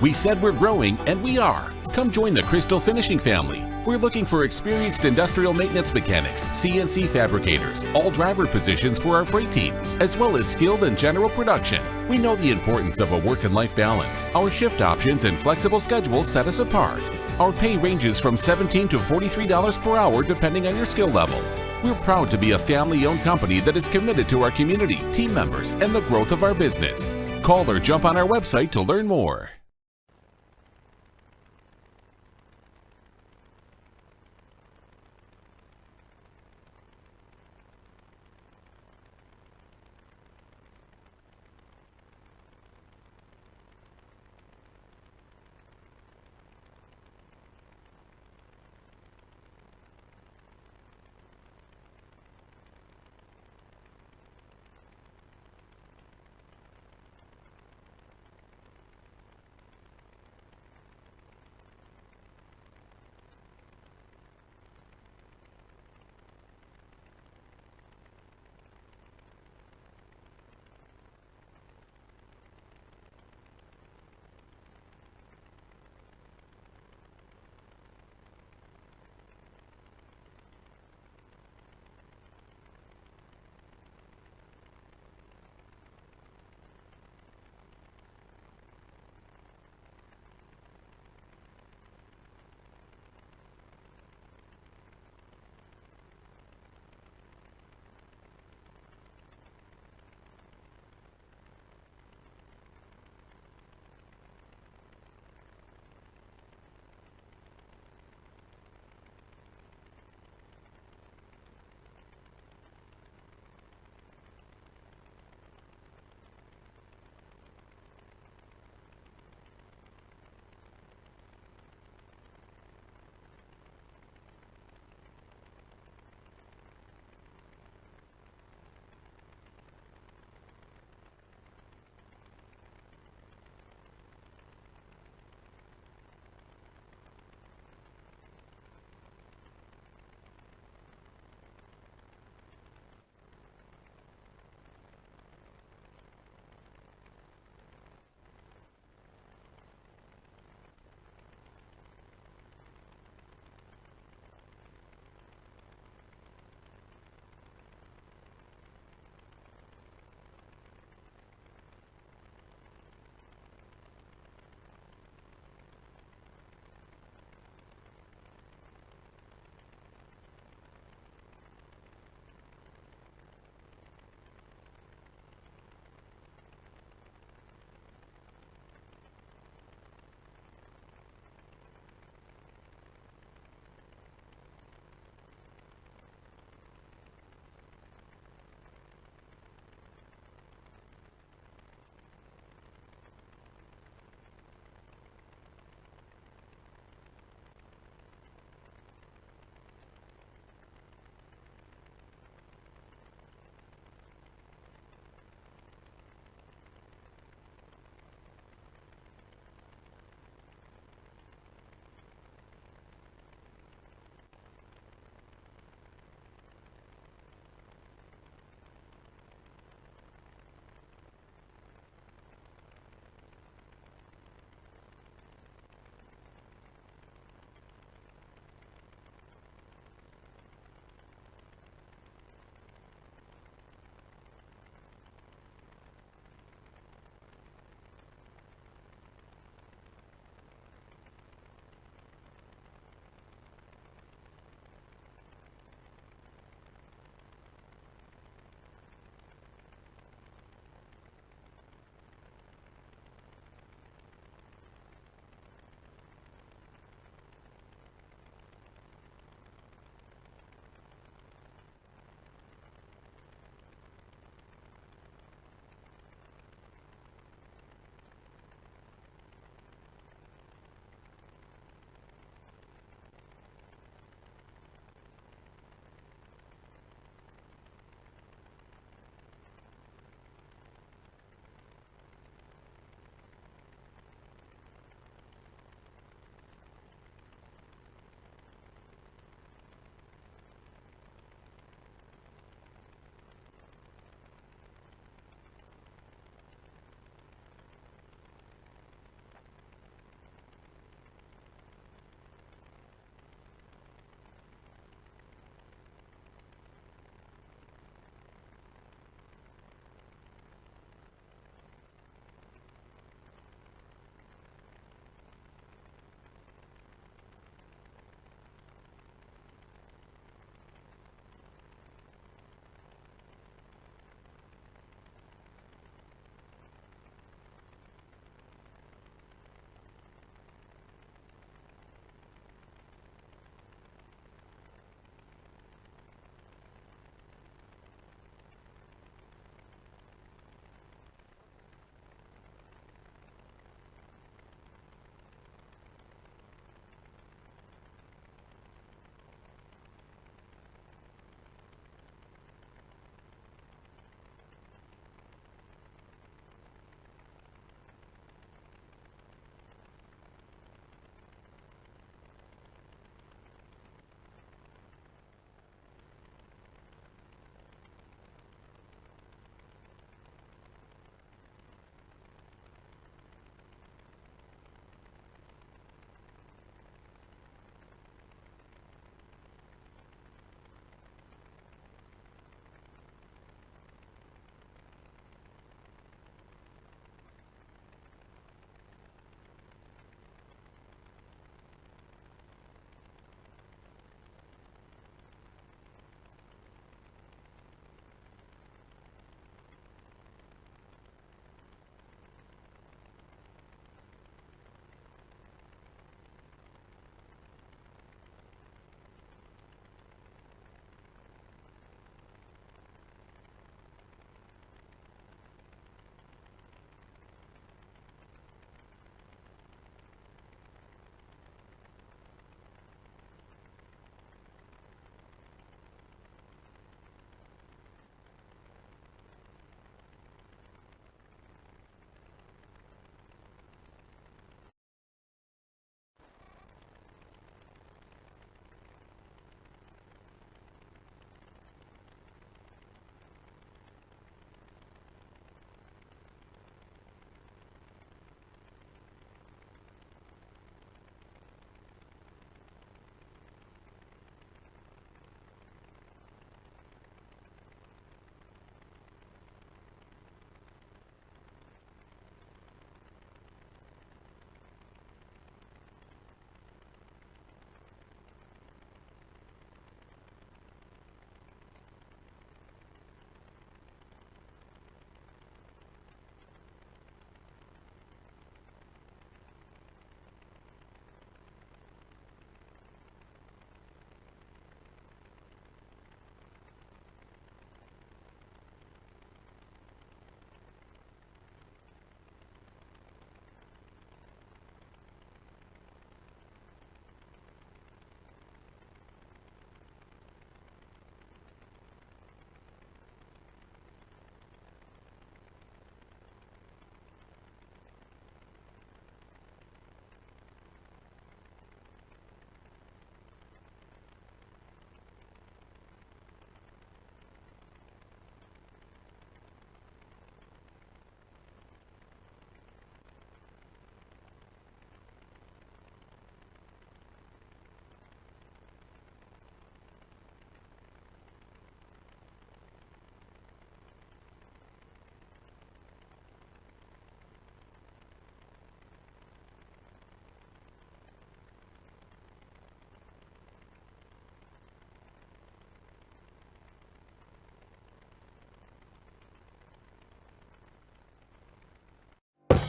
We said we're growing, and we are. Come join the Crystal Finishing family. We're looking for experienced industrial maintenance mechanics, CNC fabricators, all driver positions for our freight team, as well as skilled and general production. We know the importance of a work and life balance. Our shift options and flexible schedules set us apart. Our pay ranges from $17 to $43 per hour depending on your skill level. We're proud to be a family-owned company that is committed to our community, team members, and the growth of our business. Call or jump on our website to learn more.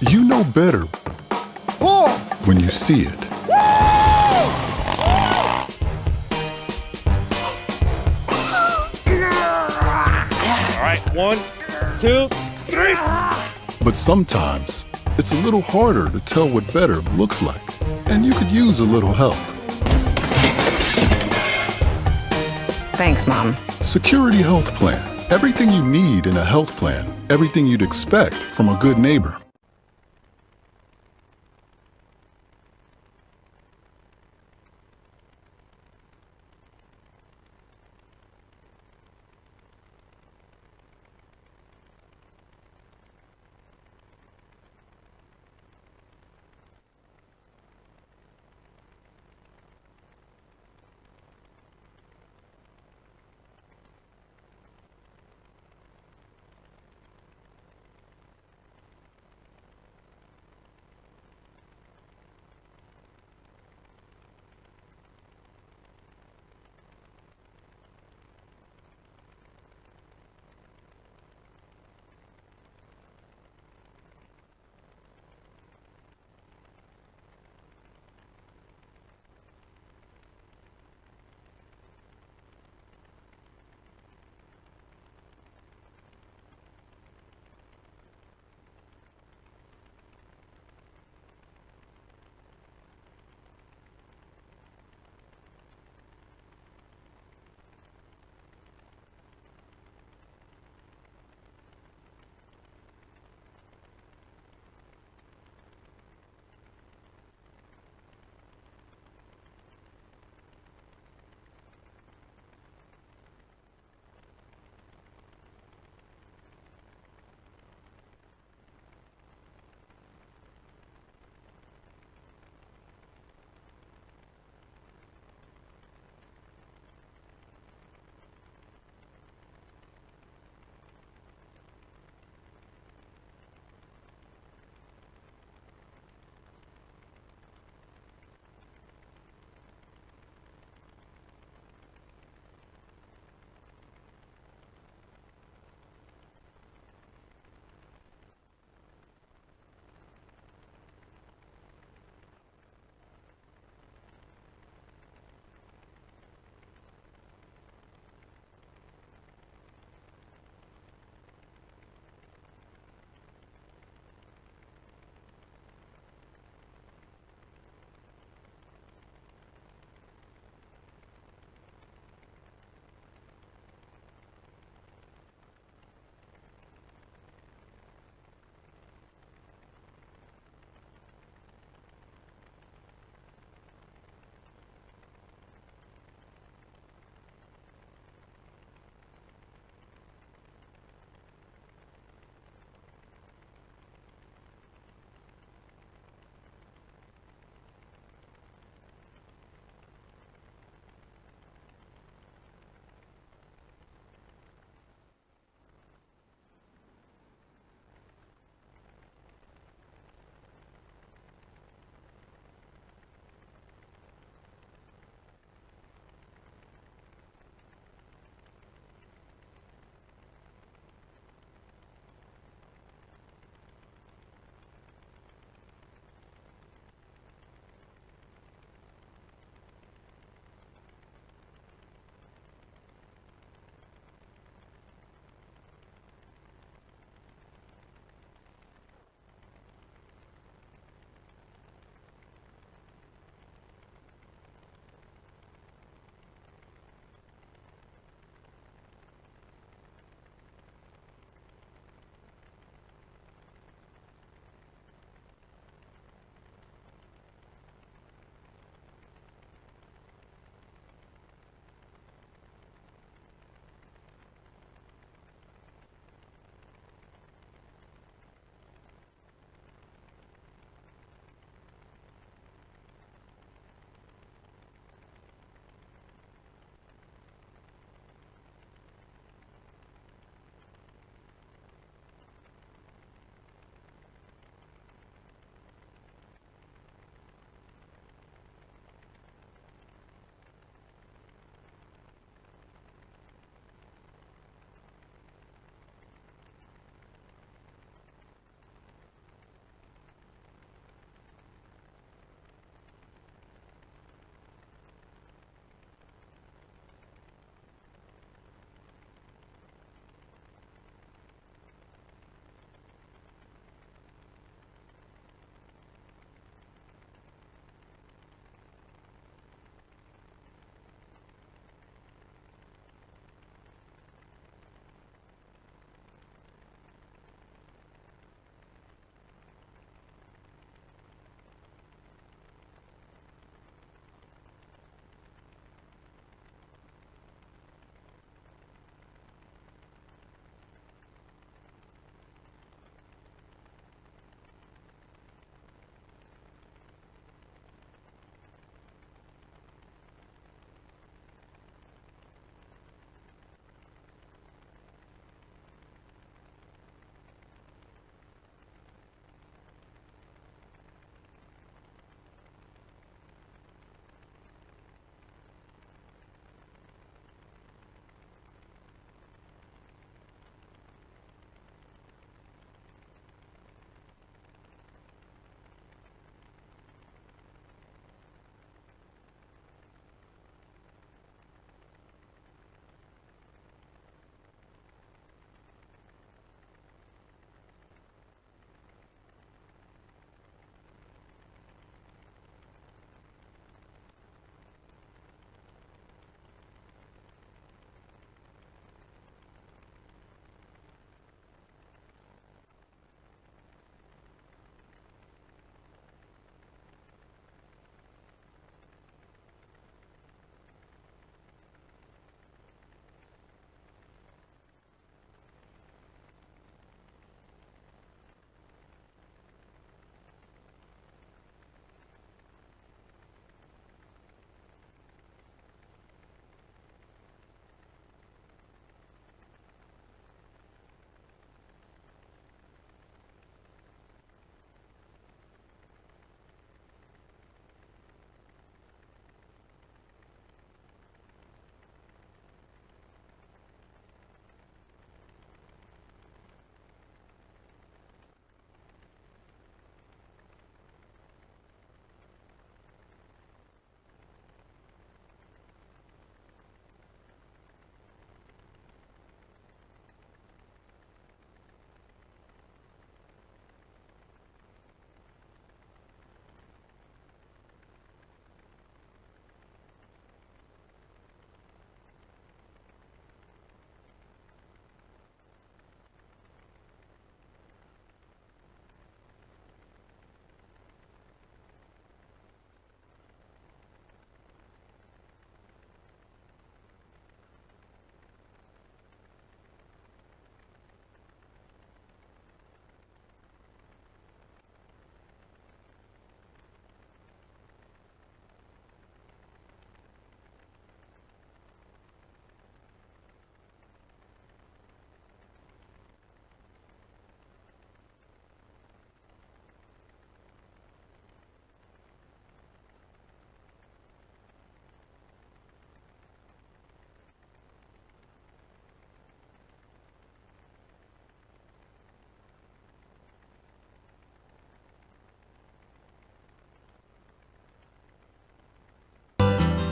You know better when you see it. All right, 1, 2, 3. But sometimes it's a little harder to tell what better looks like, and you could use a little help. Thanks, Mom. Security Health Plan. Everything you need in a health plan. Everything you'd expect from a good neighbor.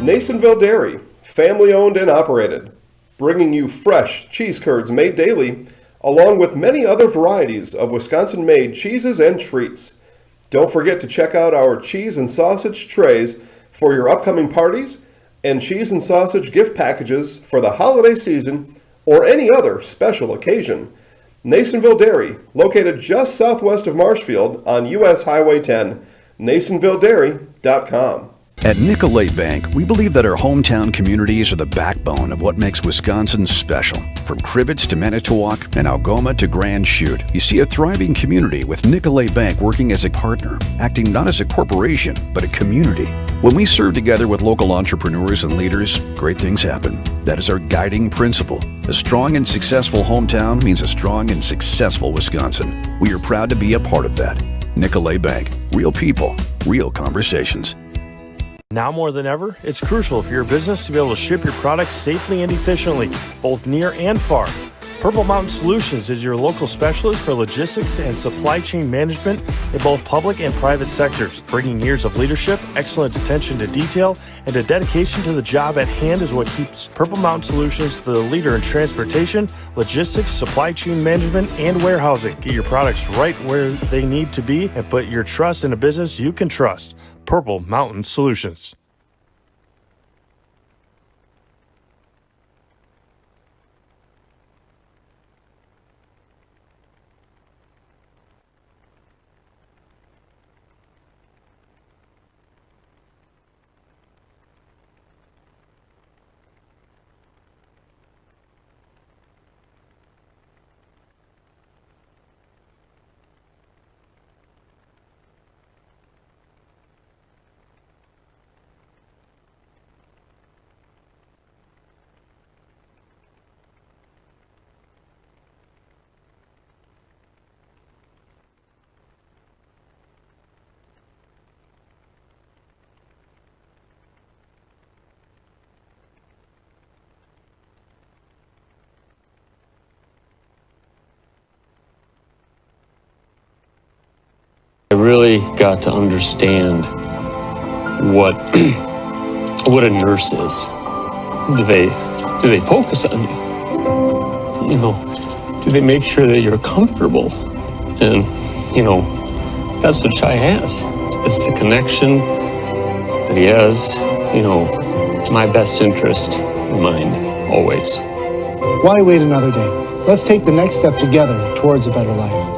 Nasonville Dairy, family owned and operated, bringing you fresh cheese curds made daily, along with many other varieties of Wisconsin-made cheeses and treats. Don't forget to check out our cheese and sausage trays for your upcoming parties and cheese and sausage gift packages for the holiday season or any other special occasion. Nasonville Dairy, located just southwest of Marshfield on US Highway 10, NasonvilleDairy.com. At Nicolay Bank, we believe that our hometown communities are the backbone of what makes Wisconsin special. From Crivets to Manitowoc and Algoma to Grand Chute, you see a thriving community with Nicolay Bank working as a partner, acting not as a corporation, but a community. When we serve together with local entrepreneurs and leaders, great things happen. That is our guiding principle. A strong and successful hometown means a strong and successful Wisconsin. We are proud to be a part of that. Nicolay Bank. Real people, real conversations. Now more than ever, it's crucial for your business to be able to ship your products safely and efficiently, both near and far. Purple Mountain Solutions is your local specialist for logistics and supply chain management in both public and private sectors. Bringing years of leadership, excellent attention to detail, and a dedication to the job at hand is what keeps Purple Mountain Solutions the leader in transportation, logistics, supply chain management, and warehousing. Get your products right where they need to be and put your trust in a business you can trust. Purple Mountain Solutions. I really got to understand what what a nurse is. Do they focus on you? You know, do they make sure that you're comfortable? And you know, that's what Shai has. It's the connection that he has. You know, my best interest in mind always. Why wait another day? Let's take the next step together towards a better life.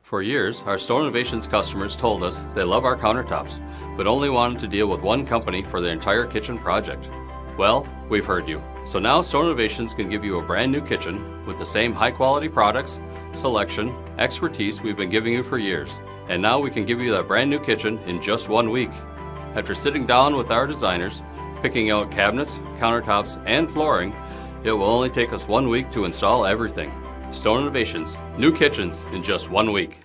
For years, our Stone Innovations customers told us they love our countertops, but only wanted to deal with one company for their entire kitchen project. Well, we've heard you. So now Stone Innovations can give you a brand new kitchen with the same high quality products, selection, expertise we've been giving you for years. And now we can give you that brand new kitchen in just 1 week. After sitting down with our designers, picking out cabinets, countertops, and flooring, it will only take us 1 week to install everything. Stone Innovations, new kitchens in just 1 week.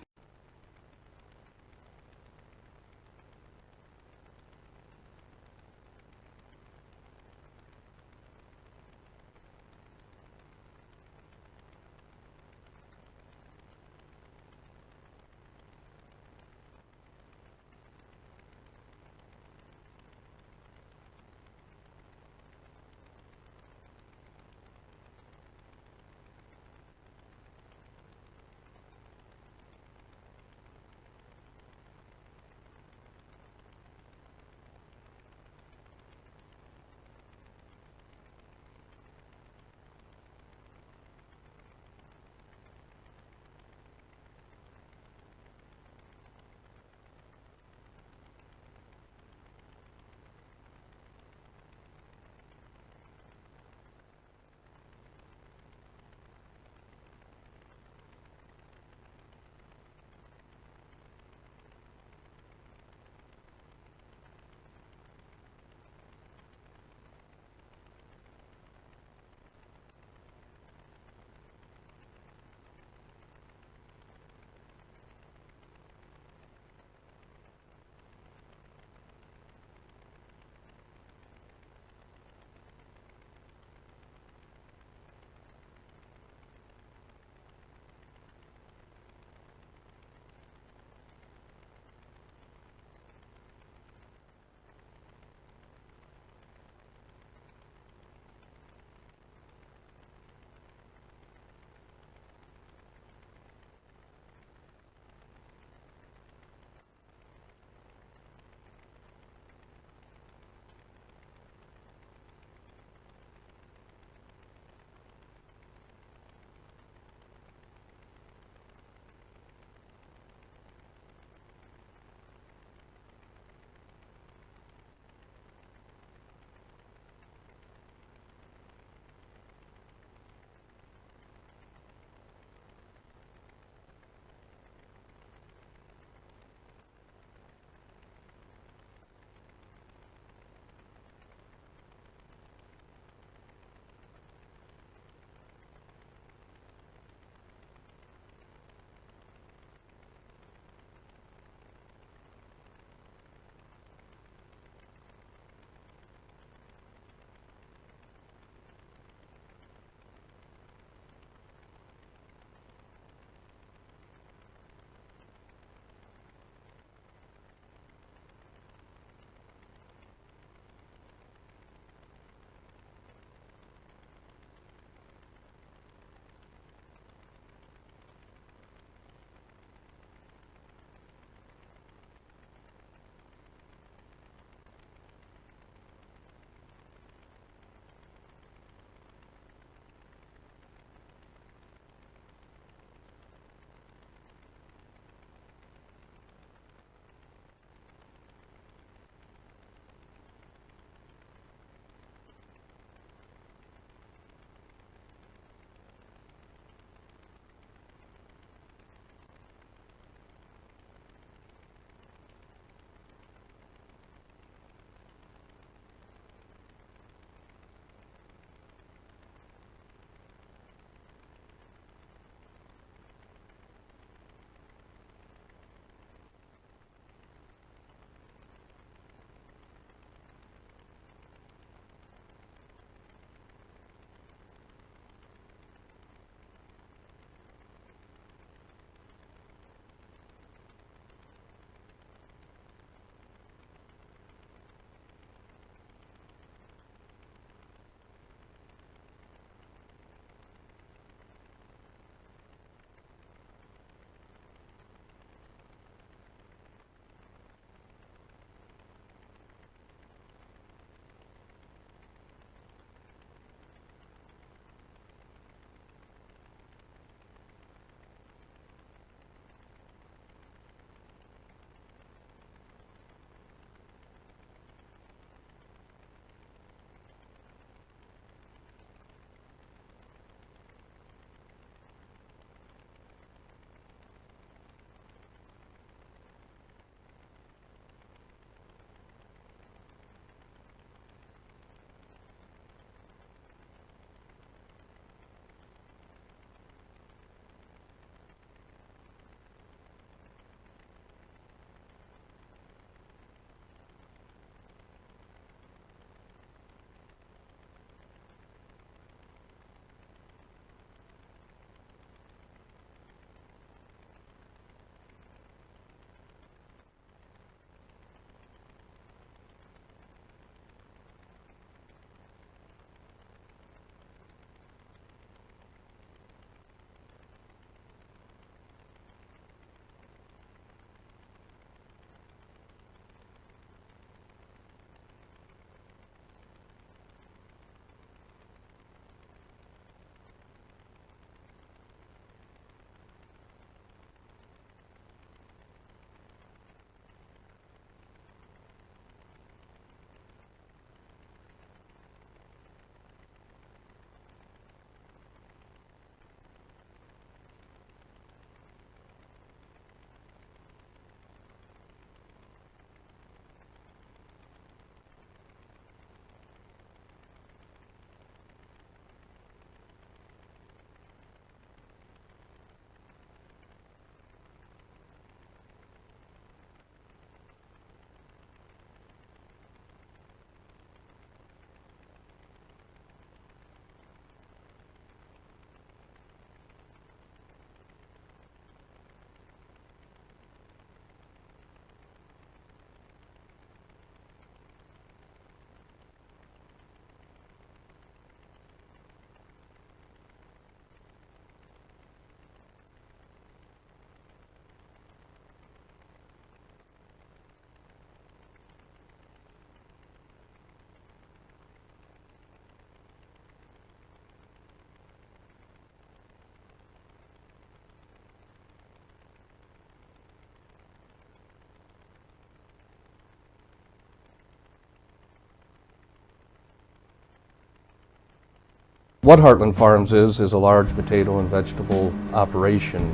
What Heartland Farms is a large potato and vegetable operation.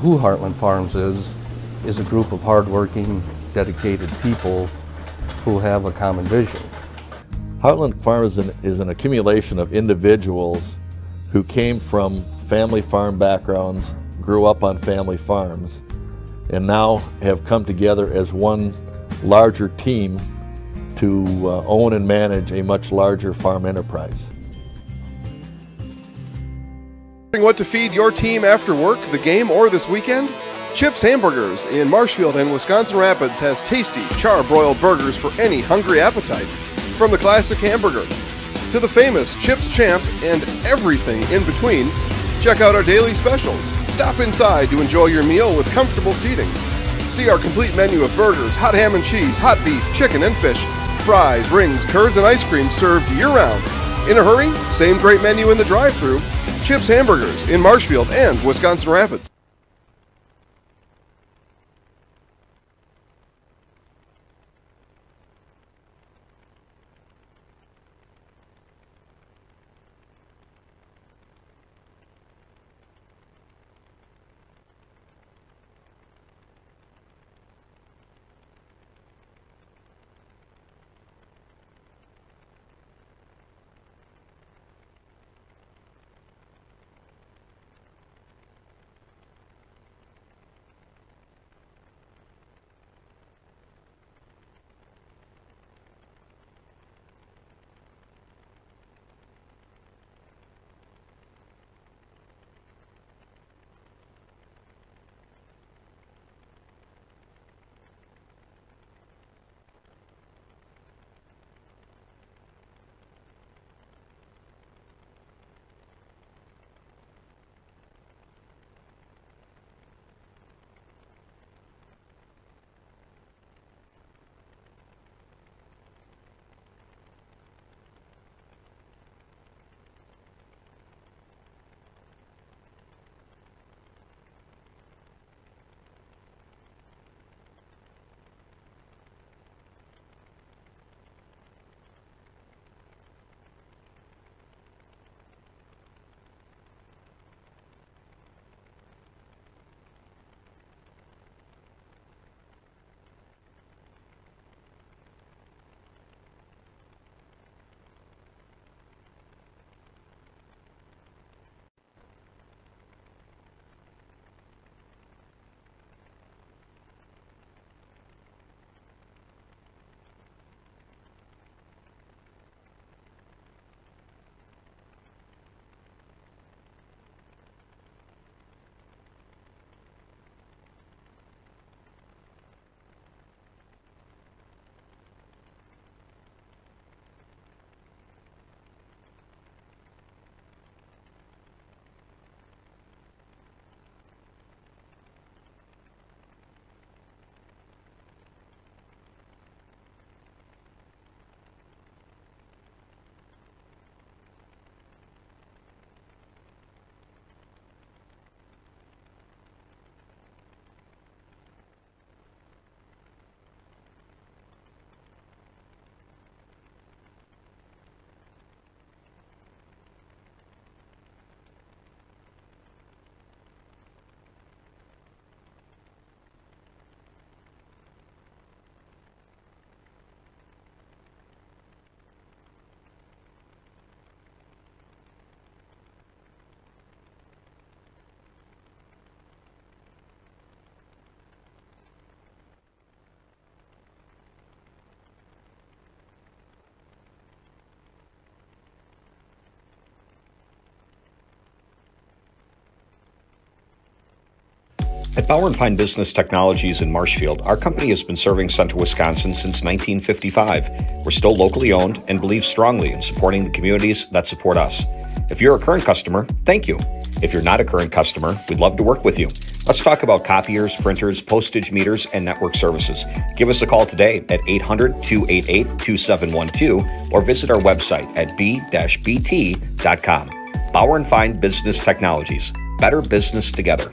Who Heartland Farms is a group of hardworking, dedicated people who have a common vision. Heartland Farms is an accumulation of individuals who came from family farm backgrounds, grew up on family farms, and now have come together as one larger team to own and manage a much larger farm enterprise. What to feed your team after work, the game, or this weekend? Chips Hamburgers in Marshfield and Wisconsin Rapids has tasty, char-broiled burgers for any hungry appetite. From the classic hamburger to the famous Chips Champ and everything in between, check out our daily specials. Stop inside to enjoy your meal with comfortable seating. See our complete menu of burgers, hot ham and cheese, hot beef, chicken and fish, fries, rings, curds, and ice cream served year-round. In a hurry? Same great menu in the drive-thru. Chips Hamburgers in Marshfield and Wisconsin Rapids. At Bauer & Fine Business Technologies in Marshfield, our company has been serving Central Wisconsin since 1955. We're still locally owned and believe strongly in supporting the communities that support us. If you're a current customer, thank you. If you're not a current customer, we'd love to work with you. Let's talk about copiers, printers, postage meters, and network services. Give us a call today at 800-288-2712 or visit our website at b-bt.com. Bauer & Fine Business Technologies. Better business together.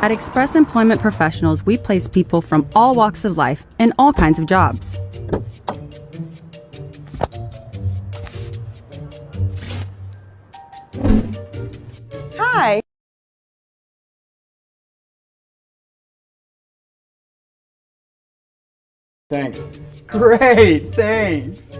At Express Employment Professionals, we place people from all walks of life in all kinds of jobs. Hi. Thanks. Great, thanks.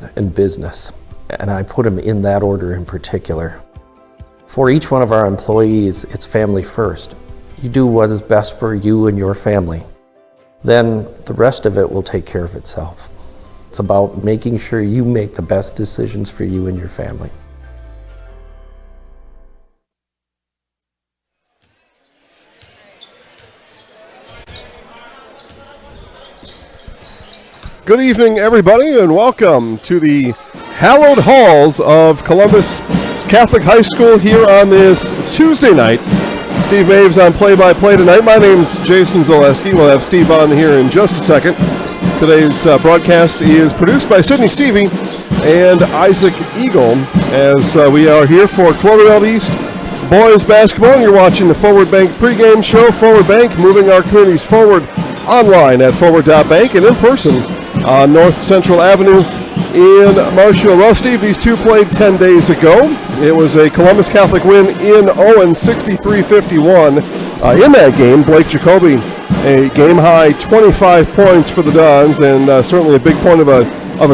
faith, and business. And I put them in that order in particular. For each one of our employees, it's family first. You do what is best for you and your family. Then the rest of it will take care of itself. It's about making sure you make the best decisions for you and your family. Good evening, everybody, and welcome to the hallowed halls of Columbus Catholic High School here on this Tuesday night. Steve Maves on play-by-play tonight. My name's Jason Zaleski. We'll have Steve on here in just a second. Today's broadcast is produced by Sidney Seavey and Isaac Eagle as we are here for Cloverdale East boys basketball. And you're watching the Forward Bank pregame show. Forward Bank, moving our communities forward online at forward.bank and in person on North Central Avenue in Marshfield. Well, Steve, these two played 10 days ago. It was a Columbus Catholic win in Owen, 63-51. In that game, Blake Jacoby, a game-high 25 points for the Dons, and certainly a big point of a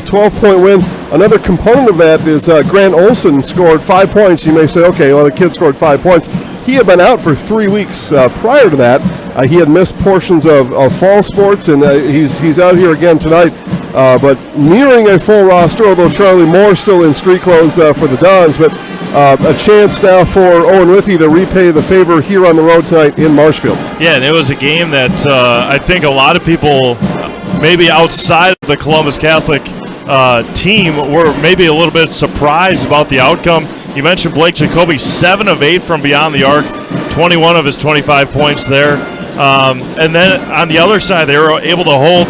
12-point win. Another component of that is Grant Olson scored 5 points. You may say, okay, well, the kid scored 5 points. He had been out for 3 weeks prior to that. He had missed portions of fall sports, and he's out here again tonight. But nearing a full roster, although Charlie Moore still in street clothes for the Dons. But a chance now for Owen-Withee to repay the favor here on the road tonight in Marshfield. Yeah, and it was a game that I think a lot of people, maybe outside of the Columbus Catholic team, were maybe a little bit surprised about the outcome. You mentioned Blake Jacoby, 7 of 8 from beyond the arc, 21 of his 25 points there. And then on the other side, they were able to hold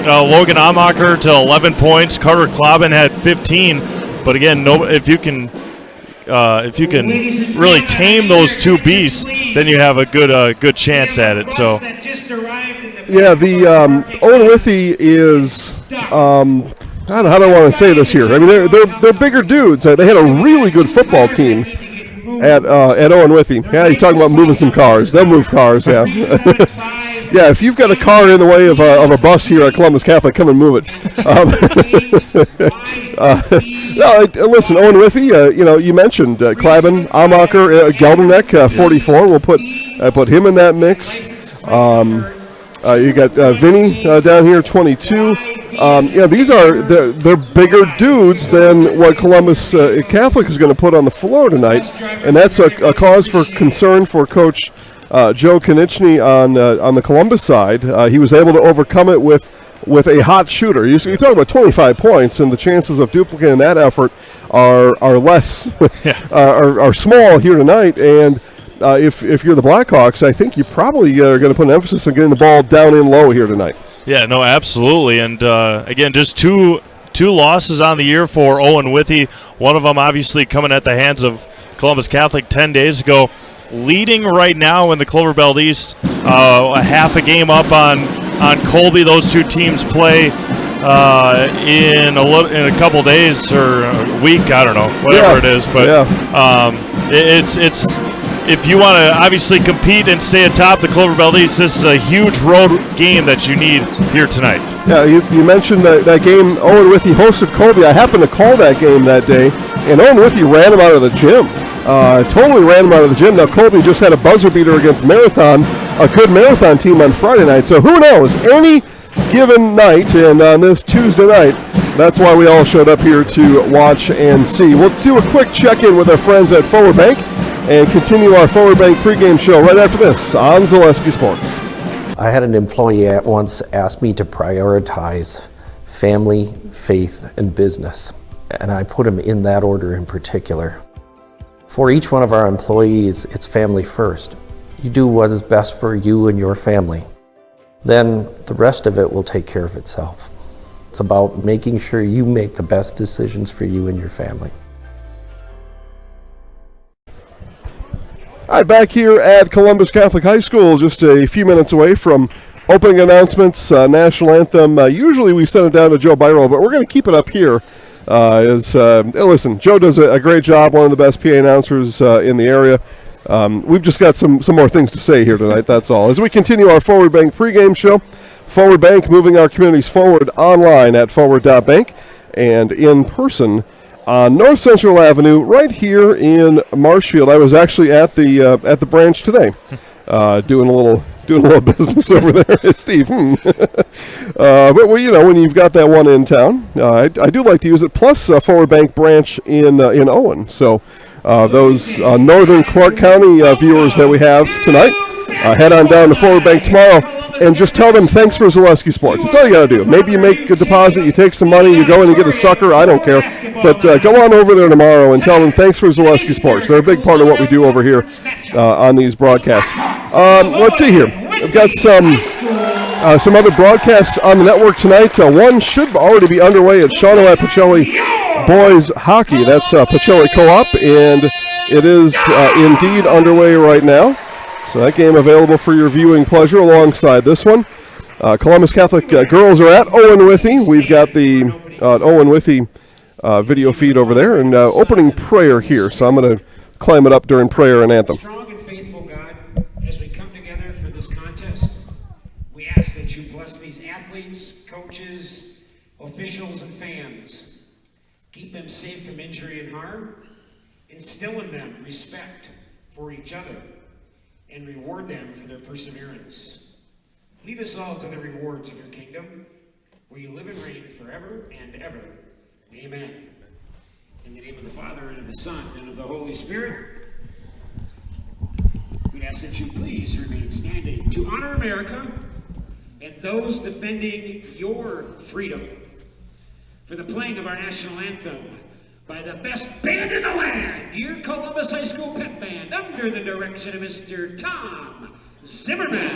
Logan Amacher to 11 points. Carter Klobin had 15. But again, if you can really tame those two beasts, then you have a good chance at it. So, yeah, the Owen-Withee is. How do I want to say this here? I mean, they're bigger dudes. They had a really good football team at Owen-Withee. Yeah, you're talking about moving some cars. They'll move cars, yeah. Yeah, if you've got a car in the way of a bus here at Columbus Catholic, come and move it. Listen, Owen-Withee, you mentioned Klabin, Amacher, Gelderneck, 44. We'll put him in that mix. You got Vinny down here, 22. These are they're bigger dudes than what Columbus Catholic is going to put on the floor tonight, and that's a cause for concern for Coach Joe Konieczny on the Columbus side. He was able to overcome it with a hot shooter. You're talking about 25 points, and the chances of duplicating that effort are less are small here tonight. And if you're the Blackhawks, I think you probably are going to put an emphasis on getting the ball down in low here tonight. Yeah, no, absolutely. And again, just two losses on the year for Owen-Withee. One of them obviously coming at the hands of Columbus Catholic 10 days ago. Leading right now in the Clover Belt East, a half a game up on Colby. Those two teams play in a couple days or a week. I don't know, whatever it is. But it's if you want to obviously compete and stay atop the Clover Belt East, this is a huge road game that you need here tonight. Yeah, you mentioned that game. Owen-Withee hosted Colby. I happened to call that game that day, and Owen-Withee ran him out of the gym. Totally ran him out of the gym. Now, Colby just had a buzzer beater against Marathon, a good Marathon team on Friday night. So who knows? Any given night, and on this Tuesday night, that's why we all showed up here to watch and see. We'll do a quick check-in with our friends at Forward Bank and continue our Forward Bank pregame show right after this on Zaleski Sports. I had an employee once ask me to prioritize family, faith, and business, and I put them in that order in particular. For each one of our employees, it's family first. You do what is best for you and your family. Then the rest of it will take care of itself. It's about making sure you make the best decisions for you and your family. All right, back here at Columbus Catholic High School, just a few minutes away from opening announcements, national anthem. Usually we send it down to Joe Byroll, but we're going to keep it up here. Listen, Joe does a great job, one of the best PA announcers in the area. We've just got some more things to say here tonight, that's all. As we continue our Forward Bank pregame show, Forward Bank moving our communities forward online at forward.bank and in person on North Central Avenue right here in Marshfield. I was actually at the branch today doing a little business over there, Steve. But when you've got that one in town, I do like to use it. Plus, Forward Bank branch in Owen. So those northern Clark County viewers that we have tonight, head on down to Forward Bank tomorrow and just tell them thanks for Zaleski Sports. That's all you got to do. Maybe you make a deposit, you take some money, you go in and get a sucker. I don't care. But go on over there tomorrow and tell them thanks for Zaleski Sports. They're a big part of what we do over here on these broadcasts. Let's see here. We've got some other broadcasts on the network tonight. One should already be underway at Shawano at Pacelli Boys Hockey. That's Pacelli Co-op, and it is indeed underway right now. So that game available for your viewing pleasure alongside this one. Columbus Catholic girls are at Owen-Withee. We've got the Owen-Withee video feed over there, and opening prayer here. So I'm going to climb it up during prayer and anthem. Strong and faithful God, as we come together for this contest, we ask that you bless these athletes, coaches, officials, and fans. Keep them safe from injury and harm. Instill in them respect for each other and reward them for their perseverance. Lead us all to the rewards of your kingdom, where you live and reign forever and ever. Amen. In the name of the Father, and of the Son, and of the Holy Spirit, we'd ask that you please remain standing to honor America and those defending your freedom for the playing of our national anthem by the best band in the land, your Columbus High School Pep Band, under the direction of Mr. Tom Zimmerman.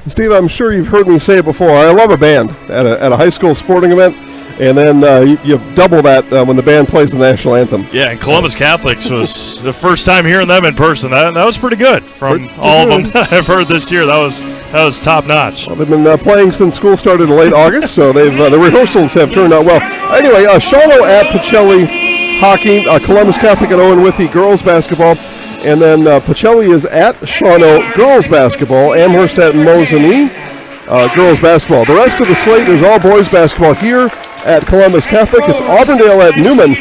Steve, I'm sure you've heard me say it before. I love a band at a high school sporting event, and then you double that when the band plays the national anthem. Yeah, and Columbus Catholics was the first time hearing them in person. That was pretty good from Pretty all good. of them that I've heard this year. That was top notch. Well, they've been playing since school started in late August, so the rehearsals have turned out well. Anyway, Shawano at Pacelli Hockey, Columbus Catholic at Owen-Withee girls basketball, and then Pacelli is at Shawano girls basketball, Amherst at Mosinee girls basketball. The rest of the slate is all boys basketball here at Columbus Catholic. It's Auburndale at Newman,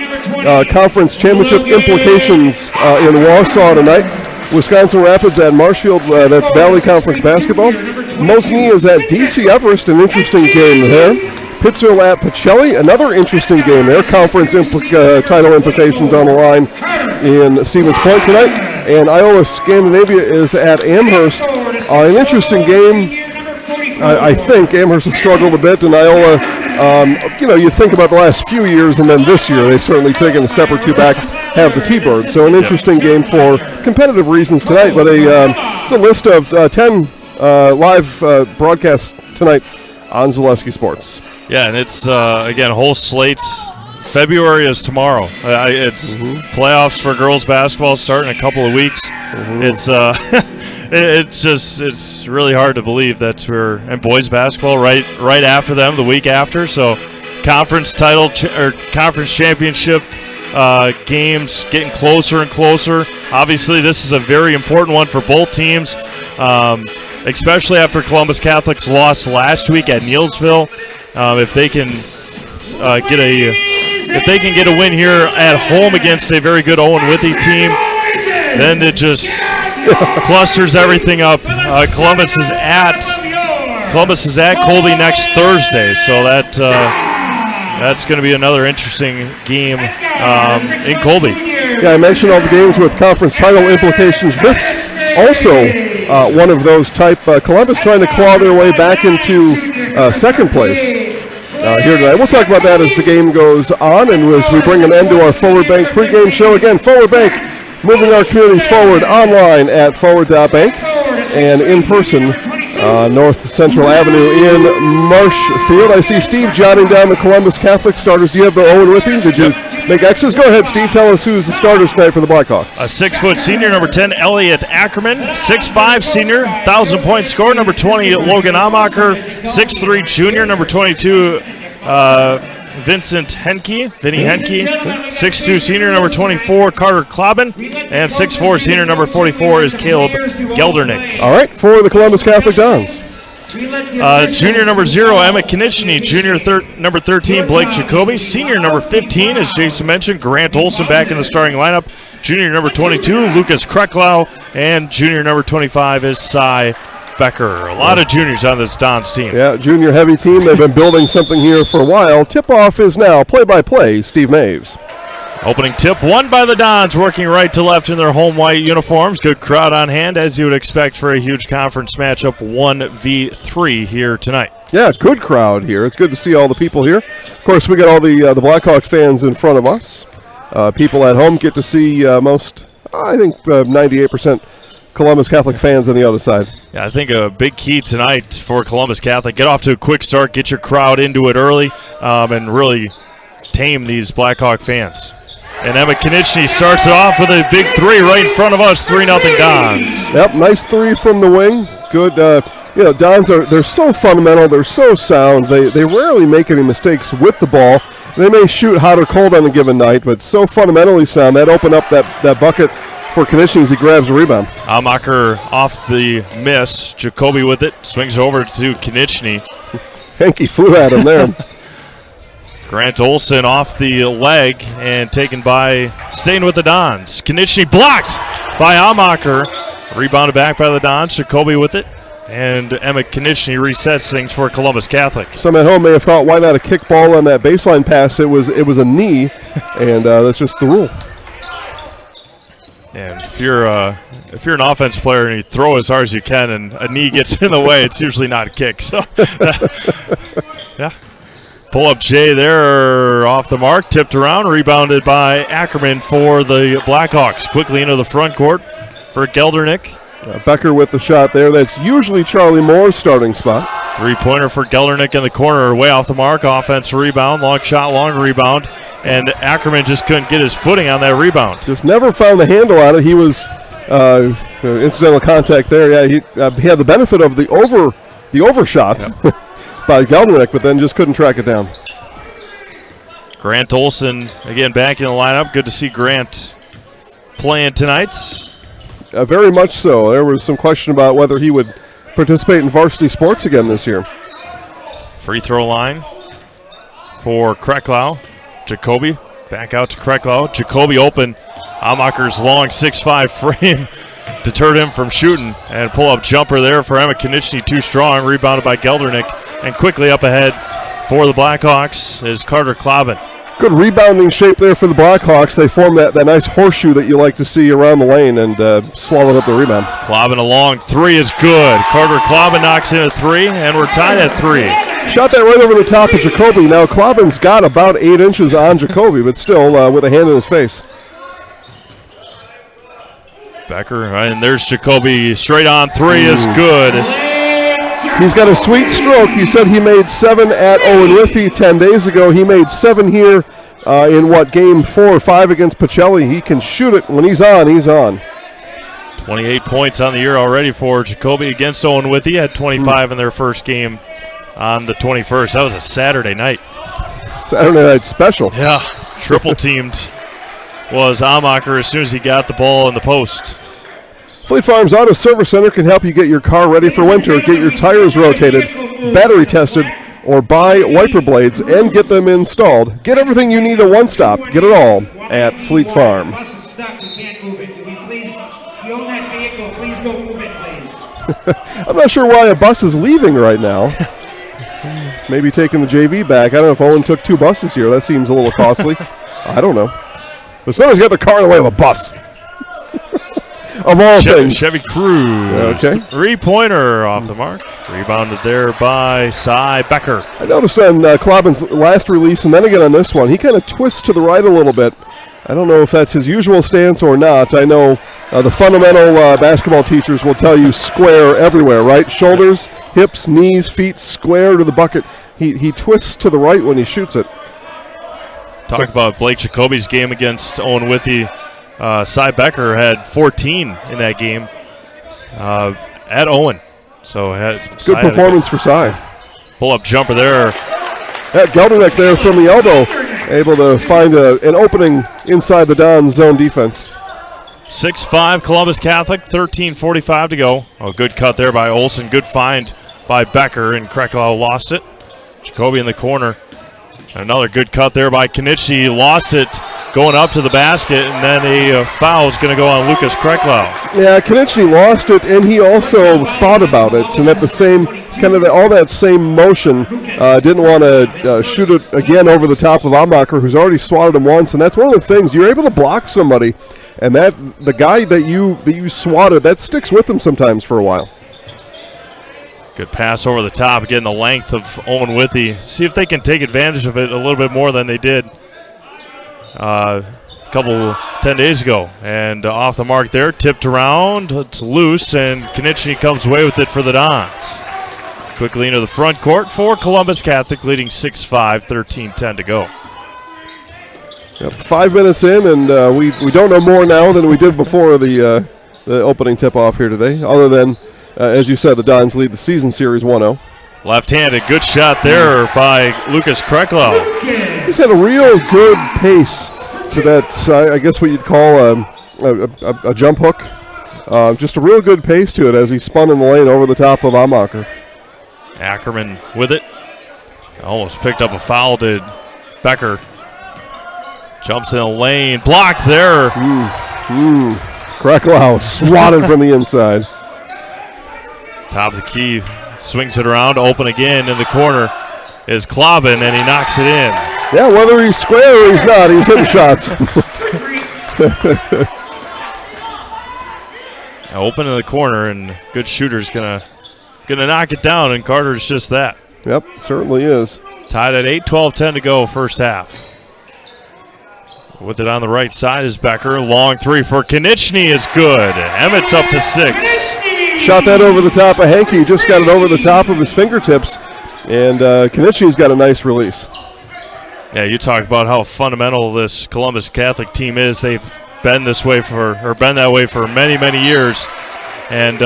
conference championship implications in Wausau tonight. Wisconsin Rapids at Marshfield, that's Valley Conference basketball. Mosinee is at DC Everest, an interesting game there. Pittsville at Pacelli, another interesting game there. Conference title implications on the line in Stevens Point tonight. And Iola Scandinavia is at Amherst. An interesting game. I think Amherst has struggled a bit, and Iola, you think about the last few years, and then this year they've certainly taken a step or two back, have the T-Birds. So an interesting game for competitive reasons tonight, but it's a list of 10 live broadcasts tonight on Zaleski Sports. Yeah, and it's, again, whole slates. February is tomorrow. It's playoffs for girls basketball starting in a couple of weeks. It's really hard to believe that and boys basketball right after them, the week after. So conference title or conference championship games getting closer and closer. Obviously, this is a very important one for both teams, especially after Columbus Catholic's loss last week at Neelsville. If they can get a win here at home against a very good Owen-Withee team, then it just clusters everything up. Columbus is at Colby next Thursday, so that's going to be another interesting game in Colby. Yeah, I mentioned all the games with conference title implications. This also one of those type. Columbus trying to claw their way back into second place here tonight. We'll talk about that as the game goes on and as we bring an end to our Forward Bank pregame show. Again, Forward Bank, moving our communities forward online at forward.bank and in person North Central Avenue in Marshfield. I see Steve jotting down the Columbus Catholic starters. Do you have the Owen-Withee? Did you make X's? Go ahead, Steve. Tell us who's the starters tonight for the Blackhawks. A 6-foot senior, number 10, Elliot Ackerman. 6'5" senior, 1,000-point scorer, number 20, Logan Amacher. 6'3" junior, number 22, Vinny Henke. 6'2" senior, number 24, Carter Klobin. And 6'4" senior, number 44 is Caleb Geldernick. All right, for the Columbus Catholic Dons. Junior number 0, Emma Konieczny. Junior number 13, Blake Jacoby. Senior number 15, as Jason mentioned, Grant Olson back in the starting lineup. Junior number 22, Lucas Kreklau. And junior number 25 is Cy Becker. A lot of juniors on this Dons team. Yeah, junior heavy team. They've been building something here for a while. Tip-off is now play-by-play, Steve Maves. Opening tip won by the Dons, working right to left in their home white uniforms. Good crowd on hand, as you would expect for a huge conference matchup, 1v3 here tonight. Yeah, good crowd here. It's good to see all the people here. Of course, we got all the Blackhawks fans in front of us. People at home get to see most, I think, 98% Columbus Catholic fans on the other side. Yeah, I think a big key tonight for Columbus Catholic, get off to a quick start, get your crowd into it early, and really tame these Blackhawk fans. And Emma Konieczny starts it off with a big 3 right in front of us, 3-0 Dons. Yep, nice 3 from the wing. Good. Dons they're so fundamental. They're so sound. They rarely make any mistakes with the ball. They may shoot hot or cold on a given night, but so fundamentally sound. That opened up that bucket for Konieczny as he grabs a rebound. Amacher off the miss. Jacoby with it. Swings over to Konieczny. Henke flew at him there. Grant Olson off the leg and staying with the Dons. Konieczny blocked by Amacher. Rebounded back by the Dons. Jacoby with it. And Emma Konieczny resets things for Columbus Catholic. Some at home may have thought, why not a kick ball on that baseline pass? It was a knee, and that's just the rule. And if you're an offense player and you throw as hard as you can and a knee gets in the way, it's usually not a kick. So, yeah. Pull up Jay there off the mark, tipped around, rebounded by Ackerman for the Blackhawks. Quickly into the front court for Geldernick. Becker with the shot there. That's usually Charlie Moore's starting spot. 3-pointer for Geldernick in the corner, way off the mark. Offense rebound, long shot, long rebound. And Ackerman just couldn't get his footing on that rebound. Just never found the handle on it. He was incidental contact there. Yeah, he had the benefit of the overshot. Yep. By Geldernick, but then just couldn't track it down. Grant Olson, again, back in the lineup. Good to see Grant playing tonight. Very much so. There was some question about whether he would participate in varsity sports again this year. Free throw line for Kreklau. Jacoby back out to Kreklau. Jacoby open. Amacher's long 6'5" frame deterred him from shooting, and pull-up jumper there for Emma Konieczny, too strong, rebounded by Geldernick, and quickly up ahead for the Blackhawks is Carter Klobin. Good rebounding shape there for the Blackhawks. They formed that nice horseshoe that you like to see around the lane and swallowed up the rebound. Klobin a long 3 is good. Carter Klobin knocks in a 3, and we're tied at 3. Shot that right over the top of Jacoby. Now Klobin's got about 8 inches on Jacoby, but still with a hand in his face. Becker, and there's Jacoby. Straight on 3 is good. He's got a sweet stroke. He said he made 7 at Owen-Withee 10 days ago. He made 7 here in game 4 or 5 against Pacelli. He can shoot it. When he's on, he's on. 28 points on the year already for Jacoby against Owen-Withee. Had 25 in their first game on the 21st. That was a Saturday night. Saturday night special. Yeah, triple teamed was Amacher as soon as he got the ball in the post. Fleet Farms Auto Service Center can help you get your car ready for winter, get your tires rotated, battery tested, or buy wiper blades and get them installed. Get everything you need at one stop. Get it all at Fleet Farm. Bus is stuck. We can't move it. Can we please, if you own that vehicle, please go move it, please. I'm not sure why a bus is leaving right now. Maybe taking the JV back. I don't know if Owen took 2 buses here. That seems a little costly. I don't know. But somebody's got the car in the way of a bus. Of all things. Chevy Cruise. Okay. 3-pointer off the mark. Rebounded there by Cy Becker. I noticed on Klobin's last release and then again on this one, he kind of twists to the right a little bit. I don't know if that's his usual stance or not. I know the fundamental basketball teachers will tell you square everywhere, right? Shoulders, hips, knees, feet, square to the bucket. He twists to the right when he shoots it. Talk about Blake Jacoby's game against Owen-Withee. Cy Becker had 14 in that game at Owen. So good performance for Cy. Pull-up jumper there. Gelderneck there from the elbow, able to find an opening inside the Don's zone defense. 6-5 Columbus Catholic, 13:45 to go. Oh, good cut there by Olsen. Good find by Becker, and Krecklau lost it. Jacoby in the corner. Another good cut there by Kenichi. Lost it going up to the basket, and then a foul is going to go on Lucas Krecklau. Yeah, Kenichi lost it, and he also thought about it, and at the same kind of all that same motion, didn't want to shoot it again over the top of Amacher, who's already swatted him once, and that's one of the things. You're able to block somebody, and that the guy that you swatted, that sticks with them sometimes for a while. Good pass over the top, getting the length of Owen-Withee. See if they can take advantage of it a little bit more than they did a couple 10 days ago. And off the mark there, tipped around. It's loose, and Kenichi comes away with it for the Dons. Quickly into the front court for Columbus Catholic, leading 6-5, 13-10 to go. Yep, 5 minutes in, and we don't know more now than we did before the opening tip-off here today, other than as you said, the Dons lead the season series 1-0. Left-handed, good shot there by Lucas Krecklau. He's had a real good pace to that, I guess what you'd call a jump hook. Just a real good pace to it as he spun in the lane over the top of Amacher. Ackerman with it. Almost picked up a foul, did Becker. Jumps in the lane, blocked there. Krecklau swatted from the inside. Top of the key, swings it around, open again in the corner is Klobin, and he knocks it in. Yeah, whether he's square or he's not, he's hitting shots. Open in the corner, and good shooter's gonna knock it down, and Carter's just that. Yep, certainly is. Tied at 8, 12-10 to go, first half. With it on the right side is Becker. Long three for Konieczny is good. Emmett's up to 6. Shot that over the top of Hankey. Just got it over the top of his fingertips. And Konieczny's got a nice release. Yeah, you talk about how fundamental this Columbus Catholic team is. They've been this way been that way for many, many years. And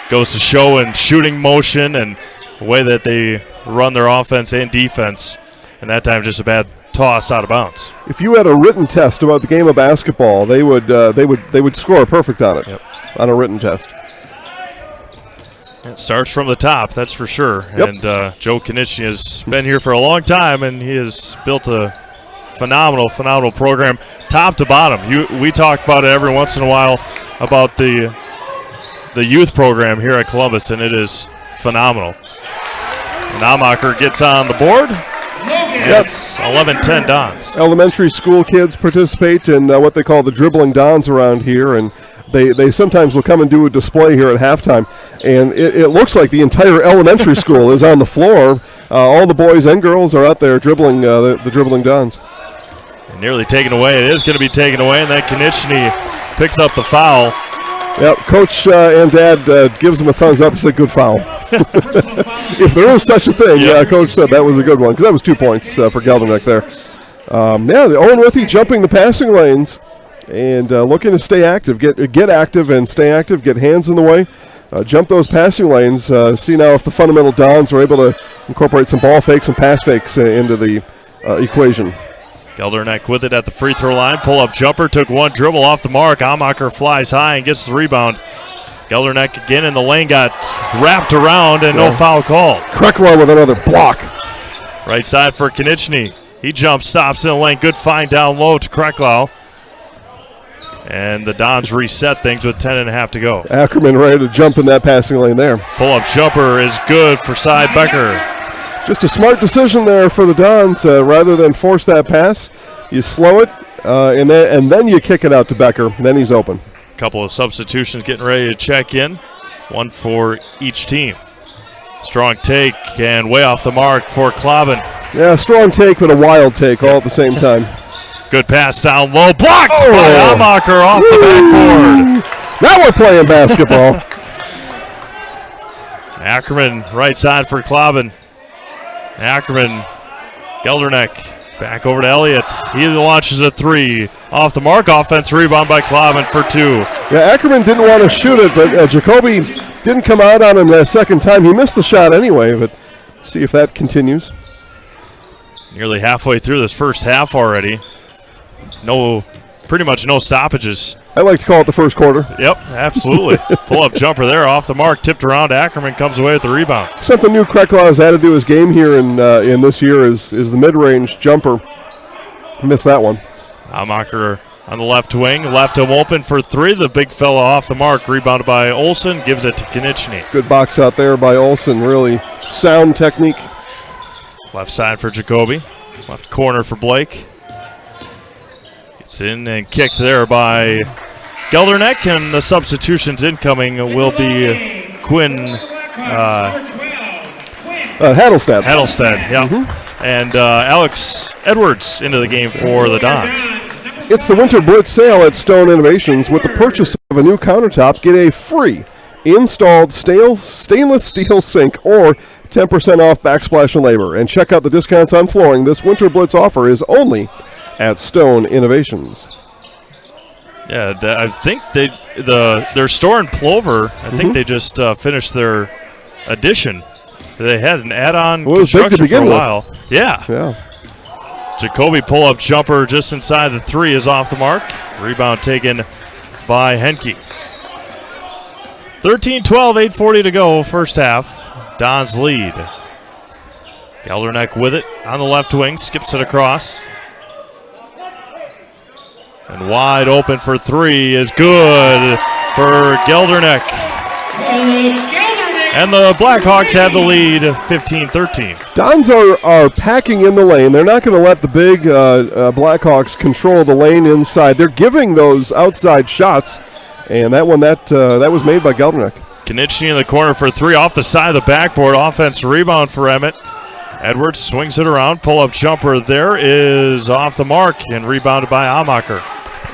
goes to show in shooting motion and the way that they run their offense and defense. And that time just a bad toss out of bounds. If you had a written test about the game of basketball, they would score perfect on it. Yep. On a written test. It starts from the top, that's for sure. Yep. And Joe Konieczny has been here for a long time, and he has built a phenomenal program, top to bottom. We talk about it every once in a while about the youth program here at Columbus, and it is phenomenal. And Amacher gets on the board. Yes, 11-10 Dons. Elementary school kids participate in what they call the dribbling Dons around here, and they sometimes will come and do a display here at halftime, and it looks like the entire elementary school is on the floor. All the boys and girls are out there dribbling the dribbling Dons. And nearly taken away. It is going to be taken away, and then Konieczny picks up the foul. Yep, Coach and Dad gives him a thumbs up. He said, good foul. If there is such a thing, Coach said that was a good one, because that was 2 points for Gelderneck there. The Owen-Withee jumping the passing lanes and looking to stay active, get active and stay active, get hands in the way, jump those passing lanes, see now if the fundamental Dons are able to incorporate some ball fakes and pass fakes into the equation. Gelderneck with it at the free throw line. Pull-up jumper, took one dribble off the mark. Amacher flies high and gets the rebound. Gelderneck again in the lane, got wrapped around and no foul call. Krecklau with another block. Right side for Konieczny. He jumps, stops in the lane. Good find down low to Krecklau. And the Dons reset things with 10.5 to go. Ackerman ready to jump in that passing lane there. Pull-up jumper is good for Cy Becker. Just a smart decision there for the Dons. Rather than force that pass, you slow it, and then you kick it out to Becker. Then he's open. A couple of substitutions getting ready to check in. One for each team. Strong take and way off the mark for Klaben. Yeah, strong take, but a wild take all at the same time. Good pass down low. Blocked by Amacher off the backboard. Now we're playing basketball. Ackerman right side for Klaben. Ackerman, Gelderneck. Back over to Elliott. He launches a three. Off the mark. Offense rebound by Klaben for 2. Yeah, Ackerman didn't want to shoot it, but Jacoby didn't come out on him that second time. He missed the shot anyway, but see if that continues. Nearly halfway through this first half already. Pretty much no stoppages. I like to call it the first quarter. Yep, absolutely. Pull-up jumper there off the mark, tipped around. Ackerman comes away with the rebound. Something new Krecklau has added to his game here in this year is the mid-range jumper. Missed that one. Amacher on the left wing, left him open for 3. The big fella off the mark, rebounded by Olsen, gives it to Konieczny. Good box out there by Olsen, really sound technique. Left side for Jacoby, left corner for Blake. Gets in and kicked there by Gelderneck, and the substitutions incoming will be Quinn Hattelstad. Yeah. And Alex Edwards into the game for the Dons. It's the Winter Blitz sale at Stone Innovations. With the purchase of a new countertop, get a free installed stainless steel sink or 10% off backsplash and labor. And check out the discounts on flooring. This Winter Blitz offer is only at Stone Innovations. Yeah, I think their store in Plover, I think they just finished their addition. They had an add-on construction for a while. Yeah. Jacoby pull-up jumper just inside the 3 is off the mark. Rebound taken by Henke. 13-12, 8:40 to go, first half. Dons lead. Gelderneck with it on the left wing, skips it across. And wide open for 3 is good for Gelderneck. And the Blackhawks have the lead, 15-13. Dons are packing in the lane. They're not going to let the big Blackhawks control the lane inside. They're giving those outside shots, and that one that was made by Gelderneck. Konieczny in the corner for 3 off the side of the backboard. Offense rebound for Emmett. Edwards swings it around. Pull-up jumper there is off the mark and rebounded by Amacher.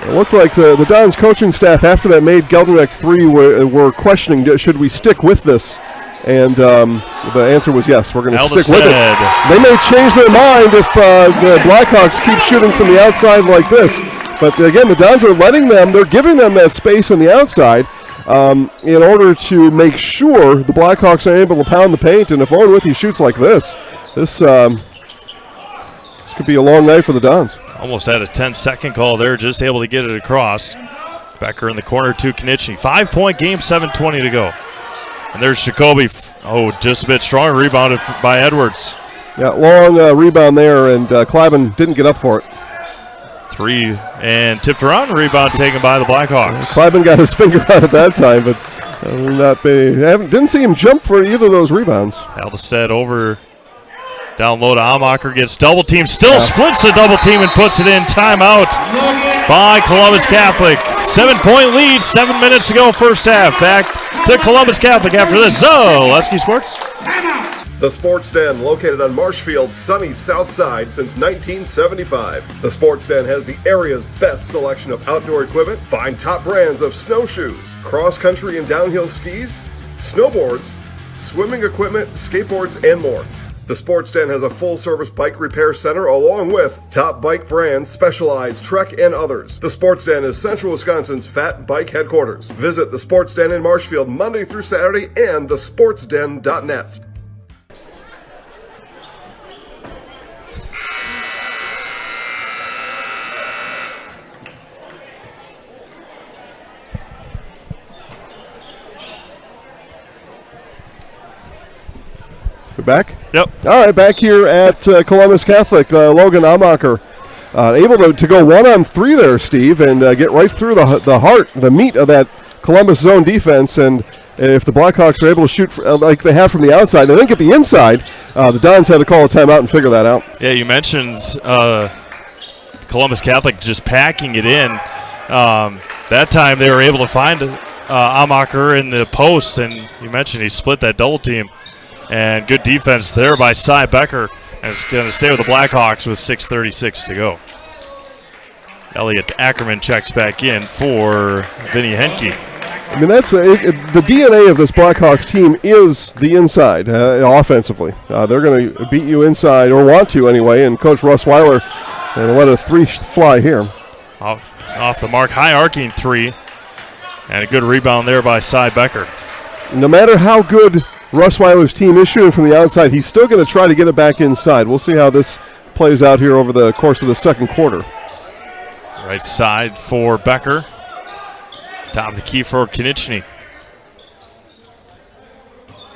It looked like the Dons coaching staff after that made Gelderneck 3 were questioning, should we stick with this? And the answer was yes, we're going to stick with it. They may change their mind if the Blackhawks keep shooting from the outside like this. But again, the Dons are letting them, they're giving them that space on the outside in order to make sure the Blackhawks are able to pound the paint. And if Owen-Withee shoots like this could be a long night for the Dons. Almost had a 10-second call there, just able to get it across. Becker in the corner to Konieczny. 5-point game, 7:20 to go. And there's Jacoby. Just a bit strong. Rebounded by Edwards. Yeah, long rebound there, and Klaben didn't get up for it. 3 and tipped around. Rebound taken by the Blackhawks. Klaben got his finger out at that time, but didn't see him jump for either of those rebounds. Alderstead over down low to Amacher. Gets double team. Still splits the double team and puts it in. Timeout by Columbus Catholic. 7-point lead. 7 minutes to go first half. Back to Columbus Catholic after this. Lesky Sports. The Sports Den, located on Marshfield's sunny south side since 1975. The Sports Den has the area's best selection of outdoor equipment. Find top brands of snowshoes, cross-country and downhill skis, snowboards, swimming equipment, skateboards, and more. The Sports Den has a full-service bike repair center along with top bike brands, Specialized, Trek, and others. The Sports Den is Central Wisconsin's fat bike headquarters. Visit the Sports Den in Marshfield Monday through Saturday and thesportsden.net. We're back? Yep. All right, back here at Columbus Catholic. Logan Amacher able to go 1-on-3 there, Steve, and get right through the meat of that Columbus zone defense. And if the Blackhawks are able to shoot like they have from the outside and then get the inside, the Dons had to call a timeout and figure that out. Yeah, you mentioned Columbus Catholic just packing it in. That time they were able to find Amacher in the post, and you mentioned he split that double team. And good defense there by Cy Becker. And it's going to stay with the Blackhawks with 6:36 to go. Elliot Ackerman checks back in for Vinny Henke. I mean, that's the DNA of this Blackhawks team is the inside offensively. They're going to beat you inside, or want to anyway, and Coach Russ Weiler and let a 3 fly here. Off the mark, high arcing 3, and a good rebound there by Cy Becker. No matter how good Russ Weiler's team is shooting from the outside, he's still going to try to get it back inside. We'll see how this plays out here over the course of the second quarter. Right side for Becker. Top of the key for Konieczny.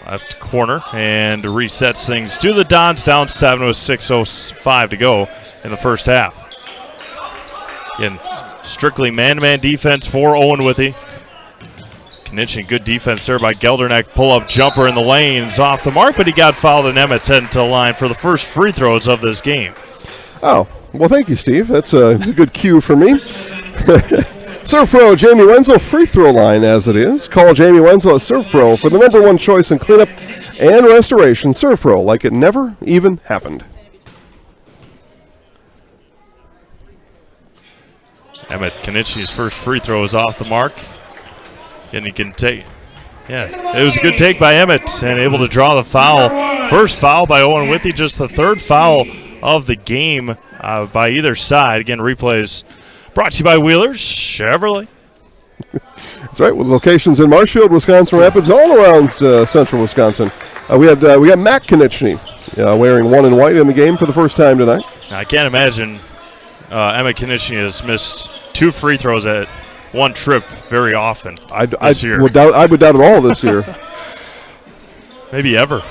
Left corner and resets things to the Dons, down 7 with 6:05 to go in the first half. Again, strictly man-to-man defense for Owen-Withee. Konieczny, good defense there by Gelderneck. Pull-up jumper in the lanes off the mark, but he got fouled, and Emmett's heading to the line for the first free throws of this game. Oh, well, thank you, Steve. That's a good cue for me. Serve Pro Jamie Wenzel free throw line as it is. Call Jamie Wenzel at Serve Pro for the #1 choice in cleanup and restoration. Serve Pro, like it never even happened. Emmett Konieczny's first free throw is off the mark. And he can take. Yeah, it was a good take by Emmett and able to draw the foul. First foul by Owen-Withee, just the third foul of the game by either side. Again, replays brought to you by Wheelers Chevrolet. That's right, with locations in Marshfield, Wisconsin Rapids, all around central Wisconsin. We got Matt Konieczny wearing 1 in white in the game for the first time tonight. I can't imagine Emmett Konieczny has missed 2 free throws at one trip very often this year. I would doubt it all this year. Maybe ever.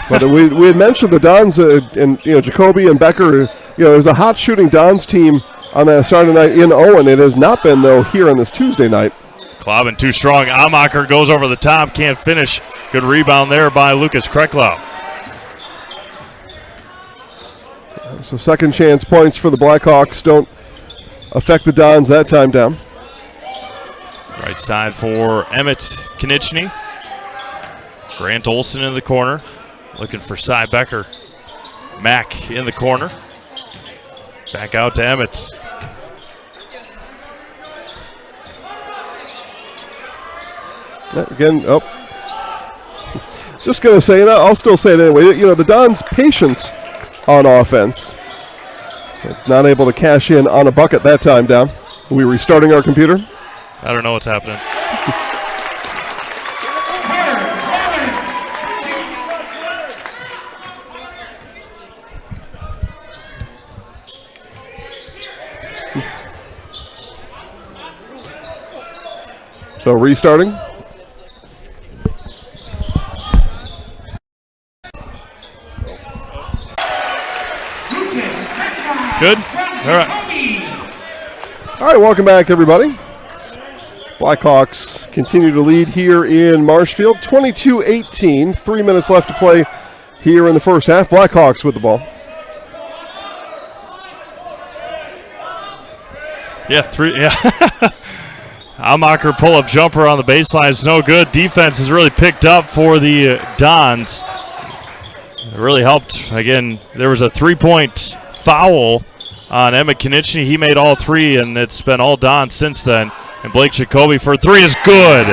But we had mentioned the Dons and Jacoby and Becker. It was a hot shooting Dons team on that Saturday night in Owen. It has not been though here on this Tuesday night. Klobbin too strong. Amacher goes over the top, can't finish. Good rebound there by Lucas Kreklau. So second chance points for the Blackhawks don't affect the Dons that time down. Right side for Emmett Konieczny. Grant Olson in the corner, looking for Cy Becker. Mack in the corner. Back out to Emmett. Again, just going to say it. I'll still say it anyway. The Dons' patient on offense. Not able to cash in on a bucket that time down. Are we restarting our computer? I don't know what's happening. So restarting. Good. All right. All right, welcome back, everybody. Blackhawks continue to lead here in Marshfield, 22-18. 3 minutes left to play here in the first half. Blackhawks with the ball. Amacher pull-up jumper on the baseline is no good. Defense has really picked up for the Dons. It really helped. Again, there was a 3-point foul on Emmett Konieczny. He made all 3, and it's been all Dons since then. And Blake Jacoby for 3 is good.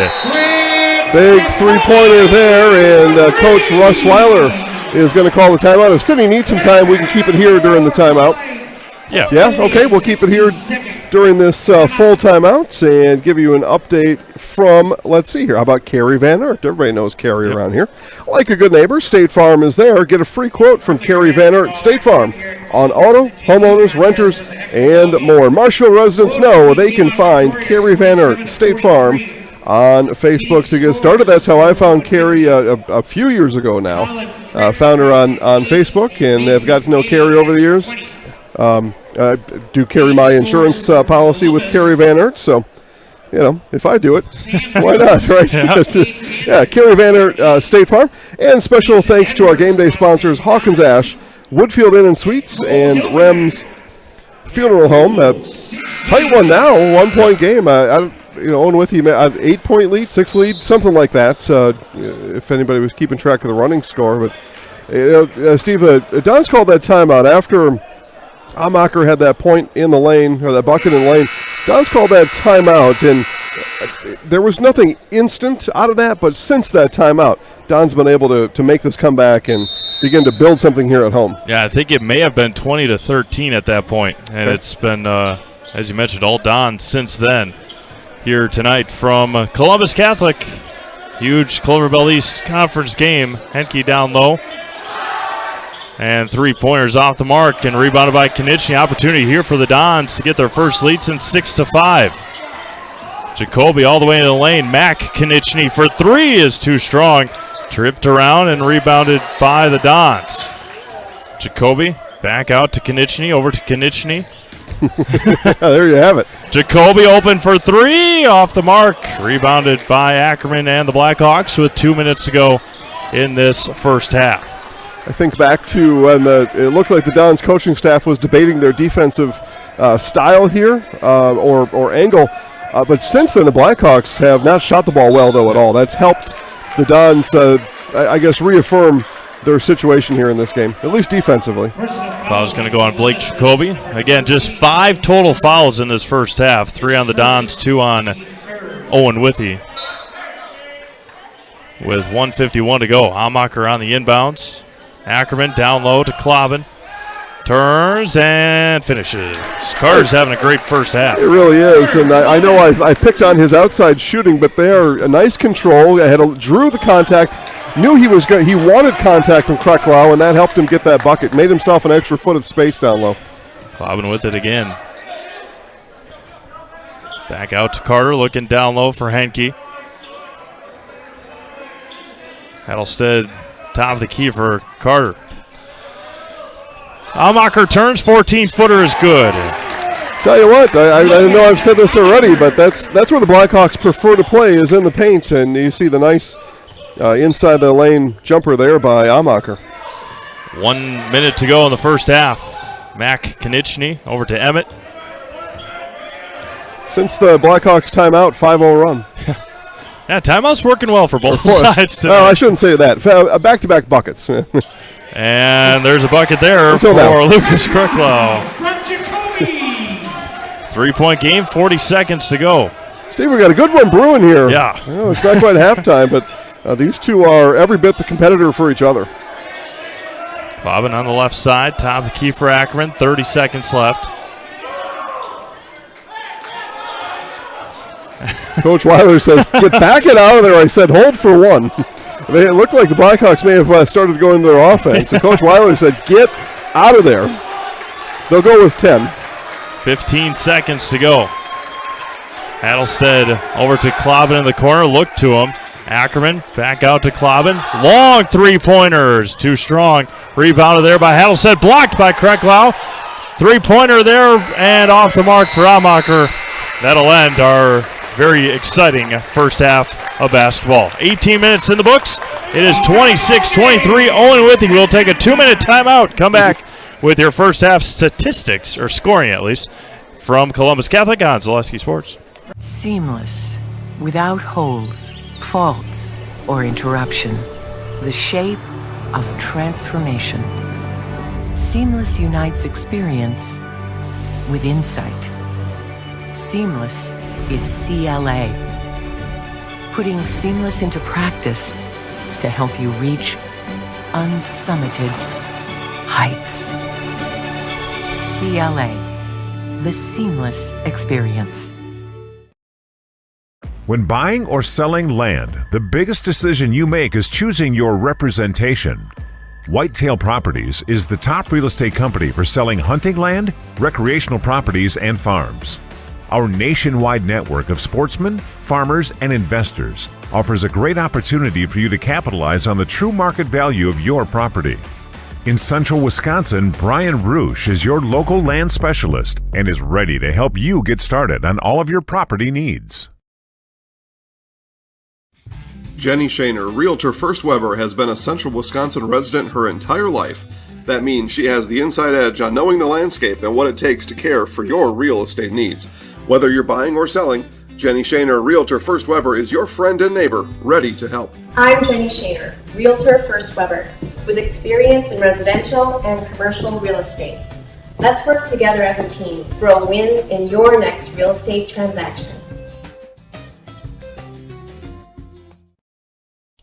Big three-pointer there, and Coach Russ Weiler is going to call the timeout. If Sydney needs some time, we can keep it here during the timeout. Yeah. Yeah, okay, we'll keep it here during this full timeout and give you an update from, let's see here, how about Carrie Van Aert? Everybody knows Carrie around here. Like a good neighbor, State Farm is there. Get a free quote from Carrie Van Aert, State Farm, on auto, homeowners, renters, and more. Marshfield residents know they can find Carrie Van Aert, State Farm, on Facebook to get started. That's how I found Carrie a few years ago now. Found her on Facebook, and have got to know Carrie over the years. I do carry my insurance policy with Carrie Van Aert, so if I do it, why not, right? Carrie Van Aert, State Farm. And special thanks to our game day sponsors, Hawkins Ash, Woodfield Inn and Suites, and Rem's Funeral Home. Tight one now, 1-point game. Owen-Withee, 8-point lead, 6 lead, something like that, if anybody was keeping track of the running score. But, Steve, Don's called that timeout after Amacher had that point in the lane, or that bucket in the lane. Don's called that timeout, and there was nothing instant out of that, but since that timeout, Don's been able to make this comeback and begin to build something here at home. Yeah, I think it may have been 20-13 at that point, and it's been, as you mentioned, all Don since then. Here tonight from Columbus Catholic, huge Clover Bell East Conference game. Henke down low. And 3-pointers off the mark and rebounded by Konechny. Opportunity here for the Dons to get their first lead since 6-5. Jacoby all the way into the lane. Mac Konechny for 3 is too strong. Tripped around and rebounded by the Dons. Jacoby back out to Konechny, over to Konechny. There you have it. Jacoby open for 3, off the mark. Rebounded by Ackerman and the Blackhawks with 2 minutes to go in this first half. I think back to when it looked like the Dons coaching staff was debating their defensive style here or angle. But since then, the Blackhawks have not shot the ball well, though, at all. That's helped the Dons, I guess, reaffirm their situation here in this game, at least defensively. Foul's going to go on Blake Jacoby. Again, just 5 total fouls in this first half. 3 on the Dons, 2 on Owen-Withee. With 1:51 to go, Amacher on the inbounds. Ackerman down low to Klobin. Turns and finishes. Carter's having a great first half. It really is, and I know I picked on his outside shooting, but they are a nice control. Drew the contact, knew he wanted contact from Kreklau, and that helped him get that bucket. Made himself an extra foot of space down low. Klobin with it again. Back out to Carter, looking down low for Henke. Hattelstead top of the key for Carter. Amacher turns, 14-footer is good. Tell you what, I know I've said this already, but that's where the Blackhawks prefer to play, is in the paint, and you see the nice inside the lane jumper there by Amacher. 1 minute to go in the first half. Mac Konechny over to Emmett. Since the Blackhawks timeout, 5-0 run. Yeah, timeout's working well for both sides tonight. No, I shouldn't say that. Back-to-back buckets. And there's a bucket there for Lucas Kreklau. 3-point game, 40 seconds to go. Steve, we got a good one brewing here. Yeah. It's not quite halftime, but these two are every bit the competitor for each other. Klobin on the left side, top of the key for Ackerman, 30 seconds left. Coach Weiler says, back it out of there. I said, hold for 1. It looked like the Blackhawks may have started going to their offense. And Coach Weiler said, get out of there. They'll go with 10. 15 seconds to go. Hattelstead over to Klobin in the corner. Look to him. Ackerman back out to Klobin. Long 3-pointers. Too strong. Rebounded there by Hattelstead. Blocked by Kreklau. 3-pointer there and off the mark for Amacher. That'll end our very exciting first half of basketball. 18 minutes in the books. It is 26-23. Owen-Withee will take a 2-minute timeout. Come back with your first half statistics, or scoring at least, from Columbus Catholic on Zaleski Sports. Seamless, without holes, faults, or interruption. The shape of transformation. Seamless unites experience with insight. Seamless is CLA. Putting seamless into practice to help you reach unsummited heights. CLA, the seamless experience. When buying or selling land, the biggest decision you make is choosing your representation. Whitetail Properties is the top real estate company for selling hunting land, recreational properties, and farms. Our nationwide network of sportsmen, farmers, and investors offers a great opportunity for you to capitalize on the true market value of your property. In central Wisconsin, Brian Roosh is your local land specialist and is ready to help you get started on all of your property needs. Jenny Shaner, Realtor First Weber, has been a central Wisconsin resident her entire life. That means she has the inside edge on knowing the landscape and what it takes to care for your real estate needs. Whether you're buying or selling, Jenny Shaner, Realtor First Weber, is your friend and neighbor, ready to help. I'm Jenny Shaner, Realtor First Weber, with experience in residential and commercial real estate. Let's work together as a team for a win in your next real estate transaction.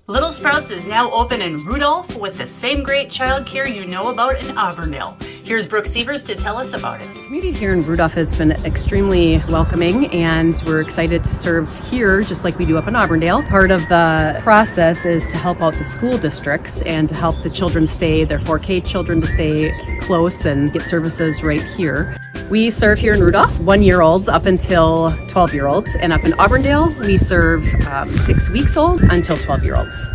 Little Sprouts is now open in Rudolph with the same great childcare you know about in Auburndale. Here's Brooke Sievers to tell us about it. The community here in Rudolph has been extremely welcoming, and we're excited to serve here just like we do up in Auburndale. Part of the process is to help out the school districts and to help the children stay, their 4K children, to stay close and get services right here. We serve here in Rudolph 1-year-olds up until 12-year-olds, and up in Auburndale we serve 6 weeks old until 12-year-olds.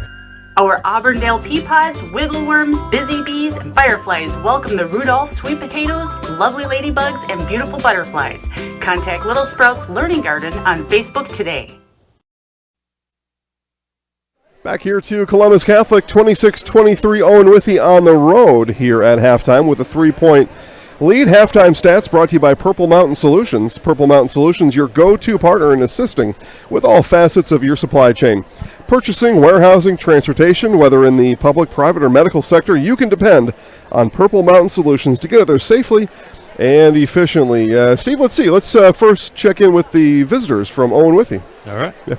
Our Auburndale pea pods, wiggle worms, busy bees, and fireflies welcome the Rudolph sweet potatoes, lovely ladybugs, and beautiful butterflies. Contact Little Sprouts Learning Garden on Facebook today. Back here to Columbus Catholic, 26-23 Owen-Withee on the road here at halftime with a 3-point lead. Halftime stats brought to you by Purple Mountain Solutions. Purple Mountain Solutions, your go-to partner in assisting with all facets of your supply chain. Purchasing, warehousing, transportation, whether in the public, private, or medical sector, you can depend on Purple Mountain Solutions to get there safely and efficiently. Steve, let's see. Let's first check in with the visitors from Owen-Withee. All right. Yeah.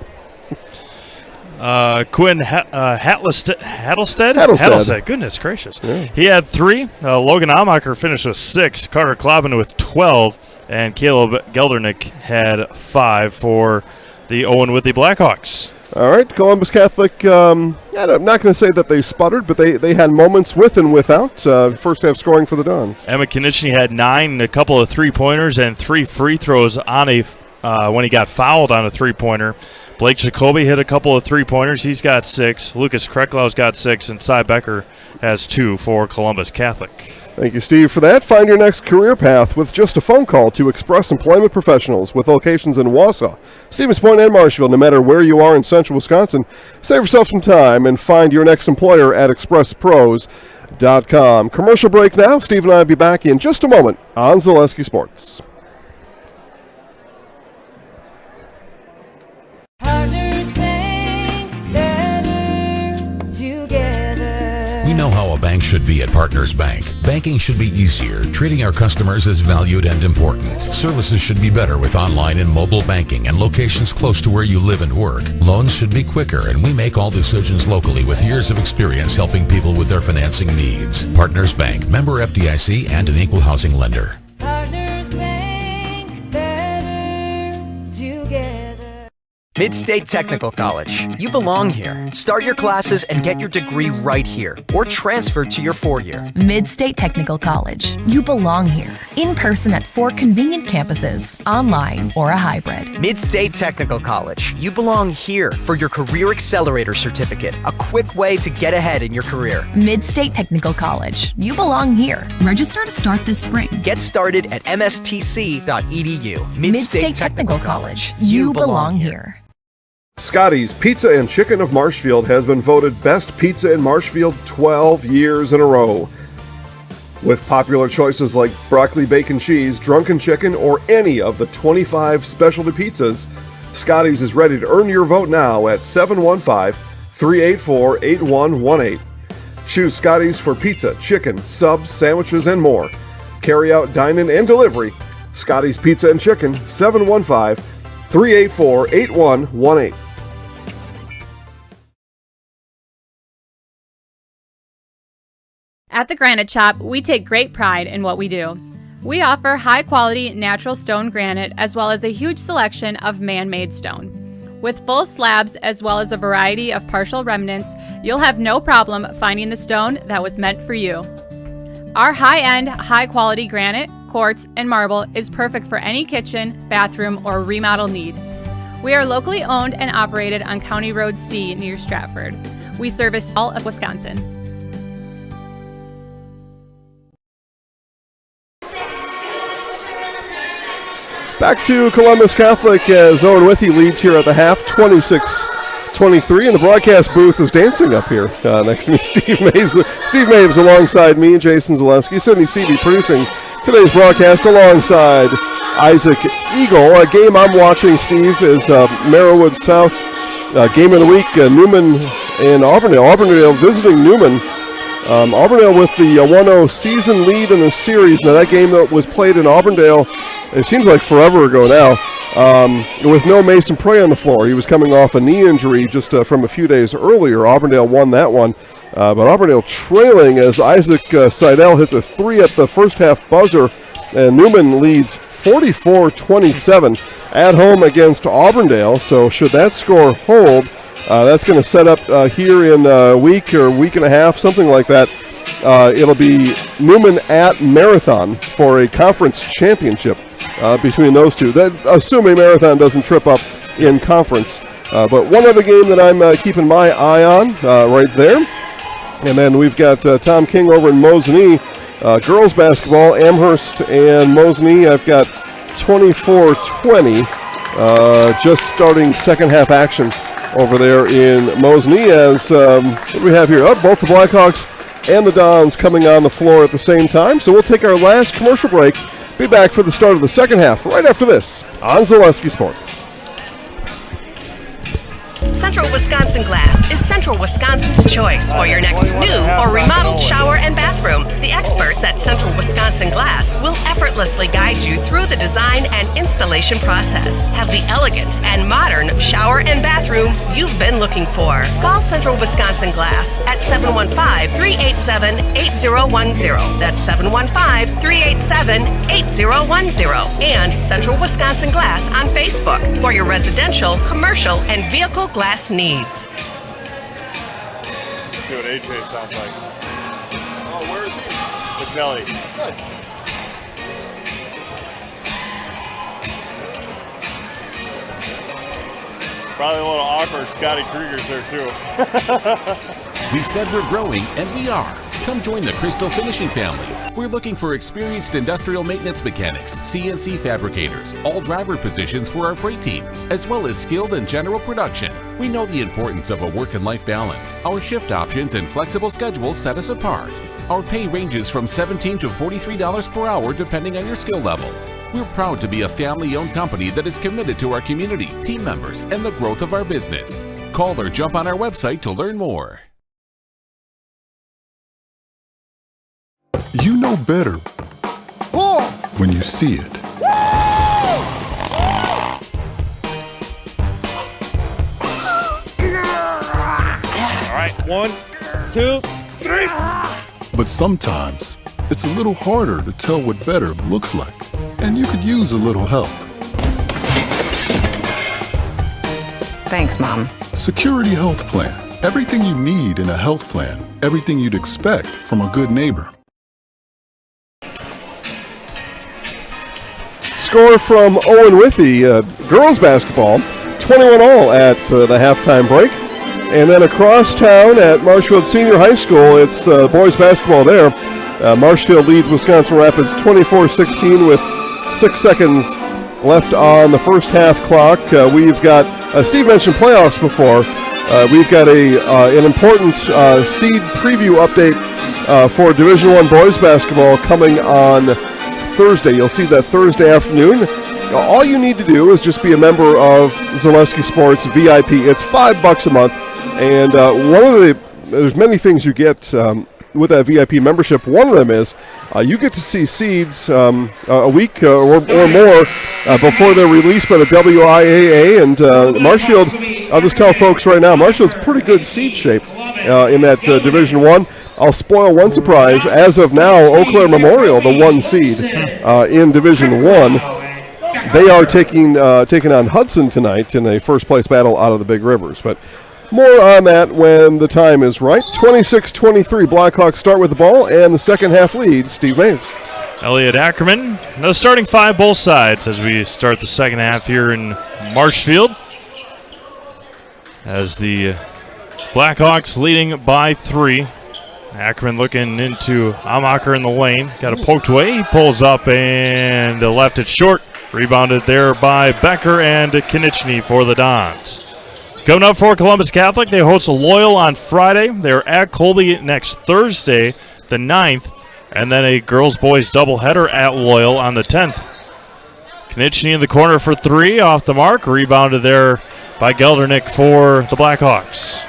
Quinn Hattlestead. Goodness gracious. Yeah. He had 3. Logan Amacher finished with 6. Carter Klobin with 12. And Caleb Geldernick had 5 for the Owen-Withee Blackhawks. All right, Columbus Catholic, I'm not going to say that they sputtered, but they had moments with and without. First half scoring for the Dons. Emma Konechny had 9, a couple of 3-pointers, and 3 free throws on when he got fouled on a 3-pointer. Blake Jacoby hit a couple of 3-pointers. He's got 6. Lucas Krecklow's got 6, and Cy Becker has 2 for Columbus Catholic. Thank you, Steve, for that. Find your next career path with just a phone call to Express Employment Professionals with locations in Wausau, Stevens Point, and Marshfield. No matter where you are in central Wisconsin, save yourself some time and find your next employer at expresspros.com. Commercial break now. Steve and I will be back in just a moment on Zaleski Sports. We know how a bank should be at Partners Bank. Banking should be easier. Treating our customers as valued and important. Services should be better with online and mobile banking and locations close to where you live and work. Loans should be quicker, and we make all decisions locally with years of experience helping people with their financing needs. Partners Bank, member FDIC, and an equal housing lender. Mid-State Technical College. You belong here. Start your classes and get your degree right here, or transfer to your 4-year. Mid-State Technical College. You belong here. In person at 4 convenient campuses, online or a hybrid. Mid-State Technical College. You belong here for your Career Accelerator Certificate, a quick way to get ahead in your career. Mid-State Technical College. You belong here. Register to start this spring. Get started at mstc.edu. Mid-State Technical College. You belong here. Scotty's Pizza and Chicken of Marshfield has been voted Best Pizza in Marshfield 12 years in a row. With popular choices like broccoli, bacon, cheese, drunken chicken, or any of the 25 specialty pizzas, Scotty's is ready to earn your vote now at 715-384-8118. Choose Scotty's for pizza, chicken, subs, sandwiches, and more. Carry out, dine-in, and delivery. Scotty's Pizza and Chicken, 715-384-8118. At the Granite Shop, we take great pride in what we do. We offer high-quality natural stone granite as well as a huge selection of man-made stone. With full slabs as well as a variety of partial remnants, you'll have no problem finding the stone that was meant for you. Our high-end, high-quality granite quartz, and marble is perfect for any kitchen, bathroom, or remodel need. We are locally owned and operated on County Road C near Stratford. We service all of Wisconsin. Back to Columbus Catholic as Owen-Withee leads here at the half, 26-23, and the broadcast booth is dancing up here next to me. Steve Maves alongside me, Jason Zaleski, Sydney Seavey producing today's broadcast alongside Isaac Eagle. A game I'm watching, Steve, is Merriwood South game of the week, Newman and Auburndale. Auburndale visiting Newman. Auburndale with the 1-0 season lead in the series. Now that game that was played in Auburndale, it seems like forever ago now, with no Mason Prey on the floor. He was coming off a knee injury just from a few days earlier. Auburndale won that one, but Auburndale trailing as Isaac Seidel hits a 3 at the first half buzzer, and Newman leads 44-27 at home against Auburndale. So should that score hold, that's going to set up here in a week or week and a half, something like that. It'll be Newman at Marathon for a conference championship between those two. That, assuming Marathon doesn't trip up in conference. But one other game that I'm keeping my eye on right there. And then we've got Tom King over in Mosinee. Girls basketball, Amherst and Mosinee. I've got 24-20, just starting second half action over there in Mosinee as what do we have here? Both the Blackhawks and the Dons coming on the floor at the same time. So we'll take our last commercial break. Be back for the start of the second half right after this on Zaleski Sports. Central Wisconsin Glass is Central Wisconsin's choice for your next new or remodeled shower and bathroom. The experts at Central Wisconsin Glass will effortlessly guide you through the design and installation process. Have the elegant and modern shower and bathroom you've been looking for. Call Central Wisconsin Glass at 715-387-8010. That's 715-387-8010. And Central Wisconsin Glass on Facebook for your residential, commercial, and vehicle glass needs. See what AJ sounds like. Oh, where is he? With Nelly. Nice. Probably a little awkward. Scotty Krieger's there too. We said we're growing, and we are. Come join the Crystal Finishing family. We're looking for experienced industrial maintenance mechanics, CNC fabricators, all driver positions for our freight team, as well as skilled and general production. We know the importance of a work and life balance. Our shift options and flexible schedules set us apart. Our pay ranges from $17 to $43 per hour depending on your skill level. We're proud to be a family-owned company that is committed to our community, team members, and the growth of our business. Call or jump on our website to learn more. You know better when you see it. All right, 1, 2, 3. But sometimes it's a little harder to tell what better looks like, and you could use a little help. Thanks, Mom. Security Health Plan. Everything you need in a health plan. Everything you'd expect from a good neighbor. Score from Owen-Withee, girls basketball, 21-all at the halftime break. And then across town at Marshfield Senior High School, it's boys basketball there. Marshfield leads Wisconsin Rapids 24-16 with 6 seconds left on the first half clock. We've got, Steve mentioned playoffs before. We've got an important seed preview update for Division I boys basketball coming on Thursday. You'll see that Thursday afternoon. All you need to do is just be a member of Zaleski Sports VIP. It's $5 a month, and there's many things you get with that VIP membership. One of them is you get to see seeds a week or more before they're released by the WIAA. And Marshfield, I'll just tell folks right now, Marshfield's pretty good seed shape in that Division I. I'll spoil one surprise. As of now, Eau Claire Memorial, the 1 seed in Division I, they are taking on Hudson tonight in a first-place battle out of the Big Rivers. But more on that when the time is right. 26-23, Blackhawks start with the ball, and the second half lead, Steve Maves. Elliot Ackerman. The starting five, both sides, as we start the second half here in Marshfield. As the Blackhawks leading by 3. Ackerman looking into Amacher in the lane. Got it poked away. He pulls up and left it short. Rebounded there by Becker and Konieczny for the Dons. Coming up for Columbus Catholic, they host Loyal on Friday. They're at Colby next Thursday, the 9th, and then a girls-boys doubleheader at Loyal on the 10th. Konieczny in the corner for 3, off the mark. Rebounded there by Geldernick for the Blackhawks.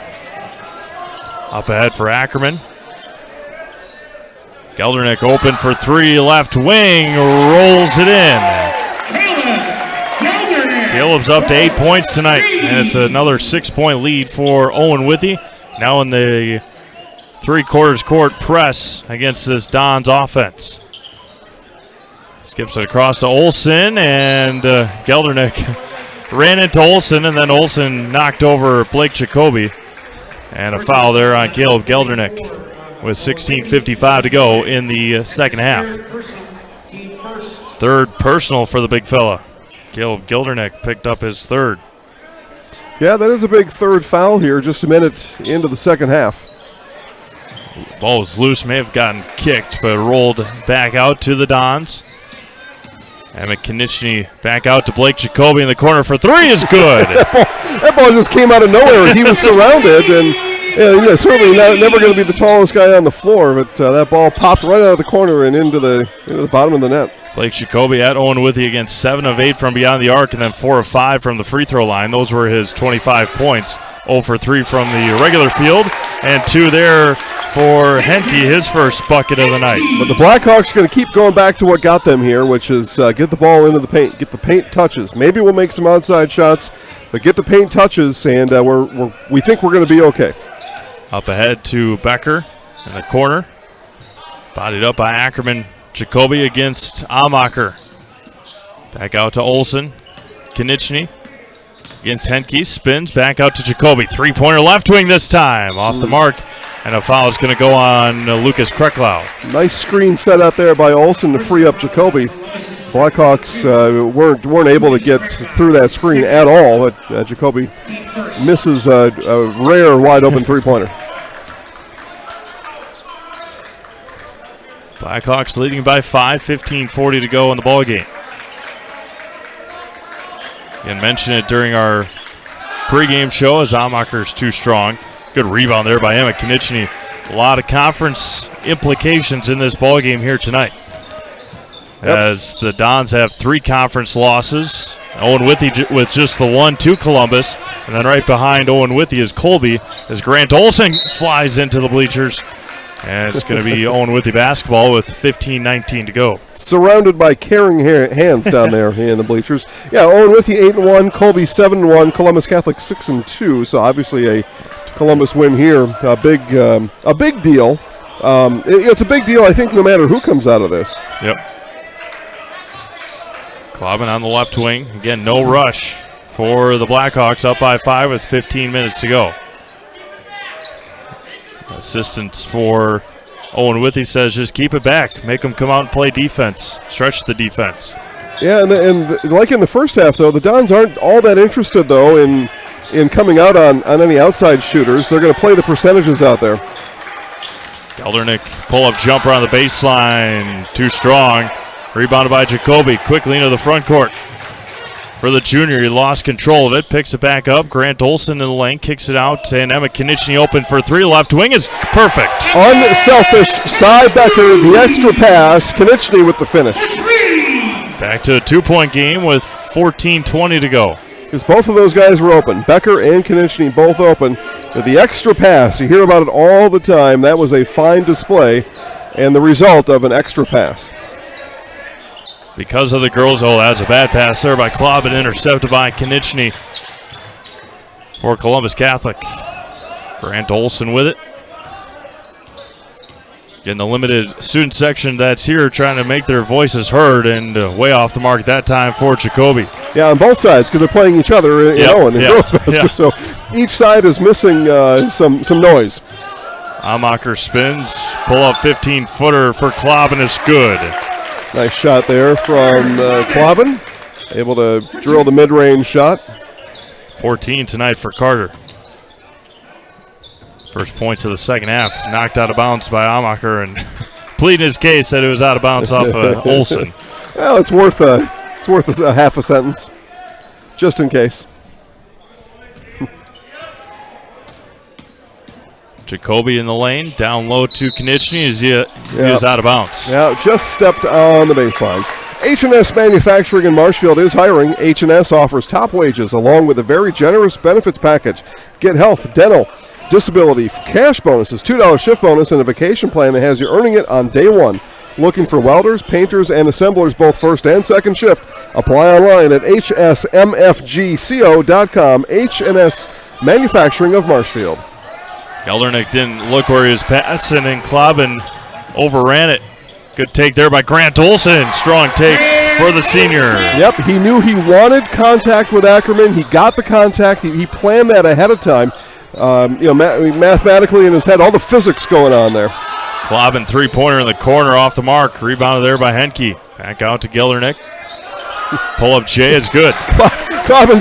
Up ahead for Ackerman. Geldernick open for 3, left wing, rolls it in. Caleb's up to 8 points tonight, and it's another 6-point lead for Owen-Withee. Now in the three-quarters court press against this Dons offense. Skips it across to Olsen, and Geldernick ran into Olsen, and then Olsen knocked over Blake Jacoby. And a foul there on Caleb Geldernick with 16:55 to go in the second half. Third personal for the big fella. Caleb Geldernick picked up his third. Yeah, that is a big third foul here, just a minute into the second half. Ball was loose, may have gotten kicked, but rolled back out to the Dons. Emmett Konieczny back out to Blake Jacoby in the corner for 3 is good. that ball just came out of nowhere. He was surrounded, and certainly never going to be the tallest guy on the floor, but that ball popped right out of the corner and into the bottom of the net. Blake Jacoby at Owen-Withee again, 7 of 8 from beyond the arc, and then 4 of 5 from the free throw line. Those were his 25 points. 0 for 3 from the regular field, and 2 there for Henke, his first bucket of the night. But the Blackhawks are going to keep going back to what got them here, which is get the ball into the paint, get the paint touches. Maybe we'll make some outside shots, but get the paint touches, and we think we're going to be okay. Up ahead to Becker in the corner. Bodied up by Ackerman. Jacoby against Amacher. Back out to Olsen. Konieczny against Henke. Spins back out to Jacoby. 3-pointer left wing this time. Off the mark. And a foul is going to go on Lucas Kreklau. Nice screen set out there by Olsen to free up Jacoby. Blackhawks weren't able to get through that screen at all, but Jacoby misses a rare wide-open three-pointer. Blackhawks leading by 5, 15:40 to go in the ballgame. Again, mentioned it during our pregame show as Amacher's too strong. Good rebound there by Emmett Konieczny. A lot of conference implications in this ballgame here tonight. Yep. As the Dons have 3 conference losses. Owen-Withee with just the 1 to Columbus. And then right behind Owen-Withee is Colby as Grant Olsen flies into the bleachers. And it's going to be Owen-Withee basketball with 15:19 to go. Surrounded by caring hands down there in the bleachers. Yeah, Owen-Withee 8-1, Colby 7-1, Columbus Catholic 6-2. So obviously a Columbus win here, a big deal. It's a big deal, I think, no matter who comes out of this. Yep. Klobin on the left wing. Again, no rush for the Blackhawks, up by 5 with 15 minutes to go. Assistance for Owen-Withee says just keep it back. Make them come out and play defense. Stretch the defense. Yeah, and like in the first half, though, the Dons aren't all that interested, though, in coming out on any outside shooters. They're going to play the percentages out there. Geldernick pull-up jumper on the baseline. Too strong. Rebounded by Jacoby. Quickly into the front court. For the junior, he lost control of it. Picks it back up. Grant Olsen in the lane. Kicks it out. And Emmett Konieczny open for 3. Left wing is perfect. Unselfish. Cy Becker, the extra pass. Konieczny with the finish. Back to a 2-point game with 14:20 to go. Because both of those guys were open. Becker and Konieczny both open. With the extra pass, you hear about it all the time. That was a fine display and the result of an extra pass. Because of the girls, that's a bad pass there by Klobin, intercepted by Konieczny for Columbus Catholic. Grant Olsen with it. Getting the limited student section that's here trying to make their voices heard, and way off the mark that time for Jacoby. Yeah, on both sides, because they're playing each other in Owen and girls basketball. So each side is missing some noise. Amacher spins, pull up 15-footer for Klobin is good. Nice shot there from Clobbin. Able to drill the mid-range shot. 14 tonight for Carter. First points of the second half. Knocked out of bounds by Amacher and pleading his case that it was out of bounds off Olsen. Well, it's worth a half a sentence, just in case. Jacoby in the lane, down low to Konieczny as he is out of bounds. Yeah, just stepped on the baseline. H&S Manufacturing in Marshfield is hiring. H&S offers top wages along with a very generous benefits package. Get health, dental, disability, cash bonuses, $2 shift bonus, and a vacation plan that has you earning it on day one. Looking for welders, painters, and assemblers both first and second shift. Apply online at hsmfgco.com. H&S Manufacturing of Marshfield. Geldernick didn't look where he was passing, and Clobbin overran it. Good take there by Grant Olsen. Strong take for the senior. Yep, he knew he wanted contact with Ackerman. He got the contact. He planned that ahead of time. Mathematically in his head, all the physics going on there. Clobbin three-pointer in the corner off the mark. Rebounded there by Henke. Back out to Geldernick. Pull-up J is good. Clobbin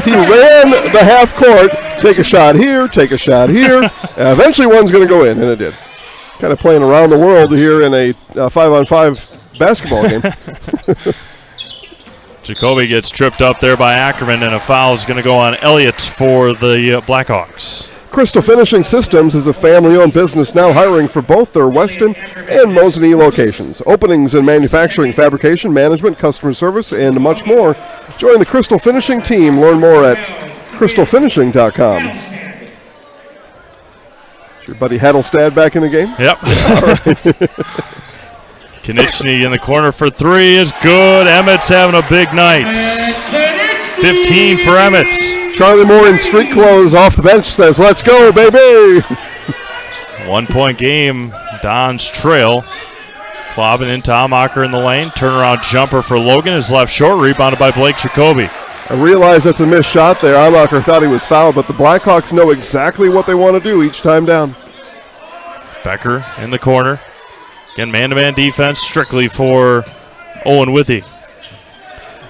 he ran the half court. Take a shot here, take a shot here. Eventually one's going to go in, and it did. Kind of playing around the world here in a 5-on-5 basketball game. Jacoby gets tripped up there by Ackerman, and a foul is going to go on Elliott for the Blackhawks. Crystal Finishing Systems is a family-owned business now hiring for both their Weston and Mosinee locations. Openings in manufacturing, fabrication, management, customer service, and much more. Join the Crystal Finishing team. Learn more at crystalfinishing.com. Is your buddy Hadelstad back in the game? Yep. Konieczny in the corner for three is good. Emmett's having a big night. 15 for Emmett. Charlie Moore in street clothes off the bench says, "Let's go, baby." 1 point game. Don's trail. Clobbin into Amacher in the lane. Turnaround jumper for Logan is left short. Rebounded by Blake Jacoby. I realize that's a missed shot there. Amacher thought he was fouled, but the Blackhawks know exactly what they want to do each time down. Becker in the corner. Again, man-to-man defense strictly for Owen-Withee.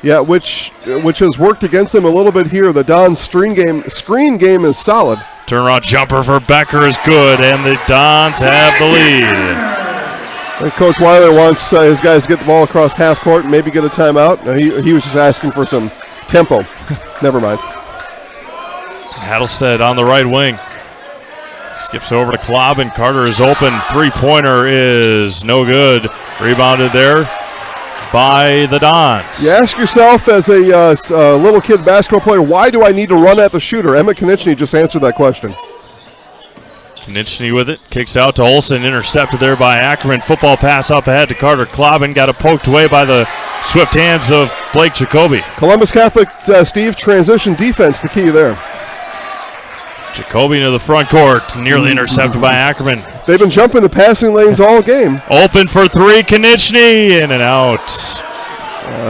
Yeah, which has worked against them a little bit here. The Don's screen game is solid. Turnaround jumper for Becker is good, and the Dons have the lead. And Coach Weiler wants his guys to get the ball across half court and maybe get a timeout. He was just asking for some tempo. Never mind. Hadelstead on the right wing. Skips over to Clobbin. Carter is open. Three-pointer is no good. Rebounded there by the Dons. You ask yourself as a little kid basketball player, why do I need to run at the shooter? Emmett Konieczny just answered that question. Konieczny with it. Kicks out to Olsen. Intercepted there by Ackerman. Football pass up ahead to Carter. Clobbin got it poked away by the swift hands of Blake Jacoby. Columbus Catholic, Steve, transition defense, the key there. Jacoby into the front court. Nearly intercepted by Ackerman. They've been jumping the passing lanes all game. Open for three. Konieczny in and out.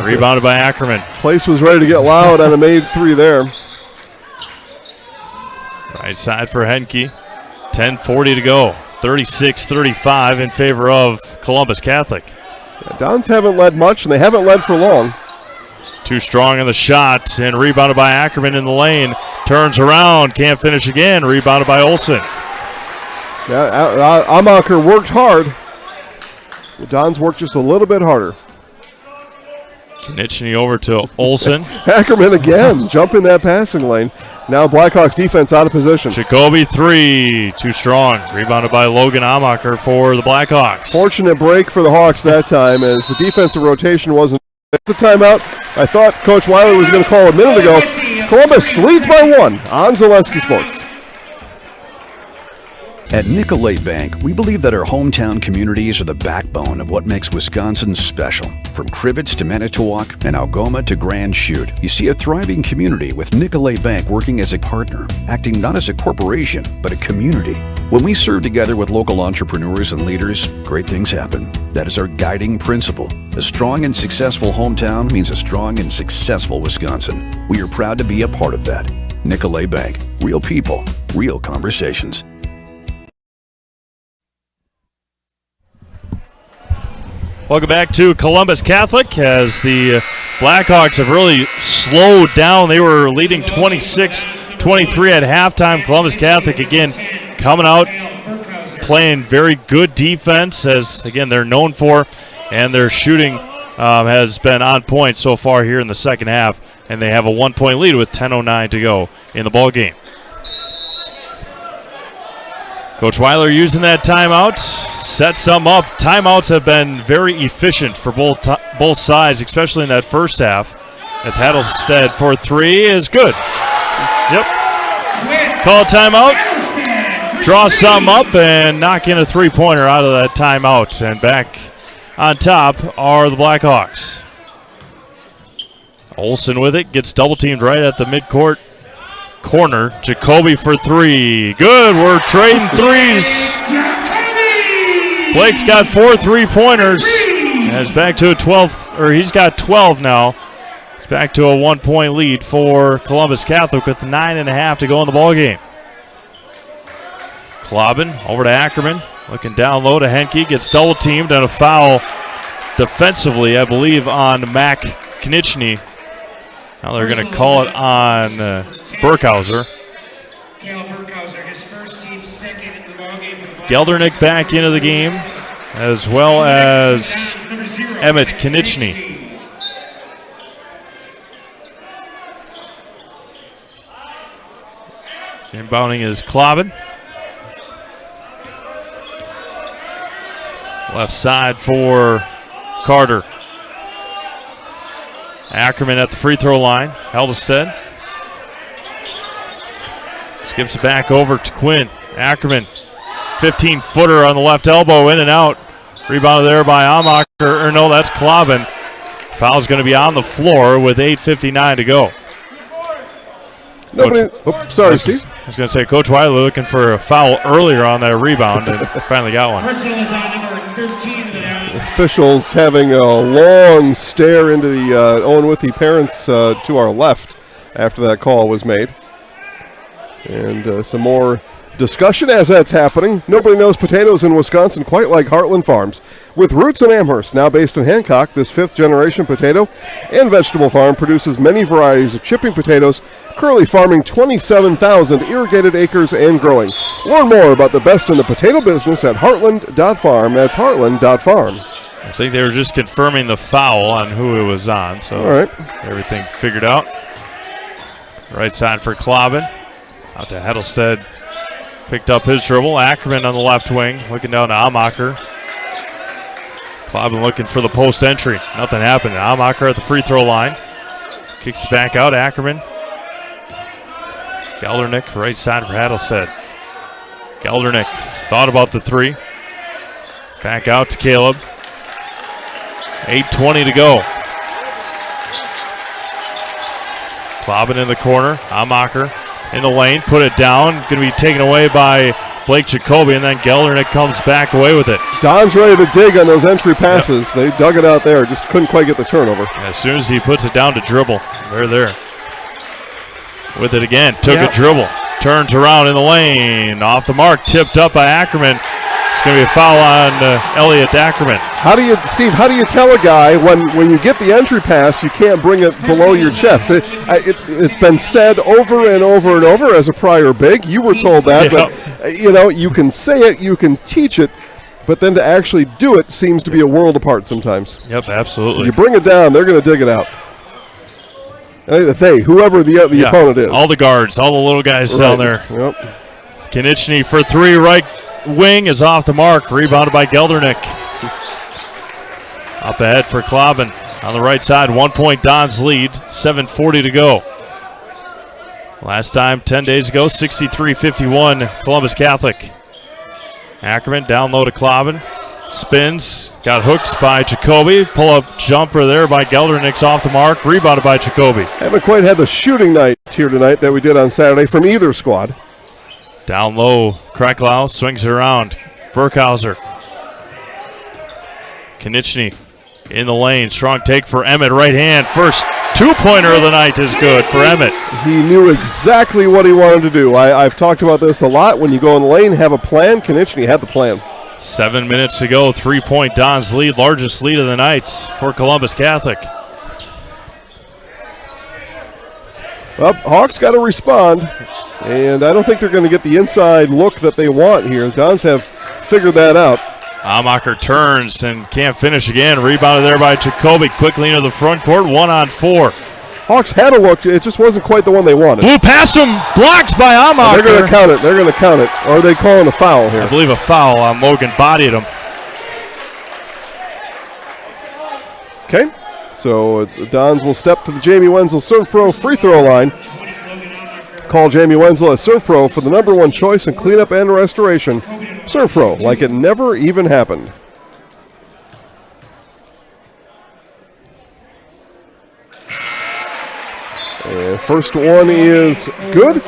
Rebounded by Ackerman. Place was ready to get loud on a made three there. Right side for Henke. 10:40 to go. 36-35 in favor of Columbus Catholic. Yeah, Dons haven't led much, and they haven't led for long. Too strong in the shot, and rebounded by Ackerman in the lane. Turns around, can't finish again. Rebounded by Olsen. Yeah, Amacher worked hard. The Dons worked just a little bit harder. Konieczny over to Olsen. Ackerman again, jumping that passing lane. Now Blackhawks defense out of position. Jacoby three, too strong. Rebounded by Logan Amacher for the Blackhawks. Fortunate break for the Hawks that time as the defensive rotation wasn't at the timeout. I thought Coach Weiler was going to call a minute ago. Columbus leads by one on Zaleski Sports. At Nicolet Bank, we believe that our hometown communities are the backbone of what makes Wisconsin special. From Crivets to Manitowoc and Algoma to Grand Chute, you see a thriving community with Nicolet Bank working as a partner, acting not as a corporation, but a community. When we serve together with local entrepreneurs and leaders, great things happen. That is our guiding principle. A strong and successful hometown means a strong and successful Wisconsin. We are proud to be a part of that. Nicolet Bank. Real people, real conversations. Welcome back to Columbus Catholic as the Blackhawks have really slowed down. They were leading 26-23 at halftime. Columbus Catholic again coming out, playing very good defense as, again, they're known for, and their shooting has been on point so far here in the second half, and they have a 1-point lead with 10:09 to go in the ball game. Coach Weiler using that timeout, set some up. Timeouts have been very efficient for both sides, especially in that first half. As Hattlestead for three is good. Yep. Call timeout, draw some up, and knock in a three-pointer out of that timeout. And back on top are the Blackhawks. Olsen with it, gets double-teamed right at the midcourt corner. Jacoby for three. Good, we're trading threes. Blake's got 4 3-pointers. And it's back to a 12, or he's got 12 now. It's back to a 1-point lead for Columbus Catholic with 9.5 to go in the ballgame. Klobbin over to Ackerman. Looking down low to Henke. Gets double teamed and a foul defensively, I believe, on Mac Knichny. Now they're going to call it on Burkhauser. Geldernick back into the game, as well as Emmett Knichny. Inbounding is Klobbin. Left side for Carter. Ackerman at the free throw line. Hattlestead skips it back over to Quinn. Ackerman, 15-footer on the left elbow, in and out. Rebounded there by Amacher. Or no, that's Klobbin. Foul's going to be on the floor with 8:59 to go. Sorry, Steve. I was going to say, Coach Wiley looking for a foul earlier on that rebound and finally got one. Officials having a long stare into the Owen-Withee parents to our left after that call was made. And some more discussion as that's happening. Nobody knows potatoes in Wisconsin quite like Heartland Farms. With roots in Amherst, now based in Hancock, this 5th-generation potato and vegetable farm produces many varieties of chipping potatoes, currently farming 27,000 irrigated acres and growing. Learn more about the best in the potato business at heartland.farm. That's heartland.farm. I think they were just confirming the foul on who it was on, so all right. Everything figured out. Right side for Klobbin. Out to Hattlestead. Picked up his dribble. Ackerman on the left wing, looking down to Amacher. Klobbin looking for the post entry. Nothing happened. Amacher at the free throw line. Kicks it back out. Ackerman. Geldernick, right side for Hattlestead. Geldernick thought about the three. Back out to Caleb. 8:20 to go. Klobbin in the corner. Amacher in the lane. Put it down. Going to be taken away by Blake Jacoby, and then Geldernick comes back away with it. Don's ready to dig on those entry passes. Yep. They dug it out there. Just couldn't quite get the turnover. As soon as he puts it down to dribble, they're there. With it again. Took a dribble. Turns around in the lane. Off the mark. Tipped up by Ackerman. It's going to be a foul on Elliot Ackerman. Steve, how do you tell a guy when you get the entry pass, you can't bring it below your chest? It's been said over and over and over as a prior big. You were told that, but you can say it, you can teach it, but then to actually do it seems to be a world apart sometimes. Yep, absolutely. You bring it down, they're going to dig it out. Whoever the opponent is. All the guards, all the little guys down there. Yep. Knichny for three, right wing is off the mark. Rebounded by Geldernick. Up ahead for Klobbin on the right side. 1 point Don's lead. 7:40 to go. Last time, 10 days ago, 63-51 Columbus Catholic. Ackerman down low to Klobbin. Spins. Got hooked by Jacoby. Pull-up jumper there by Geldernick's off the mark. Rebounded by Jacoby. Haven't quite had the shooting night here tonight that we did on Saturday from either squad. Down low, Kreklau swings it around. Burkhauser. Knichny in the lane. Strong take for Emmett. Right hand. First two-pointer of the night is good for Emmett. He knew exactly what he wanted to do. I've talked about this a lot. When you go in the lane, have a plan. Knichny had the plan. 7 minutes to go, 3-point Don's lead, largest lead of the night for Columbus Catholic. Well, Hawks got to respond, and I don't think they're going to get the inside look that they want here. The Dons have figured that out. Amacher turns and can't finish again. Rebounded there by Jacoby. Quickly into the front court, 1-on-4. Hawks had a look. It just wasn't quite the one they wanted. Blew past him. Blocked by Amacher. They're going to count it. They're going to count it. Or are they calling a foul here? I believe a foul on Logan. Bodied him. Okay. So the Dons will step to the Jamie Wenzel Serve Pro free throw line. Call Jamie Wenzel as Serve Pro for the number one choice in cleanup and restoration. Serve Pro, like it never even happened. And first one is good.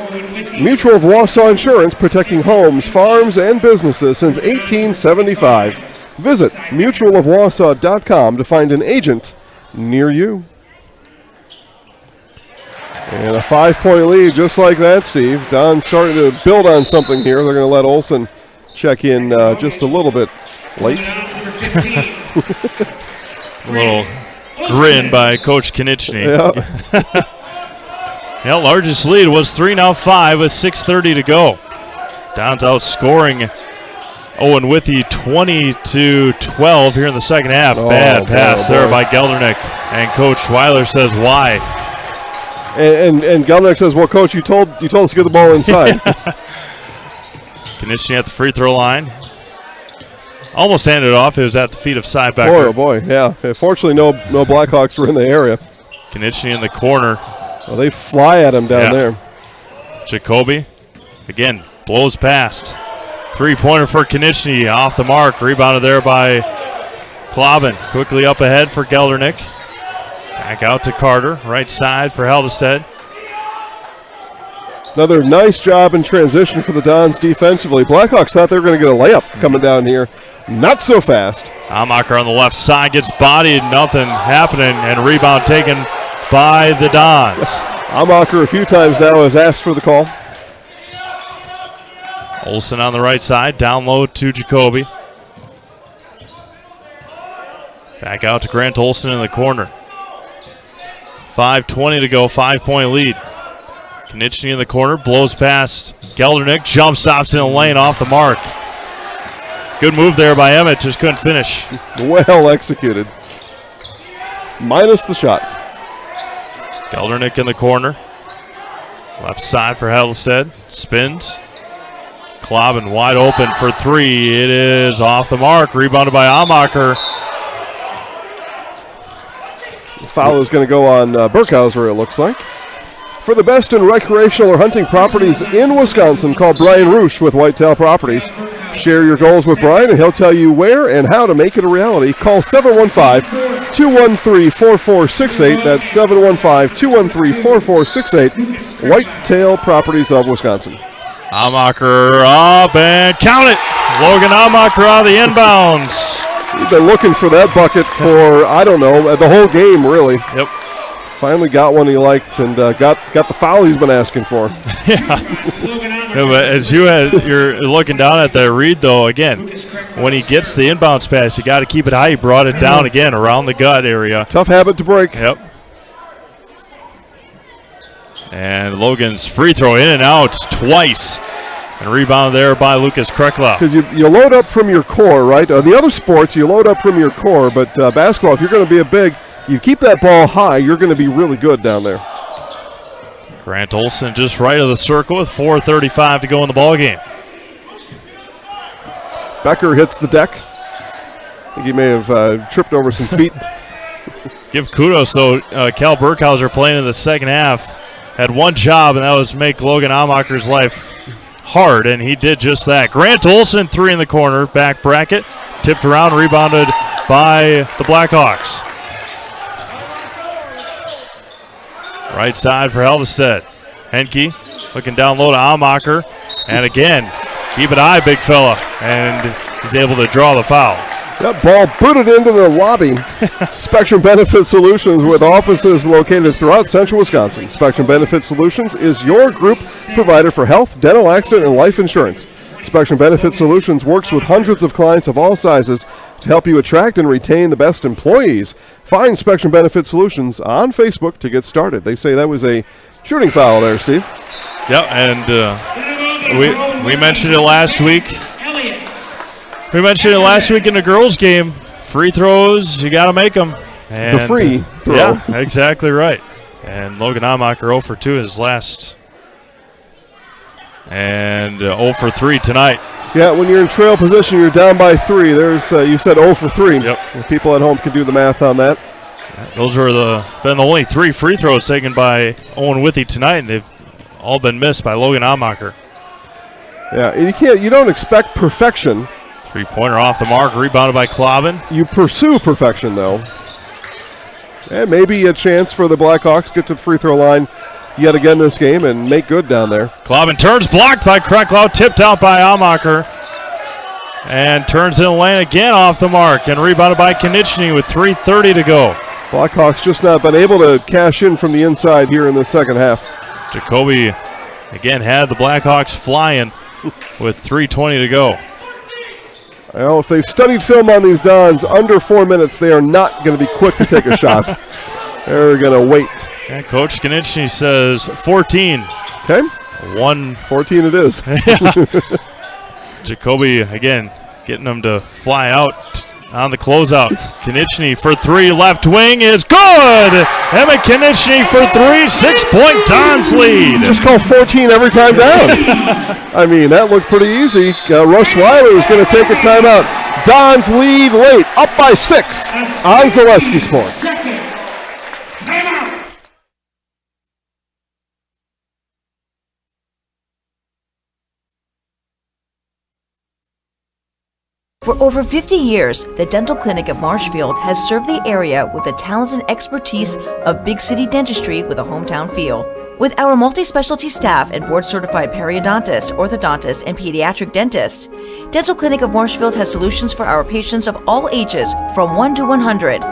Mutual of Wausau Insurance, protecting homes, farms, and businesses since 1875. Visit mutualofwausau.com to find an agent near you. And a 5-point lead just like that, Steve. Don's starting to build on something here. They're going to let Olsen check in just a little bit late. A little grin by Coach Konieczny. Yeah. Yeah, largest lead was 3, now 5 with 6:30 to go. Don's outscoring Owen-Withee 20-12 here in the second half. Bad pass there by Geldernick. And Coach Weiler says, why? And Geldernick says, well, Coach, you told us to get the ball inside. Konieczny at the free throw line. Almost handed it off. It was at the feet of Sidebacker. Boy, oh boy, yeah. Fortunately, no Blackhawks were in the area. Konieczny in the corner. Well, they fly at him down there. Jacoby, again, blows past. Three-pointer for Konieczny, off the mark. Rebounded there by Klobin. Quickly up ahead for Geldernick. Back out to Carter. Right side for Heldestedt. Another nice job in transition for the Dons defensively. Blackhawks thought they were going to get a layup coming down here. Not so fast. Amacher on the left side gets bodied. Nothing happening. And rebound taken by the Dons. Amacher a few times now has asked for the call. Olsen on the right side, down low to Jacoby. Back out to Grant Olsen in the corner. 5:20 to go, 5-point lead. Konieczny in the corner, blows past Geldernick, jump stops in the lane off the mark. Good move there by Emmett, just couldn't finish. Well executed. Minus the shot. Geldernick in the corner. Left side for Heldestedt, spins. Klobin wide open for three. It is off the mark. Rebounded by Amacher. The foul is going to go on Burkhauser, it looks like. For the best in recreational or hunting properties in Wisconsin, call Brian Roosh with Whitetail Properties. Share your goals with Brian, and he'll tell you where and how to make it a reality. Call 715-213-4468. That's 715-213-4468. Whitetail Properties of Wisconsin. Amacher up and count it. Logan Amacher out of the inbounds. He's been looking for that bucket for, I don't know, the whole game, really. Yep. Finally got one he liked and got the foul he's been asking for. Yeah, but as you're looking down at the read, though, again, when he gets the inbounds pass, you got to keep it high. He brought it down again around the gut area. Tough habit to break. Yep. And Logan's free throw in and out twice. And rebound there by Lucas Krekla. Because you load up from your core, right? The other sports, you load up from your core, but basketball, if you're going to be a big, you keep that ball high, you're going to be really good down there. Grant Olsen just right of the circle with 4:35 to go in the ballgame. Becker hits the deck. I think he may have tripped over some feet. Give kudos, though. Cal Burkhauser playing in the second half had one job, and that was make Logan Amacher's life hard, and he did just that. Grant Olsen, three in the corner, back bracket, tipped around, rebounded by the Blackhawks. Right side for Heldestedt. Henke looking down low to Amacher, and again, keep it high, big fella, and he's able to draw the foul. That ball booted into the lobby. Spectrum Benefit Solutions, with offices located throughout central Wisconsin. Spectrum Benefit Solutions is your group provider for health, dental, accident, and life insurance. Spectrum Benefit Solutions works with hundreds of clients of all sizes to help you attract and retain the best employees. Find Spectrum Benefit Solutions on Facebook to get started. They say that was a shooting foul there, Steve. Yep, and we mentioned it last week. We mentioned it last week in the girls' game. Free throws, you got to make them. And, the free throw. Yeah, exactly right. And Logan Amacher 0 for 2 his last. And 0 for 3 tonight. Yeah, when you're in trail position, you're down by 3. There's you said 0 for 3. Yep. People at home can do the math on that. Those were been the only 3 free throws taken by Owen-Withee tonight, and they've all been missed by Logan Amacher. Yeah, and you don't expect perfection. 3-pointer off the mark, rebounded by Klobin. You pursue perfection, though. And maybe a chance for the Blackhawks to get to the free throw line yet again this game and make good down there. Klobin turns, blocked by Kreklau, tipped out by Amacher. And turns in the lane again off the mark and rebounded by Konechny with 3:30 to go. Blackhawks just not been able to cash in from the inside here in the second half. Jacoby again had the Blackhawks flying with 3:20 to go. Well, if they've studied film on these Dons, under 4 minutes, they are not going to be quick to take a shot. They're going to wait. And Coach Konechny says 14. Okay. 14 it is. Jacoby, again, getting them to fly out on the closeout. Konechny for 3, left wing is good! Emmett Konechny for 3, 6-point Dons lead. Just call 14 every time down. I mean, that looked pretty easy. Rush Weiler is going to take a timeout. Dons lead late, up by 6 on Zaleski Sports. For over 50 years, the Dental Clinic of Marshfield has served the area with the talent and expertise of big city dentistry with a hometown feel. With our multi-specialty staff and board-certified periodontist, orthodontist, and pediatric dentist, Dental Clinic of Marshfield has solutions for our patients of all ages from 1 to 100.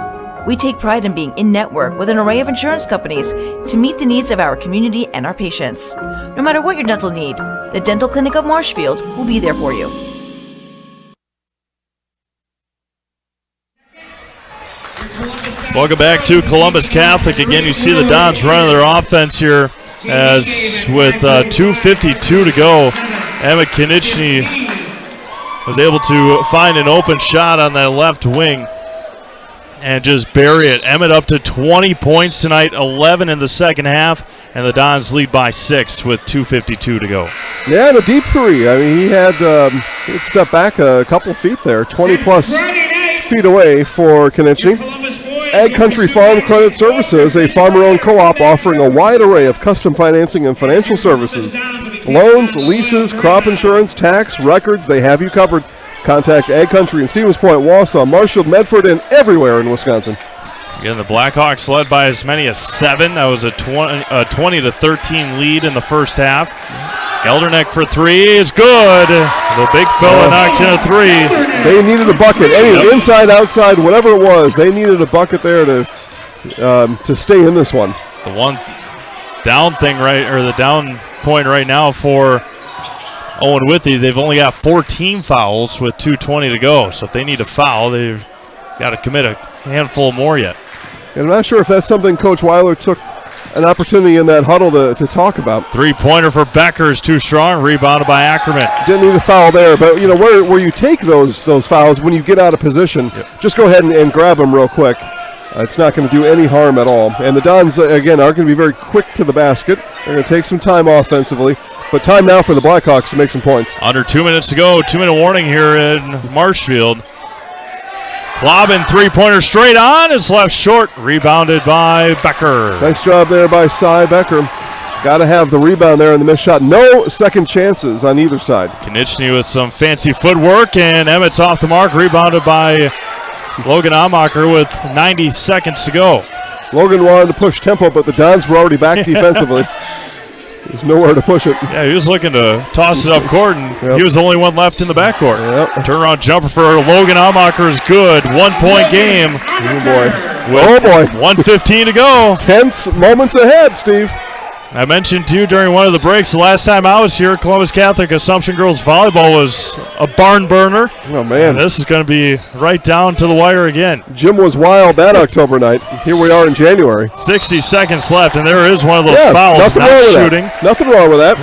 We take pride in being in-network with an array of insurance companies to meet the needs of our community and our patients. No matter what your dental need, the Dental Clinic of Marshfield will be there for you. Welcome back to Columbus Catholic. Again, you see the Dons running their offense here as with 2:52 to go. Emmett Konechny was able to find an open shot on that left wing and just bury it. Emmett up to 20 points tonight, 11 in the second half, and the Dons lead by 6 with 2:52 to go. Yeah, and a deep 3. I mean, he had stepped back a couple feet there, 20-plus feet away for Konechny. Ag Country Farm Credit Services, a farmer-owned co-op offering a wide array of custom financing and financial services. Loans, leases, crop insurance, tax, records, they have you covered. Contact Ag Country in Stevens Point, Wausau, Marshfield, Medford, and everywhere in Wisconsin. Again, the Blackhawks led by as many as 7. That was a 20-13 lead in the first half. Gelderneck for 3 is good. The big fella knocks in a 3. They needed a bucket. Anyway, inside, outside, whatever it was, they needed a bucket there to stay in this one. The one down thing the down point right now for Owen-Withee, they've only got 14 fouls with 2:20 to go. So if they need a foul, they've got to commit a handful more yet. And I'm not sure if that's something Coach Weiler took an opportunity in that huddle to talk about. 3-pointer for Becker is too strong, rebounded by Ackerman. Didn't need a foul there, but where you take those fouls when you get out of position, just go ahead and grab them real quick. It's not going to do any harm at all. And the Dons, again, are going to be very quick to the basket. They're going to take some time offensively, but time now for the Blackhawks to make some points. Under 2 minutes to go, 2-minute warning here in Marshfield. Klobin, 3-pointer straight on, is left short, rebounded by Becker. Nice job there by Cy Becker. Got to have the rebound there in the missed shot. No second chances on either side. Konechny with some fancy footwork, and Emmett's off the mark, rebounded by Logan Amacher with 90 seconds to go. Logan wanted to push tempo, but the Dons were already back defensively. There's nowhere to push it. Yeah, he was looking to toss it up court, and he was the only one left in the backcourt. Turnaround jumper for Logan Amacher is good. 1-point game. Oh, boy. With 1:15 to go. Tense moments ahead, Steve. I mentioned to you during one of the breaks, the last time I was here, Columbus Catholic Assumption Girls Volleyball was a barn burner. Oh, man. And this is going to be right down to the wire again. Jim was wild that October night. Here we are in January. 60 seconds left, and there is one of those fouls, nothing not wrong with shooting. That. Nothing wrong with that.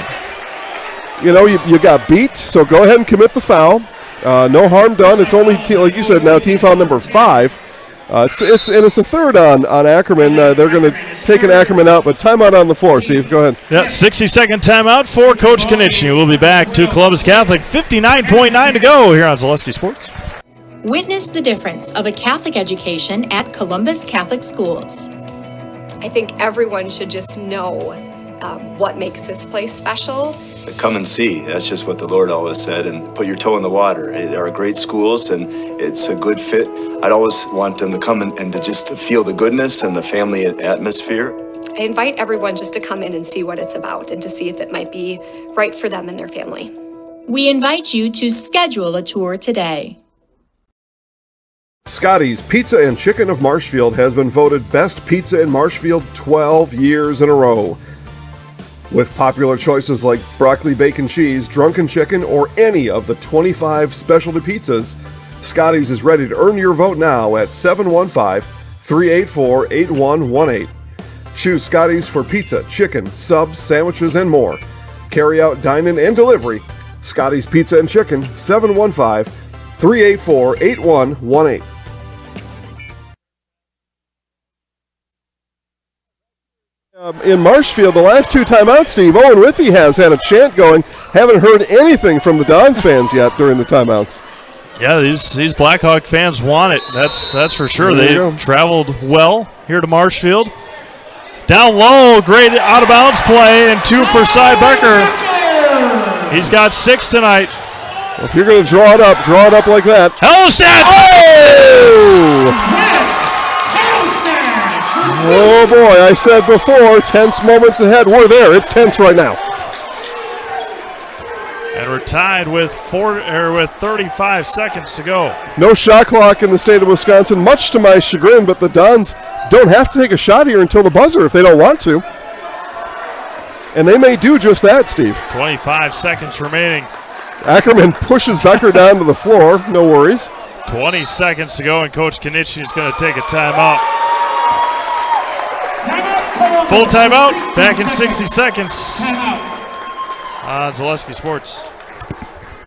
You know, you got beat, so go ahead and commit the foul. No harm done. It's only, like you said, now team foul number 5. It's a third on Ackerman. They're going to take an Ackerman out, but timeout on the floor. Steve, go ahead. Yeah, 60-second timeout for Coach Konechny. We'll be back to Columbus Catholic. 59.9 to go here on Zaleski Sports. Witness the difference of a Catholic education at Columbus Catholic Schools. I think everyone should just know what makes this place special. Come and see. That's just what the Lord always said, and put your toe in the water. They are great schools, and it's a good fit. I'd always want them to come and to just feel the goodness and the family atmosphere. I invite everyone just to come in and see what it's about and to see if it might be right for them and their family. We invite you to schedule a tour today. Scotty's Pizza and Chicken of Marshfield has been voted Best Pizza in Marshfield 12 years in a row. With popular choices like broccoli, bacon, cheese, drunken chicken, or any of the 25 specialty pizzas, Scotty's is ready to earn your vote now at 715-384-8118. Choose Scotty's for pizza, chicken, subs, sandwiches, and more. Carry out, dine-in, and delivery. Scotty's Pizza and Chicken, 715-384-8118. In Marshfield, the last 2 timeouts, Steve, Owen-Withee has had a chant going. Haven't heard anything from the Dons fans yet during the timeouts. Yeah, these Blackhawk fans want it. That's for sure. They traveled well here to Marshfield. Down low, great out of bounds play, and 2 for Cy Becker. He's got 6 tonight. Well, if you're going to draw it up like that. Hellstead! Oh boy, I said before, tense moments ahead. We're there. It's tense right now. And we're tied with 35 seconds to go. No shot clock in the state of Wisconsin, much to my chagrin, but the Dons don't have to take a shot here until the buzzer if they don't want to. And they may do just that, Steve. 25 seconds remaining. Ackerman pushes Becker down to the floor. No worries. 20 seconds to go, and Coach Konechny is going to take a timeout. Full timeout, back in 60 seconds on Zaleski Sports.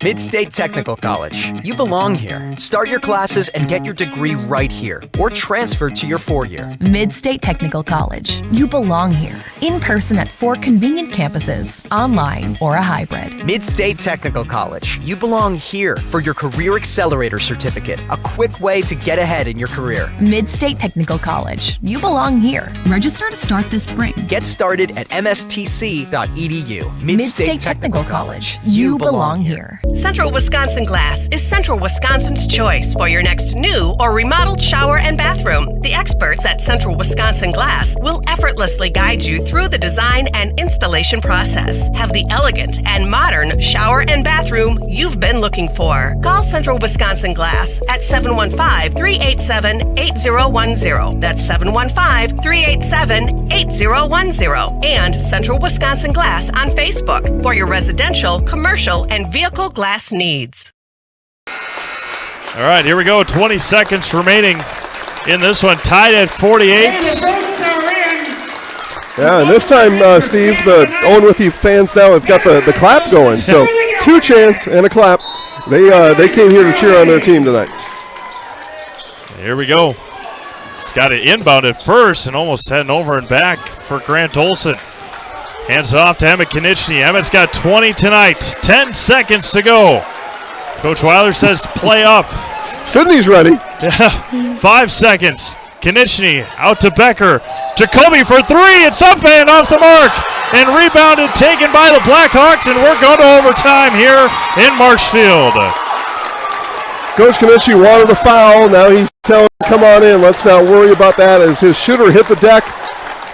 Mid-State Technical College. You belong here. Start your classes and get your degree right here, or transfer to your 4-year. Mid-State Technical College. You belong here. In person at 4 convenient campuses, online or a hybrid. Mid-State Technical College. You belong here for your Career Accelerator Certificate, a quick way to get ahead in your career. Mid-State Technical College. You belong here. Register to start this spring. Get started at mstc.edu. Mid-State Technical College. You belong here. Central Wisconsin Glass is Central Wisconsin's choice for your next new or remodeled shower and bathroom. The experts at Central Wisconsin Glass will effortlessly guide you through the design and installation process. Have the elegant and modern shower and bathroom you've been looking for. Call Central Wisconsin Glass at 715-387-8010. That's 715-387-8010. And Central Wisconsin Glass on Facebook for your residential, commercial, and vehicle glass needs. All right, here we go. 20 seconds remaining in this one. Tied at 48. Yeah, and this time, Steve, the Owen-Withee fans now have got the clap going. So 2 chants and a clap. They came here to cheer on their team tonight. Here we go. He's got it inbound at first and almost heading over and back for Grant Olson. Hands it off to Emmett Konechny. Emmett's got 20 tonight. 10 seconds to go. Coach Weiler says play up. Sydney's ready. Yeah, 5 seconds. Konechny out to Becker. Jacoby for 3. It's up and off the mark. And rebounded, taken by the Blackhawks, and we're going to overtime here in Marshfield. Coach Konechny wanted a foul. Now he's telling him, come on in. Let's not worry about that as his shooter hit the deck.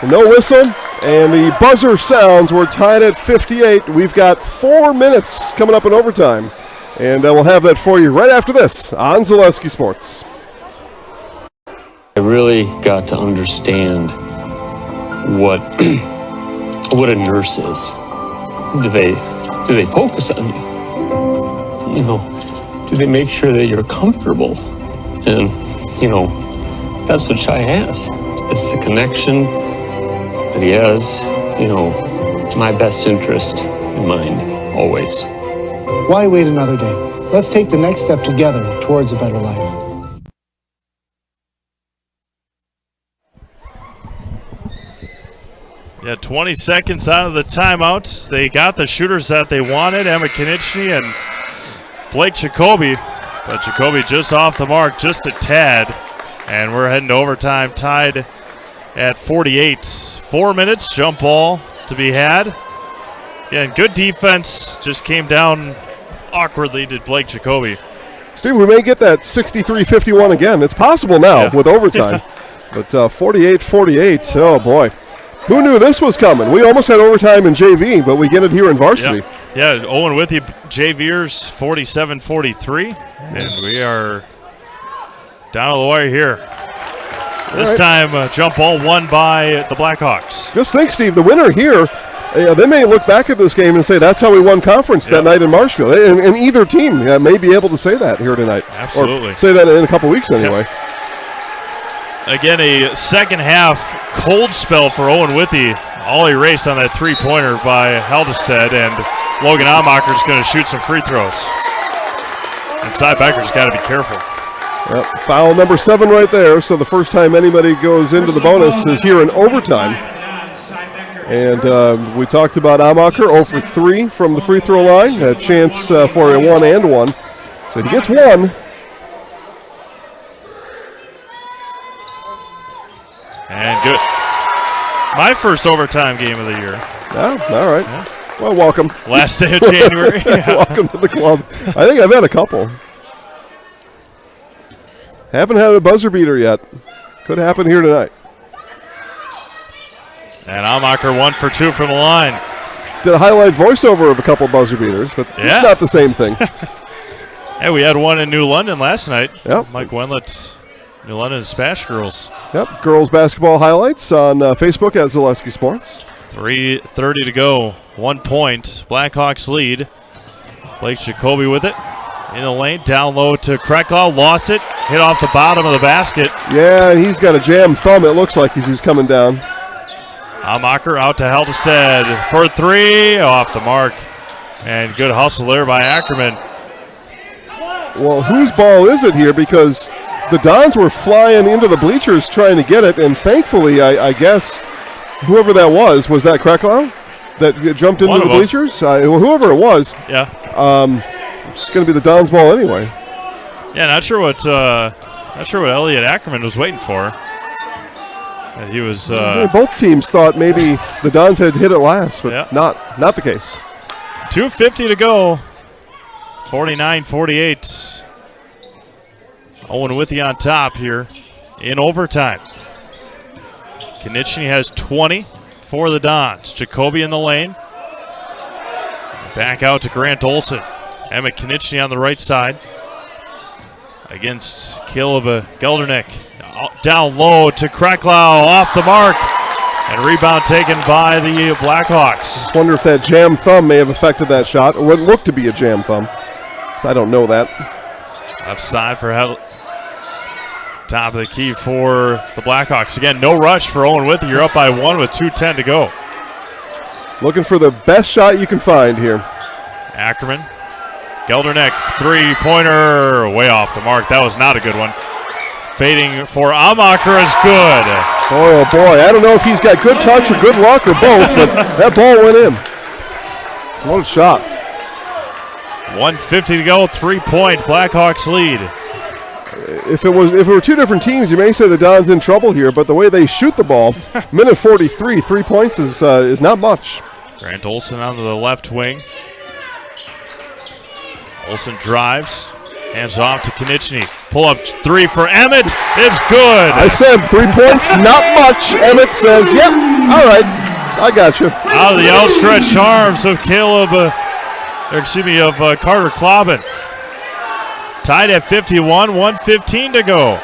No whistle. And the buzzer sounds. We're tied at 58. We've got 4 minutes coming up in overtime. And we'll have that for you right after this on Zaleski Sports. I really got to understand what what a nurse is. Do they focus on you? You know, do they make sure that you're comfortable? And, you know, that's what Shai has. It's the connection that he has, you know, my best interest in mind, always. Why wait another day? Let's take the next step together towards a better life. Yeah, 20 seconds out of the timeout. They got the shooters that they wanted, Emma Konieczny and Blake Jacoby. But Jacoby just off the mark, just a tad. And we're heading to overtime, tied at 48. 4 minutes, jump ball to be had. Yeah, and good defense, just came down awkwardly to Blake Jacoby. Steve, we may get that 63-51 again. It's possible now with overtime. But 48-48, oh boy. Who knew this was coming? We almost had overtime in JV, but we get it here in varsity. Yeah, Owen-Withee JVers 47-43, and we are down to the wire here. This time, jump ball won by the Blackhawks. Just think, Steve, the winner here, they may look back at this game and say that's how we won conference that night in Marshfield. And either team may be able to say that here tonight. Absolutely. Or say that in a couple weeks anyway. Again, a second half cold spell for Owen-Withee. All erased on that three-pointer by Haldestead, and Logan Amacher is going to shoot some free throws. And Cy Becker's got to be careful. Yep, foul number 7 right there, so the first time anybody goes into the bonus is here in overtime. And we talked about Amacher, 0 for 3 from the free throw line. A chance for a 1-and-1. So he gets 1. And good. My first overtime game of the year. Oh, all right. Yeah. Well, welcome. Last day of January. Welcome to the club. I think I've had a couple. Haven't had a buzzer beater yet. Could happen here tonight. And Amacher 1 for 2 from the line. Did a highlight voiceover of a couple buzzer beaters, but it's not the same thing. Hey, we had one in New London last night. Yep. Mike Wenlett, New London Spash Girls. Yep, girls basketball highlights on Facebook at Zaleski Sports. 3:30 to go. 1 point. Blackhawks lead. Blake Jacoby with it. In the lane, down low to Kreklaw. Lost it. Hit off the bottom of the basket. Yeah, he's got a jam thumb, it looks like, as he's coming down. Amacher out to Haldestead for 3. Off the mark. And good hustle there by Ackerman. Well, whose ball is it here? Because the Dons were flying into the bleachers trying to get it, and thankfully, I guess, whoever that was that Kreklaw that jumped into the bleachers? Whoever it was. Yeah. It's going to be the Dons' ball anyway. Yeah, not sure what Elliot Ackerman was waiting for. He was. Both teams thought maybe the Dons had hit it last, but not the case. 2:50 to go. 49-48. Owen-Withee on top here in overtime. Konieczny has 20 for the Dons. Jacoby in the lane. Back out to Grant Olson. Emma Konieczny on the right side against Caleb Geldernick. Down low to Kreklaw, off the mark. And rebound taken by the Blackhawks. Just wonder if that jam thumb may have affected that shot, or what looked to be a jam thumb. So I don't know that. Left side for top of the key for the Blackhawks. Again, no rush for Owen-Withee. You're up by 1 with 2:10 to go. Looking for the best shot you can find here. Ackerman. Geldernick, three-pointer, way off the mark. That was not a good one. Fading for Amacher is good. Oh, boy. I don't know if he's got good touch or good luck or both, but that ball went in. What a shot. 1:50 to go, 3-point Blackhawks lead. If it were two different teams, you may say the Dons in trouble here, but the way they shoot the ball, minute 43, 3 points is not much. Grant Olson on the left wing. Olson drives, hands off to Konieczny. Pull up 3 for Emmett. It's good. I said 3 points, not much. Emmett says, yep, all right, I got you. Out of the outstretched arms of Carter Clobbin. Tied at 51, 1:15 to go.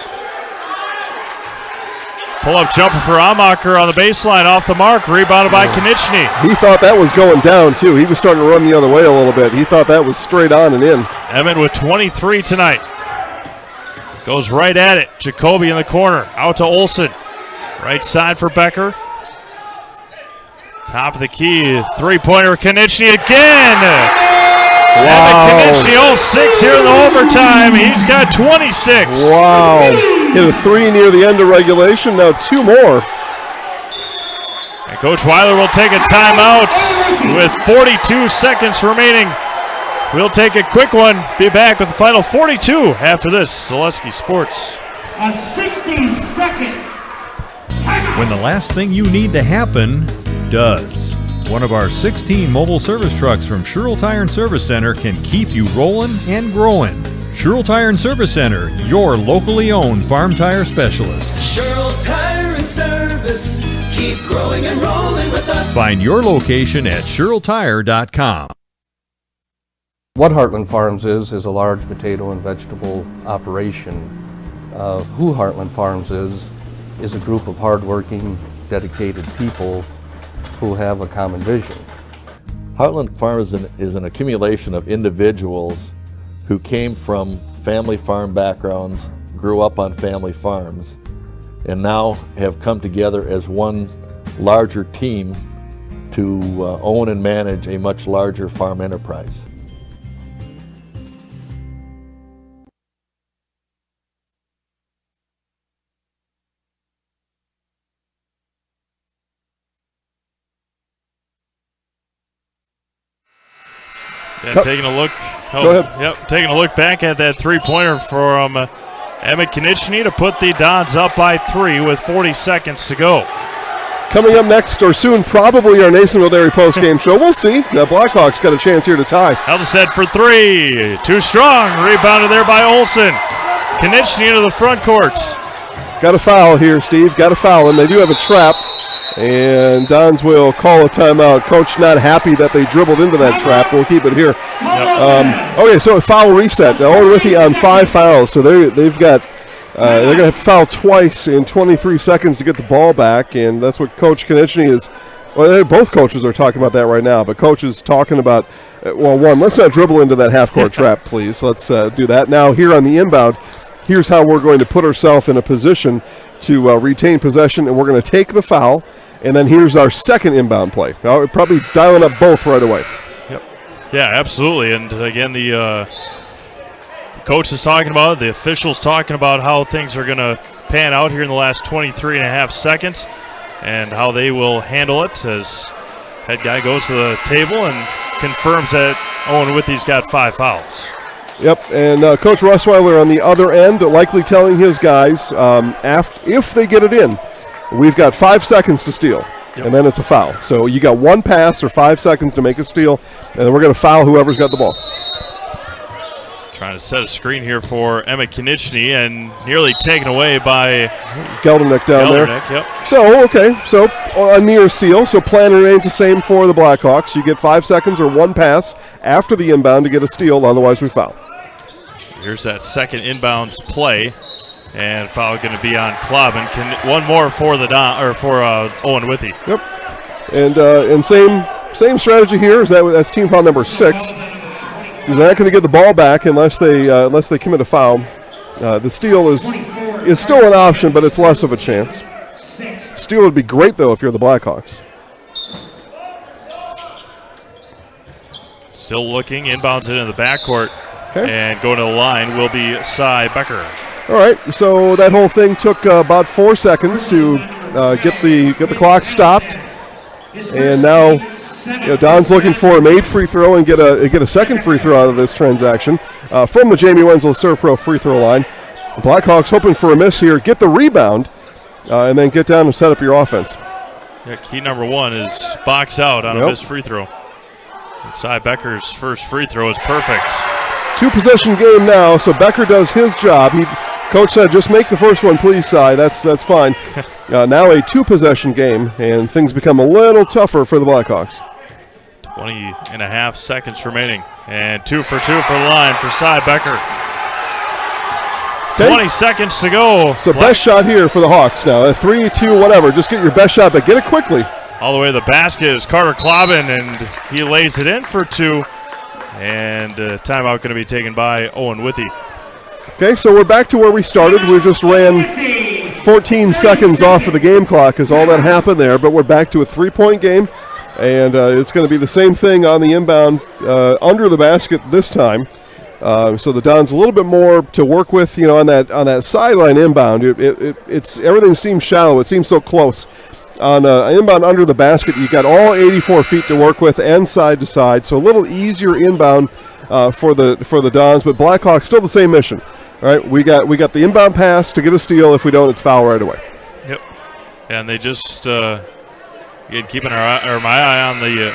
Pull-up jumper for Amacher on the baseline, off the mark, rebounded by Konechny. He thought that was going down, too. He was starting to run the other way a little bit. He thought that was straight on and in. Emmett with 23 tonight. Goes right at it. Jacoby in the corner, out to Olsen. Right side for Becker. Top of the key, three-pointer, Konechny again. Wow. Konechny all 6 here in the overtime. He's got 26. Wow. Hit a 3 near the end of regulation, now 2 more. And Coach Weiler will take a timeout with 42 seconds remaining. We'll take a quick one, be back with the final 42 after this. Zaleski Sports. A 60-second timeout. When the last thing you need to happen does. One of our 16 mobile service trucks from Sherrill Tire and Service Center can keep you rolling and growing. Sherrill Tire and Service Center, your locally owned farm tire specialist. Sherrill Tire and Service, keep growing and rolling with us. Find your location at SherrillTire.com. What Heartland Farms is a large potato and vegetable operation. Who Heartland Farms is a group of hardworking, dedicated people who have a common vision. Heartland Farms is an accumulation of individuals who came from family farm backgrounds, grew up on family farms, and now have come together as one larger team to own and manage a much larger farm enterprise. Yeah, taking a look. Go ahead. Yep, taking a look back at that three-pointer from Emmett Konechny to put the Dons up by 3 with 40 seconds to go. Coming up next, or soon, probably our Nasonville Dairy postgame show. We'll see. The Blackhawks got a chance here to tie. Held for 3. Too strong. Rebounded there by Olsen. Konechny into the front court. Got a foul here, Steve. Got a foul, and they do have a trap. And Dons will call a timeout. Coach not happy that they dribbled into that trap. We'll keep it here. Okay, so a foul reset. Owen-Withee on 5 fouls, so they've got they're going to have to foul twice in 23 seconds to get the ball back, and that's what Coach Konechny is. Well, both coaches are talking about that right now, but Coach is talking about, one, let's not dribble into that half-court trap, please. Let's do that. Now, here on the inbound, here's how we're going to put ourselves in a position to retain possession, and we're going to take the foul. And then here's our second inbound play. Now, we're probably dialing up both right away. Yep. Yeah, absolutely. And again, the coach is talking about it. The officials talking about how things are going to pan out here in the last 23 and a half seconds and how they will handle it as head guy goes to the table and confirms that Owen-Withee's got 5 fouls. Yep, and Coach Russweiler on the other end likely telling his guys if they get it in, we've got 5 seconds to steal, and then it's a foul. So you got 1 pass or 5 seconds to make a steal, and then we're going to foul whoever's got the ball. Trying to set a screen here for Emmett Konechny and nearly taken away by Geldernick down there. Yep. So, okay, so a near steal. So plan remains the same for the Blackhawks. You get 5 seconds or 1 pass after the inbound to get a steal, otherwise we foul. Here's that second inbounds play. And foul going to be on Klobin. One more for the Owen-Withee. Yep. And same strategy here. That's team foul number 6. They're not going to get the ball back unless they commit a foul. The steal is still an option, but it's less of a chance. Steal would be great though if you're the Blackhawks. Still looking, inbounds it in the backcourt, okay. And going to the line will be Cy Becker. All right, so that whole thing took about 4 seconds to get the clock stopped, and now Don's looking for a made free throw and get a second free throw out of this transaction from the Jamie Wenzel Serve Pro free throw line. The Blackhawks hoping for a miss here, get the rebound, and then get down and set up your offense. Yeah, key number 1 is box out on a missed free throw. And Cy Becker's first free throw is perfect. 2-possession game now, so Becker does his job. Coach said, just make the first one, please, Cy. That's fine. Now a 2-possession game, and things become a little tougher for the Blackhawks. 20 and a half seconds remaining, and 2 for 2 for the line for Cy Becker. 20 seconds to go. So best shot here for the Hawks now. 3, 2, whatever. Just get your best shot, but get it quickly. All the way to the basket is Carter Clobbin, and he lays it in for 2. And timeout going to be taken by Owen-Withee. Okay, so we're back to where we started. We just ran 14 seconds off of the game clock is all that happened there, but we're back to a 3-point game, and it's going to be the same thing on the inbound under the basket this time. So the Dons a little bit more to work with, on that sideline inbound. It's everything seems shallow. It seems so close. On inbound under the basket, you got all 84 feet to work with and side to side, so a little easier inbound for the Dons. But Blackhawks still the same mission. All right, we got the inbound pass to get a steal. If we don't, it's foul right away. Yep, and they just keeping my eye on the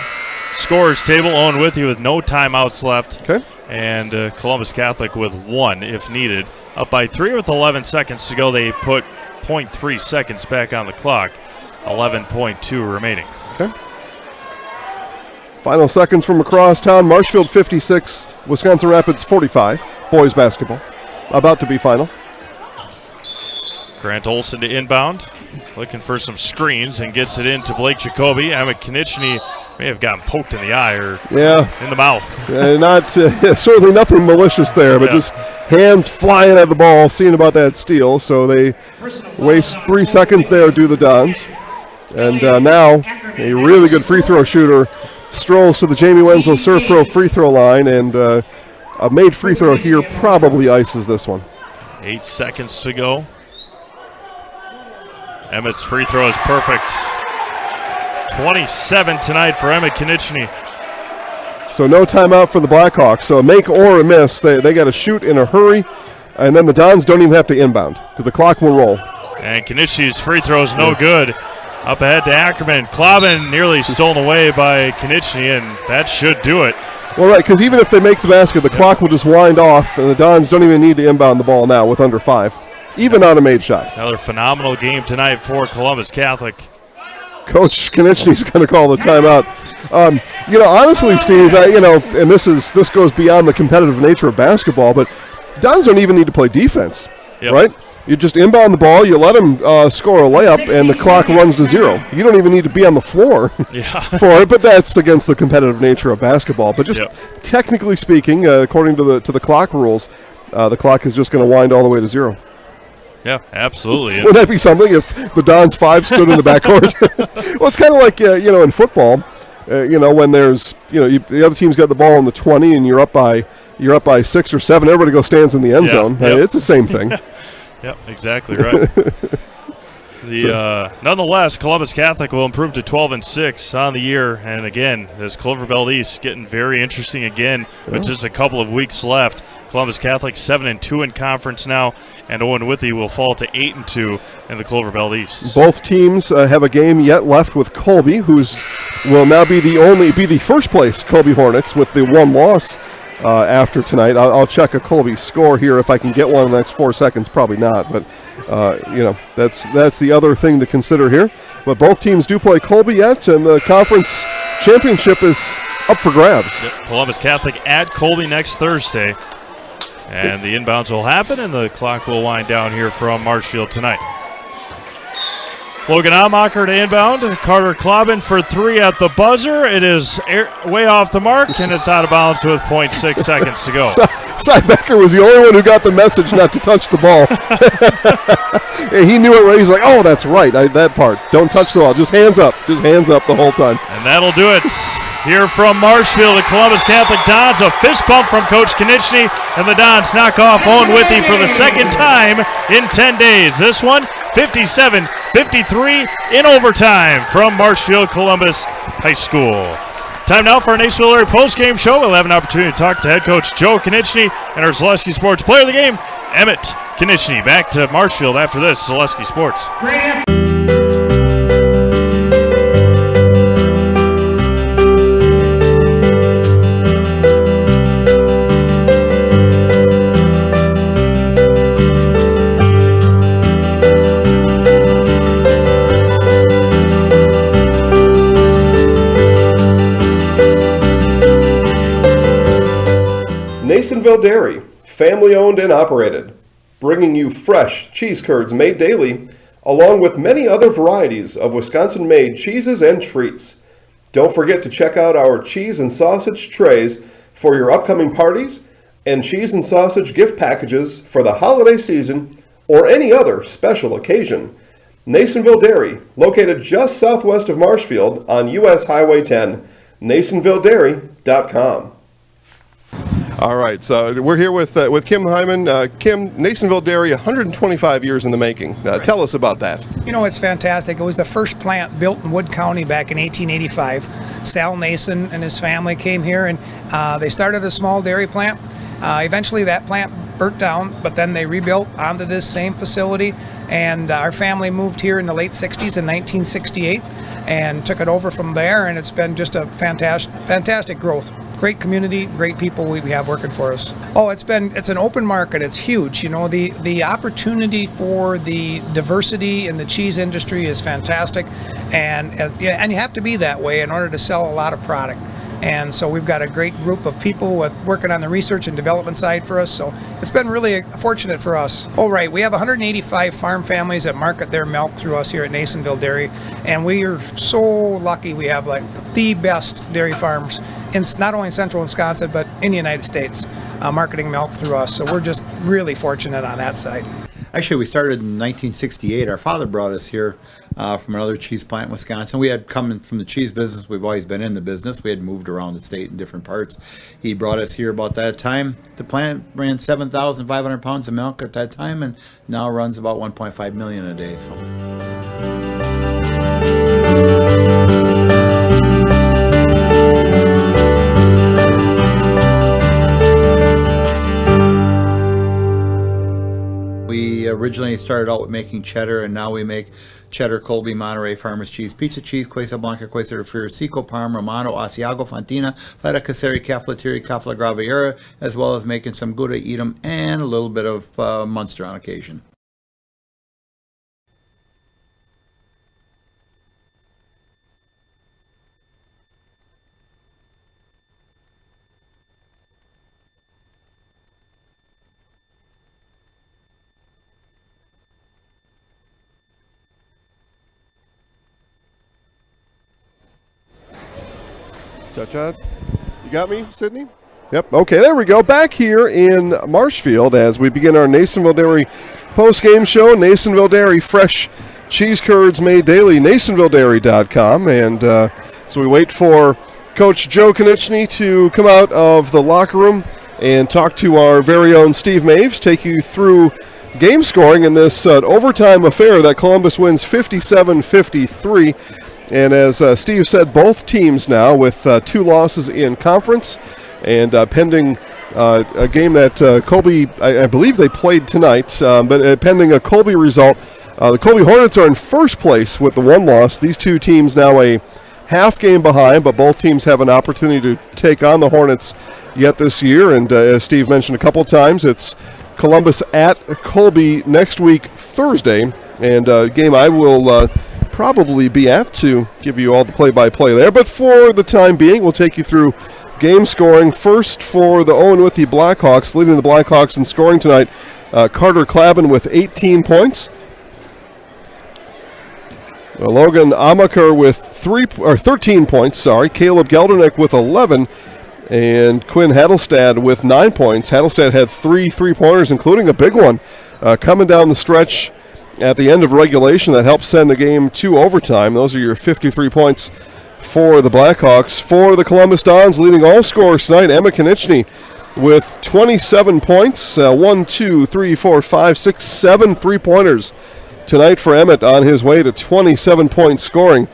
scorers table. Owen-Withee with no timeouts left. Okay. And Columbus Catholic with 1 if needed. Up by 3 with 11 seconds to go. They put 0.3 seconds back on the clock. 11.2 remaining. Okay. Final seconds from across town. Marshfield 56, Wisconsin Rapids 45. Boys basketball. About to be final. Grant Olson to inbound. Looking for some screens and gets it into Blake Jacoby. Emmett Konechny may have gotten poked in the eye or in the mouth. Certainly nothing malicious there, but just hands flying at the ball, seeing about that steal. So they waste 3 seconds there, do the Dons. And now a really good free throw shooter strolls to the Jamie Wenzel Surf Pro free throw line, and a made free throw here probably ices this one. 8 seconds to go. Emmett's free throw is perfect. 27 tonight for Emmett Konechny. So no timeout for the Blackhawks. So a make or a miss. They got to shoot in a hurry, and then the Dons don't even have to inbound because the clock will roll. And Konechny's free throw is no good. Up ahead to Ackerman. Clobbin nearly stolen away by Konechny, and that should do it. Well, right, because even if they make the basket, the clock will just wind off, and the Dons don't even need to inbound the ball now with under 5, even on a made shot. Another phenomenal game tonight for Columbus Catholic. Coach Konechny's going to call the timeout. Honestly, Steve, and this goes beyond the competitive nature of basketball, but Dons don't even need to play defense, right? You just inbound the ball, you let them score a layup, and the clock runs to 0. You don't even need to be on the floor for it, but that's against the competitive nature of basketball. But just technically speaking, according to the clock rules, the clock is just going to wind all the way to 0. Yeah, absolutely. Wouldn't that be something if the Dons 5 stood in the backcourt? Well, it's kind of like, in football, when there's, the other team's got the ball in the 20 and you're up by 6 or 7, everybody goes stands in the end zone. It's the same thing. Yep, exactly right. Nonetheless, Columbus Catholic will improve to 12-6 on the year, and again, this Clover Belt East getting very interesting again with just a couple of weeks left. Columbus Catholic 7-2 in conference now, and Owen-Withee will fall to 8-2 in the Clover Belt East. Both teams have a game yet left with Colby, who's will now be the first place Colby Hornets with the 1 loss. After tonight, I'll check a Colby score here if I can get one in the next 4 seconds. Probably not, but that's the other thing to consider here. But both teams do play Colby yet, and the conference championship is up for grabs. Columbus Catholic at Colby next Thursday, and the inbounds will happen, and the clock will wind down here from Marshfield tonight. Logan Amacher to inbound. Carter Clobbin for 3 at the buzzer. It is way off the mark, and it's out of bounds with 0.6 seconds to go. Cy Becker was the only one who got the message not to touch the ball. He knew it right. He's like, oh, that's right, that part. Don't touch the ball. Just hands up. Just hands up the whole time. And that'll do it. Here from Marshfield, the Columbus Catholic Dons, a fist bump from Coach Konechny, and the Dons knock off Owen-Withee for the second time in 10 days. This one, 57-53 in overtime from Marshfield Columbus High School. Time now for our Nationville area postgame show. We'll have an opportunity to talk to head coach Joe Konechny and our Zaleski Sports player of the game, Emmett Konechny. Back to Marshfield after this, Zaleski Sports. Nasonville Dairy, family owned and operated. bringing you fresh cheese curds made daily, along with many other varieties of Wisconsin-made cheeses and treats. Don't forget to check out our cheese and sausage trays for your upcoming parties and cheese and sausage gift packages for the holiday season or any other special occasion. Nasonville Dairy, located just southwest of Marshfield on US Highway 10, NasonvilleDairy.com. All right, so we're here with Kim Hyman. Kim, Nasonville Dairy, 125 years in the making. Tell us about that. You know, it's fantastic. It was the first plant built in Wood County back in 1885. Sal Nason and his family came here, and they started a small dairy plant. Eventually that plant burnt down, but then they rebuilt onto this same facility, and our family moved here in the late 60s in 1968 and took it over from there, and it's been just a fantastic growth. Great community, great people we have working for us. Oh, it's an open market. It's huge. You know, the opportunity for the diversity in the cheese industry is fantastic, and you have to be that way in order to sell a lot of product. And so we've got a great group of people working on the research and development side for us. So it's been really fortunate for us. Oh, right. We have 185 farm families that market their milk through us here at Nasonville Dairy. And we are so lucky we have like the best dairy farms in not only in central Wisconsin, but in the United States, marketing milk through us. So we're just really fortunate on that side. Actually, we started in 1968. Our father brought us here from another cheese plant in Wisconsin. We had come from the cheese business. We've always been in the business. We had moved around the state in different parts. He brought us here about that time. The plant ran 7,500 pounds of milk at that time, and now runs about 1.5 million a day. So. We originally started out with making cheddar, and now we make cheddar, Colby, Monterey, Farmers Cheese, Pizza Cheese, Quesa Blanca, Quesa de Friar, Seco, Parm, Romano, Asiago, Fontina, Feta Caseri, Caflateri, Cafla Graviera, as well as making some Gouda Edam and a little bit of Munster on occasion. Cha-cha. You got me, Sydney? Yep. Okay, there we go. Back here in Marshfield as we begin our Nasonville Dairy post-game show. Nasonville Dairy, fresh cheese curds made daily, NasonvilleDairy.com. And so we wait for Coach Joe Konieczny to come out of the locker room and talk to our very own Steve Maves, take you through game scoring in this overtime affair that Columbus wins 57-53. And as Steve said, both teams now with 2 losses in conference, and pending a game that Colby, I believe they played tonight, but pending a Colby result, the Colby Hornets are in first place with the 1 loss. These 2 teams now a half game behind, but both teams have an opportunity to take on the Hornets yet this year. And as Steve mentioned a couple times, it's Columbus at Colby next week, Thursday, and a game I will probably be at to give you all the play-by-play there. But for the time being, we'll take you through game scoring. First for the Owen-Withee Blackhawks, leading the Blackhawks in scoring tonight, Carter Clavin with 18 points. Logan Amaker with 13 points. Caleb Geldernick with 11, and Quinn Hadelstad with 9 points. Hadelstad had 3 3-pointers, including a big one coming down the stretch at the end of regulation that helped send the game to overtime. Those are your 53 points for the Blackhawks. For the Columbus Dons, leading all scorers tonight, Emma Konieczny with 27 points. 7 3-pointers tonight for Emmett on his way to 27-point scoring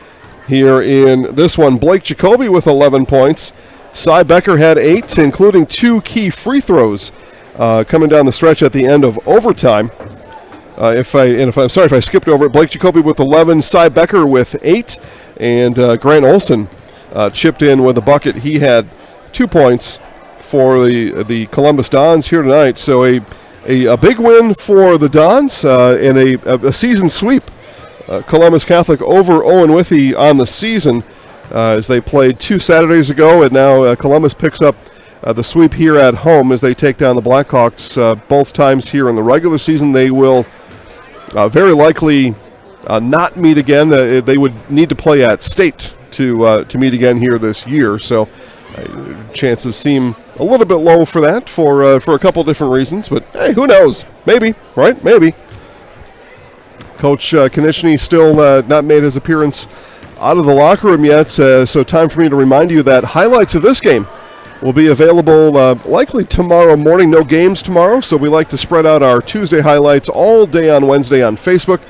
here in this one. Blake Jacoby with 11 points. Cy Becker had 8, including 2 key free throws coming down the stretch at the end of overtime. I'm sorry if I skipped over it. Blake Jacoby with 11, Cy Becker with 8, and Grant Olson chipped in with a bucket. He had 2 points for the Columbus Dons here tonight. So a big win for the Dons and a season sweep. Columbus Catholic over Owen-Withee on the season as they played 2 Saturdays ago, and now Columbus picks up the sweep here at home as they take down the Blackhawks both times here in the regular season. They will very likely not meet again. They would need to play at State to meet again here this year. So chances seem a little bit low for that for a couple different reasons. But hey, who knows? Maybe, right? Maybe. Coach Konechny still not made his appearance out of the locker room yet. So time for me to remind you that highlights of this game will be available likely tomorrow morning. No games tomorrow, so we like to spread out our Tuesday highlights all day on Wednesday on Facebook.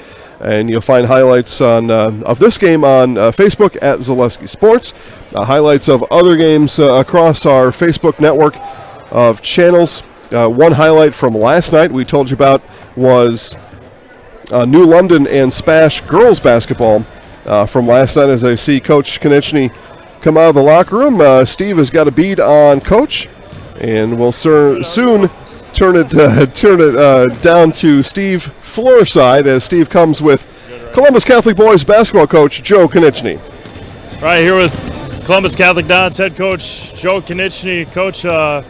And you'll find highlights of this game on Facebook at Zaleski Sports. Highlights of other games across our Facebook network of channels. One highlight from last night we told you about was New London and Spash girls basketball from last night. As I see Coach Konechny come out of the locker room, Steve has got a bead on Coach, and we'll soon turn it down to Steve Floorside as Steve comes with Columbus Catholic boys basketball coach Joe Konechny. Right here with Columbus Catholic Dons head coach Joe Konechny. Coach, a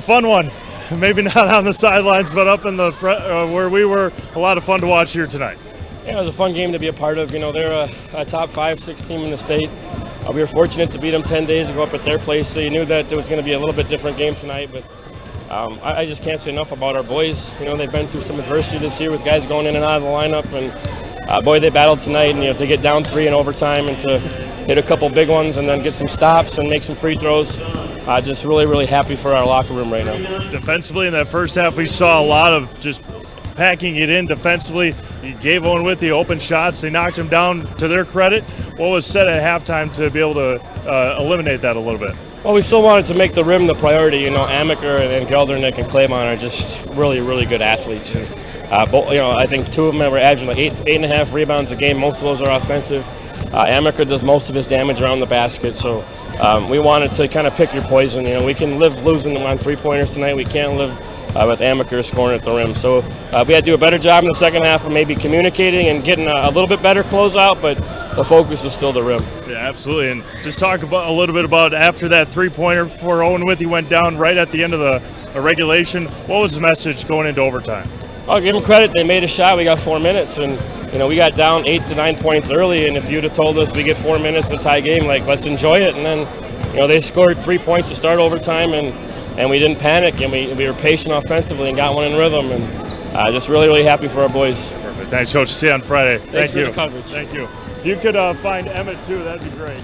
fun one. Maybe not on the sidelines, but up in the where we were, a lot of fun to watch here tonight. Yeah, it was a fun game to be a part of. You know, they're a top 5-6 team in the state. We were fortunate to beat them 10 days ago up at their place, so you knew that there was going to be a little bit different game tonight. But I just can't say enough about our boys. You know, they've been through some adversity this year with guys going in and out of the lineup, and boy, they battled tonight. And to get down 3 in overtime and to hit a couple big ones and then get some stops and make some free throws. Just really, really happy for our locker room right now. Defensively in that first half, we saw a lot of just packing it in defensively. You gave Owen-Withee open shots. They knocked them down to their credit. What was said at halftime to be able to eliminate that a little bit? Well, we still wanted to make the rim the priority. You know, Amaker and Geldernick and Claymont are just really, really good athletes. And, I think 2 of them were averaging like 8.5 rebounds a game. Most of those are offensive. Amaker does most of his damage around the basket. So we wanted to kind of pick your poison. You know, we can live losing on 3-pointers tonight. We can't live with Amaker scoring at the rim. So we had to do a better job in the second half of maybe communicating and getting a little bit better closeout, but the focus was still the rim. Yeah, absolutely. And just talk about a little bit about after that 3-pointer for Owen-Withee went down right at the end of the regulation. What was the message going into overtime? I'll give them credit. They made a shot. We got 4 minutes, and we got down 8 to 9 points early. And if you'd have told us we get 4 minutes in a tie game, let's enjoy it. And then, they scored 3 points to start overtime, and we didn't panic, and we were patient offensively and got one in rhythm. And just really, really happy for our boys. Perfect. Thanks, Coach. See you on Friday. Thanks Thank you. For the coverage. Thank you. If you could find Emmett too, that'd be great.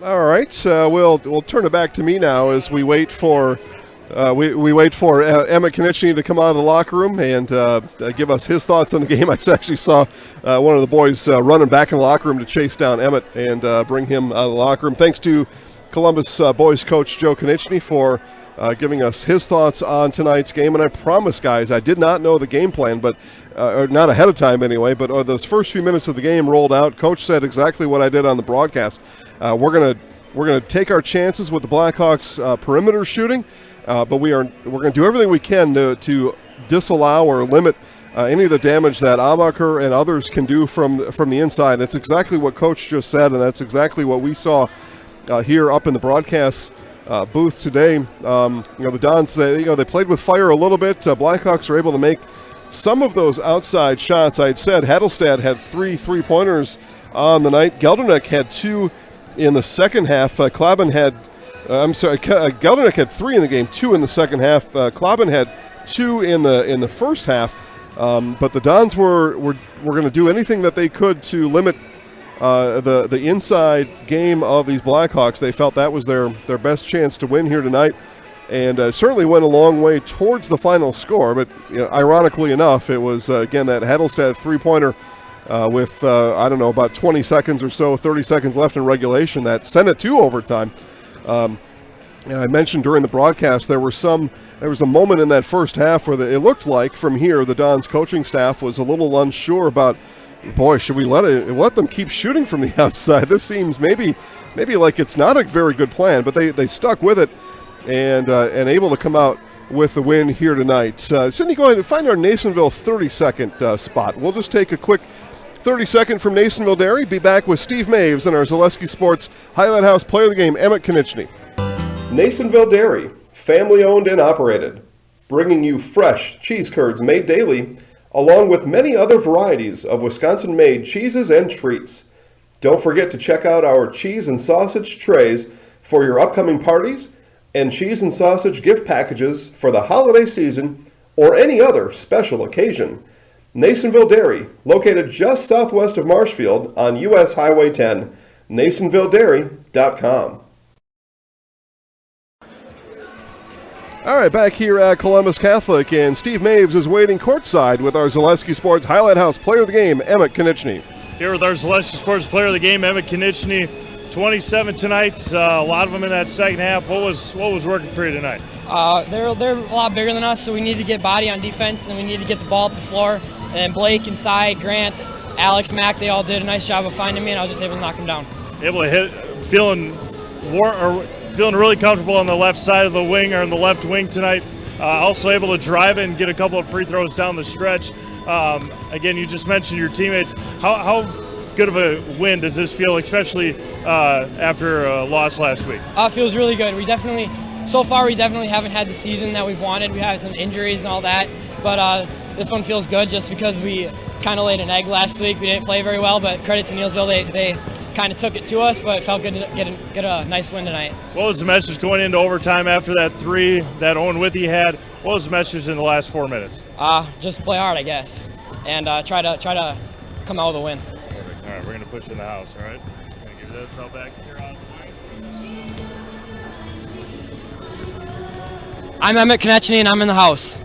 All right, we'll turn it back to me now as we wait for we wait for Emmett Konechny to come out of the locker room and give us his thoughts on the game. I actually saw one of the boys running back in the locker room to chase down Emmett and bring him out of the locker room. Thanks to Columbus boys coach Joe Konechny for giving us his thoughts on tonight's game. And I promise, guys, I did not know the game plan, but or not ahead of time anyway, but those first few minutes of the game rolled out. Coach said exactly what I did on the broadcast. We're gonna take our chances with the Blackhawks perimeter shooting, but we're gonna do everything we can to disallow or limit any of the damage that Amaker and others can do from the inside. That's exactly what Coach just said, and that's exactly what we saw here up in the broadcast booth today. The Dons, they played with fire a little bit. Blackhawks were able to make some of those outside shots. I had said Hattelstad had 3 3-pointers on the night. Geldernick had 2 in the second half. Geldernick had 3 in the game, 2 in the second half. Klaben had 2 in the first half. But the Dons were going to do anything that they could to limit the inside game of these Blackhawks. They felt that was their best chance to win here tonight, and certainly went a long way towards the final score. But ironically enough, it was again that Hattelstad 3-pointer with about 20 seconds or so, 30 seconds left in regulation that sent it to overtime. And I mentioned during the broadcast there was a moment in that first half where it looked like from here the Dons coaching staff was a little unsure about, boy, should we let them keep shooting from the outside? This seems maybe like it's not a very good plan, but they stuck with it and able to come out with the win here tonight. Sydney, go ahead and find our Nasonville 30-second spot. We'll just take a quick 30-second from Nasonville Dairy. Be back with Steve Maves and our Zaleski Sports Highlight House player of the game, Emmett Konechny. Nasonville Dairy, family owned and operated, bringing you fresh cheese curds made daily, along with many other varieties of Wisconsin-made cheeses and treats. Don't forget to check out our cheese and sausage trays for your upcoming parties and cheese and sausage gift packages for the holiday season or any other special occasion. Nasonville Dairy, located just southwest of Marshfield on US Highway 10, NasonvilleDairy.com. All right, back here at Columbus Catholic, and Steve Maves is waiting courtside with our Zaleski Sports Highlight House player of the game, Emmett Konieczny. Here with our Zaleski Sports player of the game, Emmett Konieczny. 27 tonight, a lot of them in that second half. What was working for you tonight? They're a lot bigger than us, so we need to get body on defense, and we need to get the ball up the floor. And Blake and Cy, Grant, Alex, Mack, they all did a nice job of finding me, and I was just able to knock them down. Able to hit, feeling really comfortable on the left side of the wing, or on the left wing tonight. Also able to drive it and get a couple of free throws down the stretch. Again, you just mentioned your teammates. How good of a win does this feel, especially after a loss last week? It feels really good. So far we definitely haven't had the season that we've wanted. We had some injuries and all that, but this one feels good just because we kind of laid an egg last week. We didn't play very well, but credit to Neilsville, they kind of took it to us, but it felt good to get a nice win tonight. What was the message going into overtime after that three that Owen-Withee had? What was the message in the last 4 minutes? Just play hard, I guess, and try to come out with a win. Perfect. All right, we're going to put you in the house, all right? I'm going to give this all back here on the line. I'm Emmett Konieczny, and I'm in the house.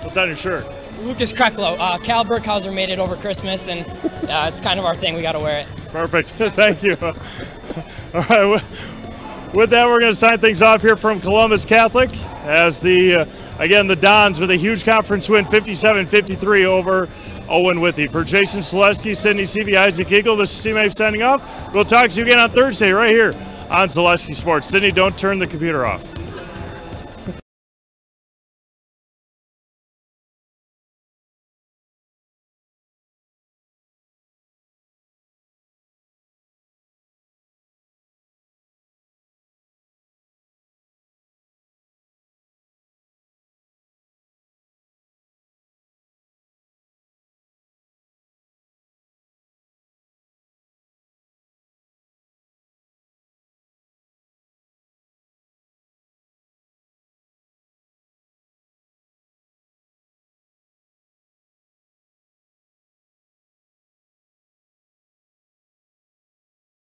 What's on your shirt? Lucas Kreklow. Cal Burkhauser made it over Christmas, and it's kind of our thing. We got to wear it. Perfect. Thank you. All right. With that, we're going to sign things off here from Columbus Catholic as the Dons with a huge conference win, 57-53 over Owen-Withee. For Jason Selesky, Sydney CV, Isaac Eagle, this is Steve Maves signing off. We'll talk to you again on Thursday right here on Zaleski Sports. Sydney, don't turn the computer off.